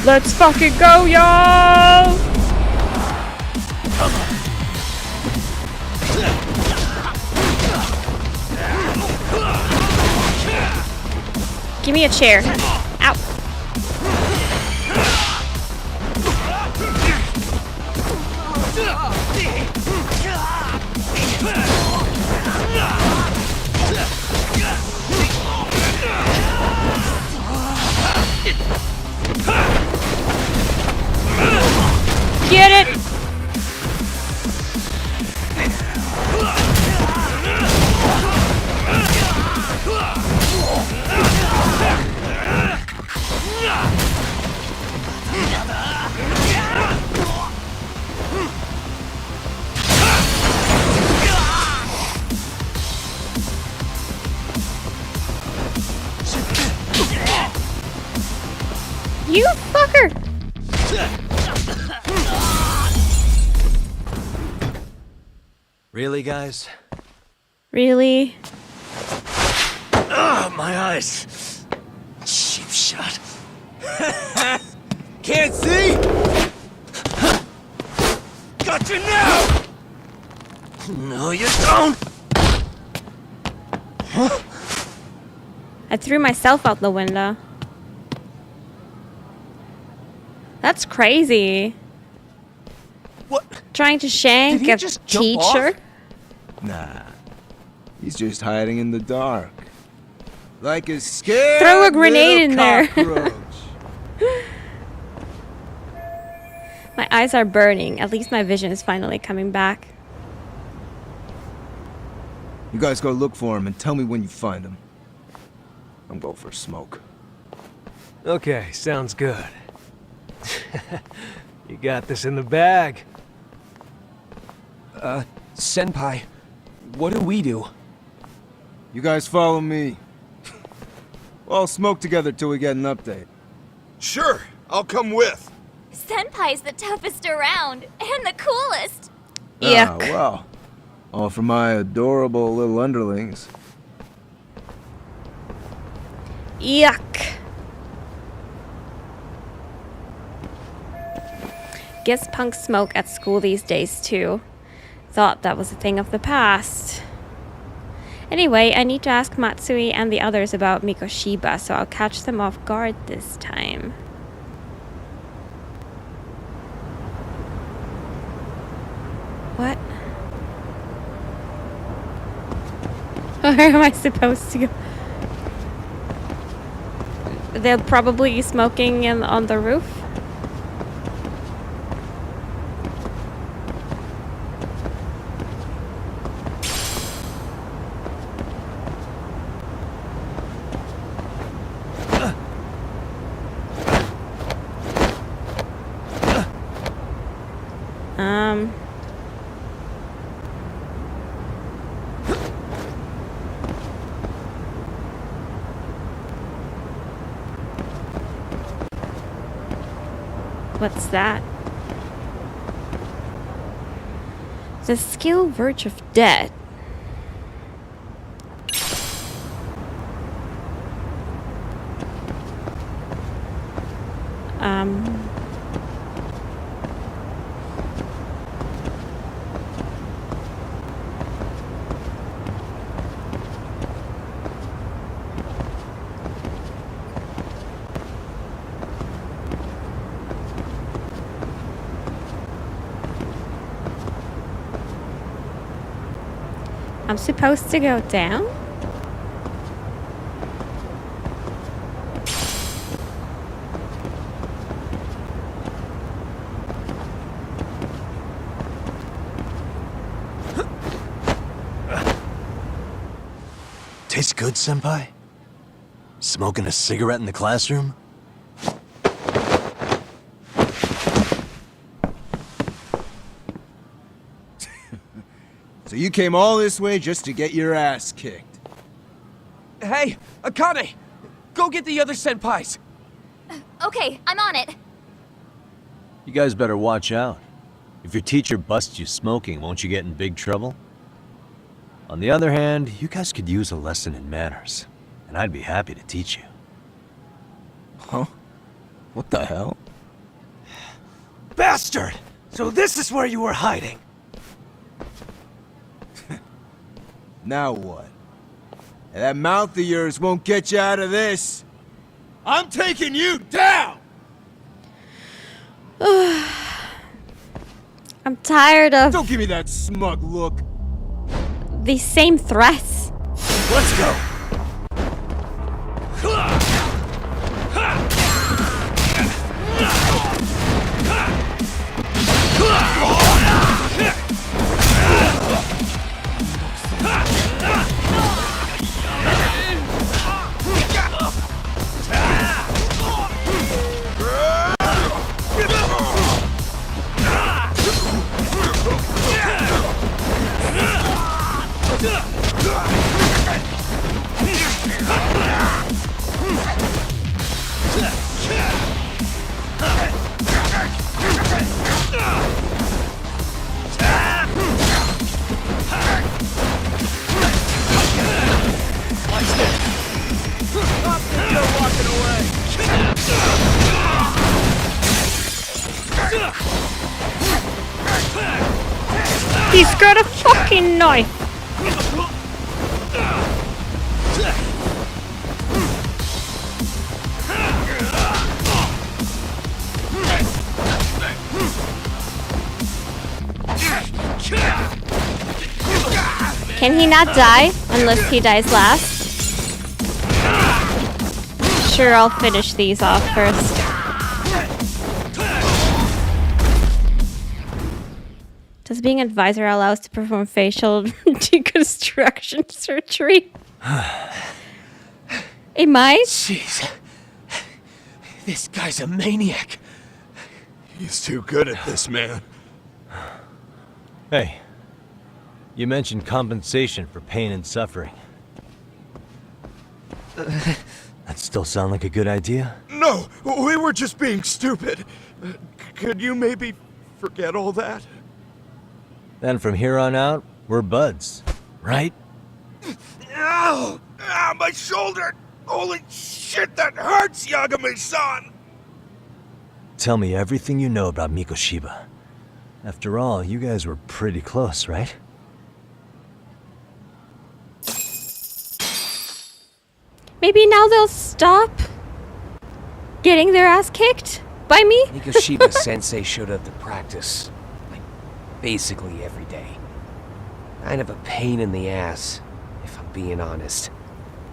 Let's fucking go, y'all! Give me a chair. Ow. Get it! You fucker! Really, guys? Really? Ah, my eyes! Cheap shot. Can't see? Got you now! No, you don't! I threw myself out the window. That's crazy. What? Trying to shank a teacher? Nah. He's just hiding in the dark. Like a scared Throw a grenade in there. cockroach. My eyes are burning. At least my vision is finally coming back. You guys go look for him and tell me when you find him. I'm going for a smoke. Okay, sounds good. You got this in the bag. Senpai, what do we do? You guys follow me. We'll all smoke together till we get an update. Sure, I'll come with. Senpai's the toughest around and the coolest. Ah, well. All for my adorable little underlings. Yuck. Guess punks smoke at school these days too. Thought that was a thing of the past. Anyway, I need to ask Matsui and the others about Mikoshiba, so I'll catch them off guard this time. What? Where am I supposed to go? They're probably smoking on the roof. What's that? The skill verge of death. I'm supposed to go down? Tastes good, Senpai? Smoking a cigarette in the classroom? So you came all this way just to get your ass kicked? Hey, Akane! Go get the other senpais! Okay, I'm on it. You guys better watch out. If your teacher busts you smoking, won't you get in big trouble? On the other hand, you guys could use a lesson in manners, and I'd be happy to teach you. Huh? What the hell? Bastard! So this is where you were hiding. Now what? That mouth of yours won't get you out of this. I'm taking you down! I'm tired of Don't give me that smug look. these same threats. Let's go. He's got a fucking knife. Can he not die unless he dies last? Sure, I'll finish these off first. Does being advisor allow us to perform facial deconstruction surgery? It might. Jeez. This guy's a maniac. He's too good at this, man. Hey, you mentioned compensation for pain and suffering. That still sound like a good idea? No, we were just being stupid. Could you maybe forget all that? Then from here on out, we're buds, right? Ow! Ah, my shoulder! Holy shit, that hurts, Yagami-san! Tell me everything you know about Mikoshiba. After all, you guys were pretty close, right? Maybe now they'll stop getting their ass kicked by me? Mikoshiba Sensei showed up to practice, like, basically every day. Kind of a pain in the ass, if I'm being honest.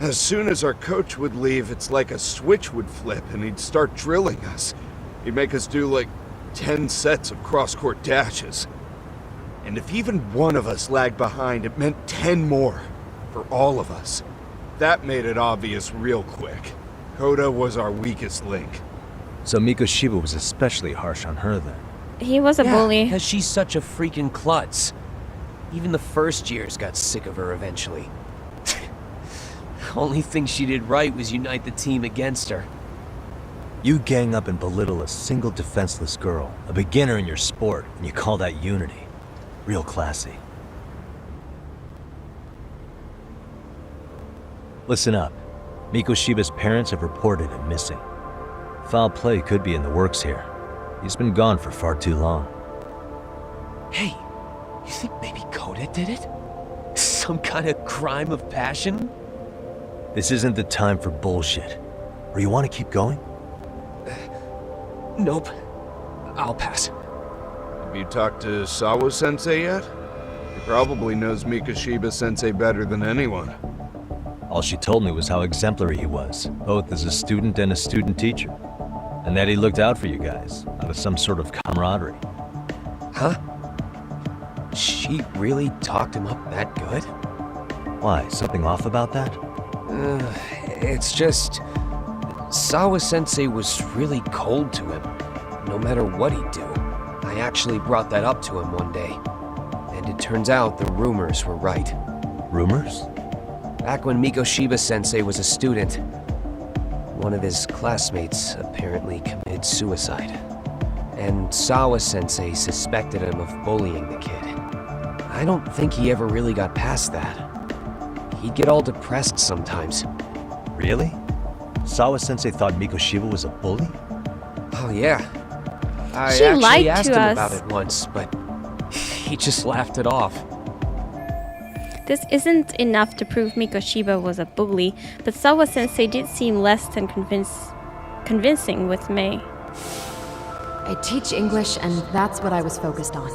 As soon as our coach would leave, it's like a switch would flip and he'd start drilling us. He'd make us do like 10 sets of cross-court dashes. And if even one of us lagged behind, it meant 10 more for all of us. That made it obvious real quick. Koda was our weakest link. So Mikoshiba was especially harsh on her then. He was a bully. Because she's such a freaking klutz. Even the first years got sick of her eventually. Only thing she did right was unite the team against her. You gang up and belittle a single defenseless girl, a beginner in your sport, and you call that unity. Real classy. Listen up. Mikoshiba's parents have reported him missing. Foul play could be in the works here. He's been gone for far too long. Hey, you think maybe Koda did it? Some kind of crime of passion? This isn't the time for bullshit. Or you want to keep going? Nope. I'll pass. Have you talked to Sawa-sensei yet? He probably knows Mikoshiba Sensei better than anyone. All she told me was how exemplary he was, both as a student and a student teacher. And that he looked out for you guys, out of some sort of camaraderie. Huh? She really talked him up that good? Why, something off about that? It's just... Sawa-sensei was really cold to him, no matter what he'd do. I actually brought that up to him one day. And it turns out the rumors were right. Rumors? Back when Mikoshiba-sensei was a student, one of his classmates apparently committed suicide. And Sawa-sensei suspected him of bullying the kid. I don't think he ever really got past that. He'd get all depressed sometimes. Really? Sawa-sensei thought Mikoshiba was a bully? Oh yeah. I She actually lied asked to him us. about it once, but he just laughed it off. This isn't enough to prove Mikoshiba was a bully, but Sawa-sensei did seem less than convincing with Mei. I teach English, and that's what I was focused on.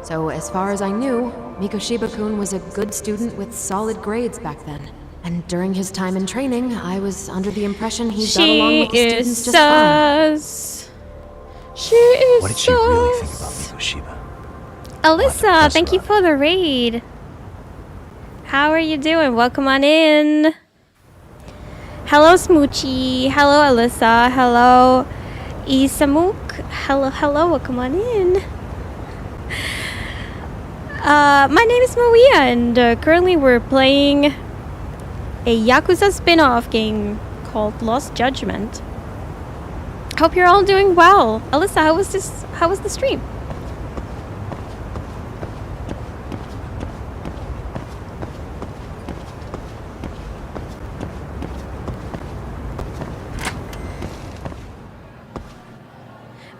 So as far as I knew, Mikoshiba-kun was a good student with solid grades back then. And during his time in training, I was under the impression he got along with the students just fine. She is What did she really think about Mikoshiba? Alyssa, thank you for the raid. How are you doing? Welcome on in. Hello, Smoochie. Hello, Alyssa. Hello, Isamuk. Hello, welcome on in. My name is Maria, and currently we're playing a Yakuza spin-off game called Lost Judgment. Hope you're all doing well. Alyssa, how was the stream?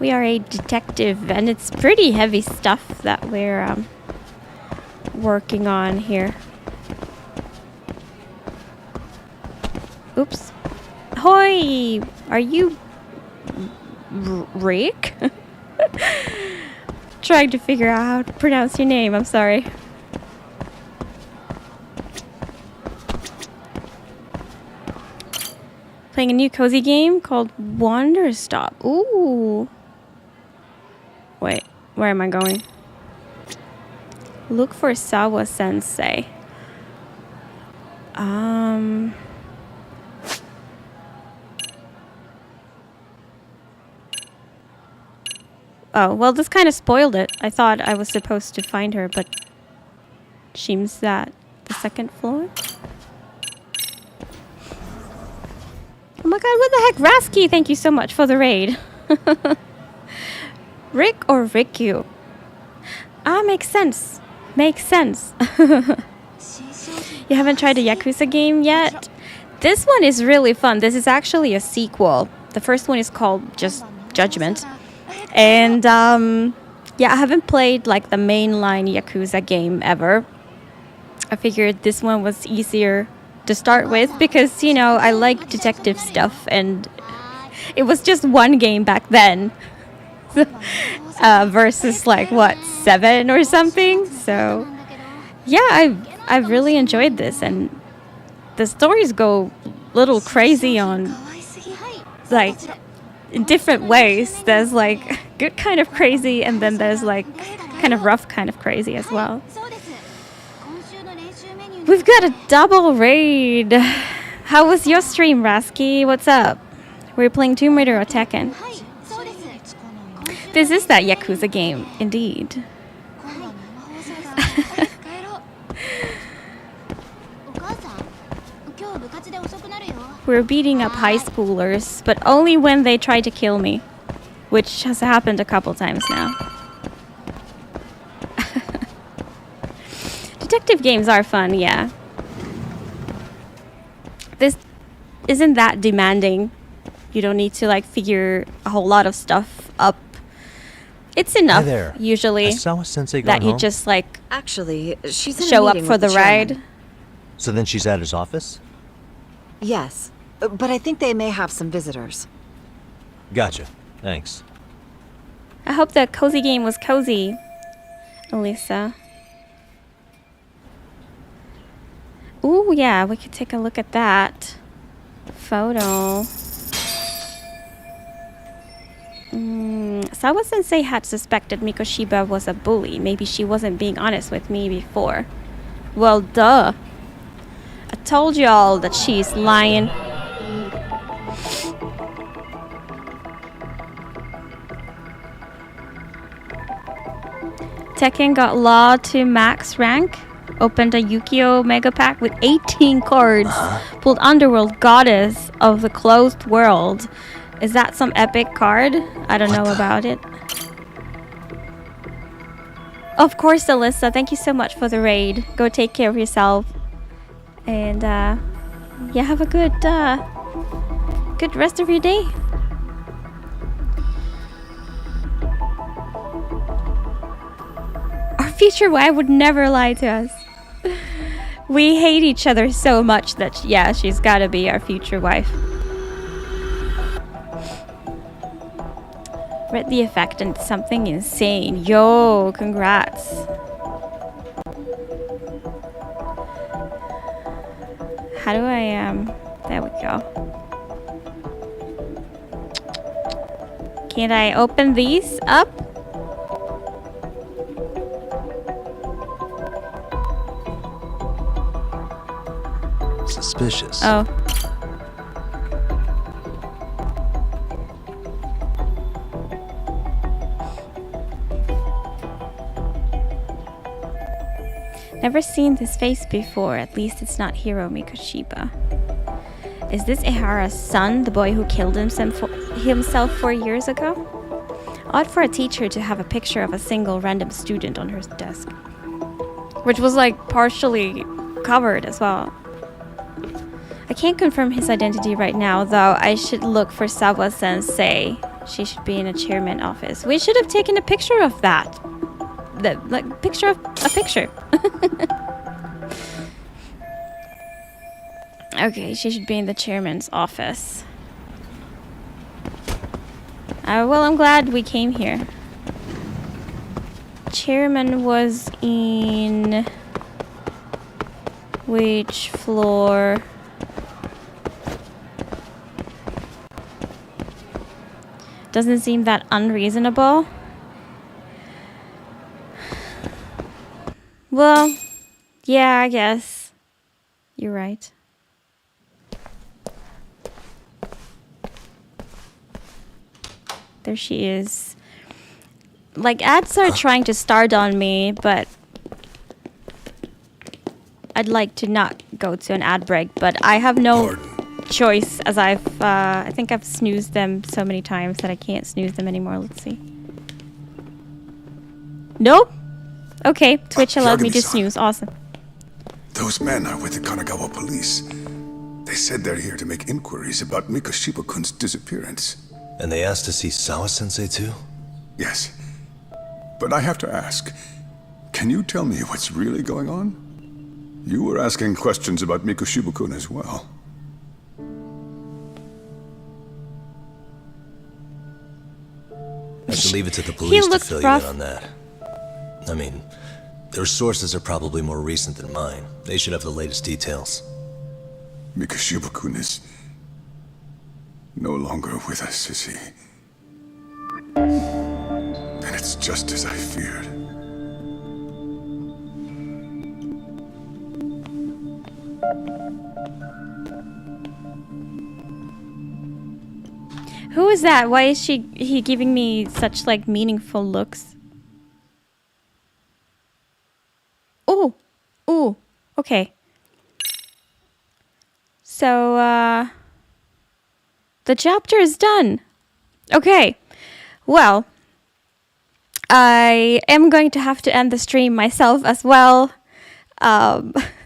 We are a detective, and it's pretty heavy stuff that we're working on here. Oops. Hoi! Are you Rick? Trying to figure out how to pronounce your name, I'm sorry. Playing a new cozy game called Wanderstop. Ooh. Wait, where am I going? Look for Sawa-sensei. Oh, well, this kind of spoiled it. I thought I was supposed to find her, but seems that the second floor? Oh my god, what the heck? Rasky, thank you so much for the raid. Rick or Rikyu? Ah, makes sense. Makes sense. You haven't tried a Yakuza game yet? This one is really fun. This is actually a sequel. The first one is called just Judgment. And yeah, I haven't played like the mainline Yakuza game ever. I figured this one was easier to start with because, you know, I like detective stuff and it was just one game back then. Versus like what, 7 or something. So yeah, I've really enjoyed this, and the stories go a little crazy on like in different ways. There's like good kind of crazy, and then there's like kind of rough kind of crazy as well. We've got a double raid. How was your stream, Rasky? What's up? We're playing Tomb Raider or Tekken. This is that Yakuza game, indeed. We're beating up high schoolers, but only when they try to kill me, which has happened a couple times now. Detective games are fun, yeah. This isn't that demanding. You don't need to like figure a whole lot of stuff up. It's enough, there. usually, Has Sawa-sensei that gone you home? just like Actually, she's in a show up meeting for with the chairman. ride. So then she's at his office? Yes, but I think they may have some visitors. Gotcha. Thanks. I hope the cozy game was cozy, Elisa. Ooh, yeah, we could take a look at that photo. Sawa-sensei had suspected Mikoshiba was a bully. Maybe she wasn't being honest with me before. Well, duh. I told y'all that she's lying. Tekken got Law to max rank. Opened a Yukio Mega Pack with 18 cards. Pulled Underworld Goddess of the Closed World. Is that some epic card? I don't know about it. Of course, Alyssa. Thank you so much for the raid. Go take care of yourself. And, yeah, have a good rest of your day. Our future wife would never lie to us. We hate each other so much that, yeah, she's gotta be our future wife. Read the effect and it's something insane. Yo, congrats. How do I, there we go. Can't I open these up? Suspicious. Oh. Never seen this face before. At least it's not Hiro Mikoshiba. Is this Ehara's son, the boy who killed himself 4 years ago? Odd for a teacher to have a picture of a single random student on her desk. Which was like partially covered as well. I can't confirm his identity right now, though. I should look for Sawa-sensei. She should be in a chairman office. We should have taken a picture of that. Picture of a picture. Okay, she should be in the chairman's office. Well, I'm glad we came here. Chairman was in... which floor? Doesn't seem that unreasonable. Well, yeah, I guess. You're right. There she is. Like, ads are trying to start on me, but I'd like to not go to an ad break, but I have no choice, as I think I've snoozed them so many times that I can't snooze them anymore. Let's see. Nope. Okay, Twitch allowed me to snooze. Awesome. Those men are with the Kanagawa police. They said they're here to make inquiries about Mikoshiba-kun's disappearance. And they asked to see Sawa-sensei too? Yes. But I have to ask, can you tell me what's really going on? You were asking questions about Mikoshiba-kun as well. I should leave it to the police to fill you in on that. I mean, their sources are probably more recent than mine. They should have the latest details. Mikoshiba-kun is no longer with us, is he? Then it's just as I feared. Who is that? Why is he giving me such like meaningful looks? Oh, oh, okay. So, the chapter is done. Okay, well, I am going to have to end the stream myself as well.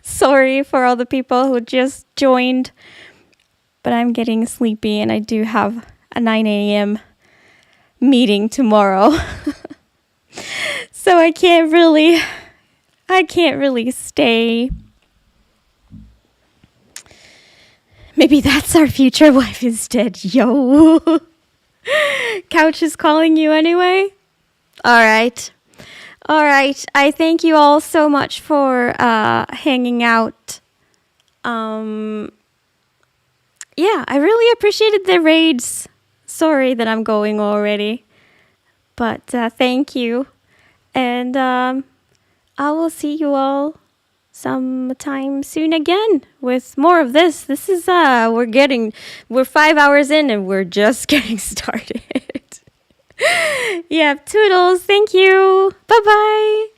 Sorry for all the people who just joined, but I'm getting sleepy and I do have a 9 a.m. meeting tomorrow. So I can't really stay. Maybe that's our future wife instead. Yo. Couch is calling you anyway? Alright. I thank you all so much for hanging out Yeah, I really appreciated the raids. Sorry that I'm going already. But thank you. And I will see you all sometime soon again with more of this. This is we're 5 hours in and we're just getting started. Yeah, toodles. Thank you. Bye-bye.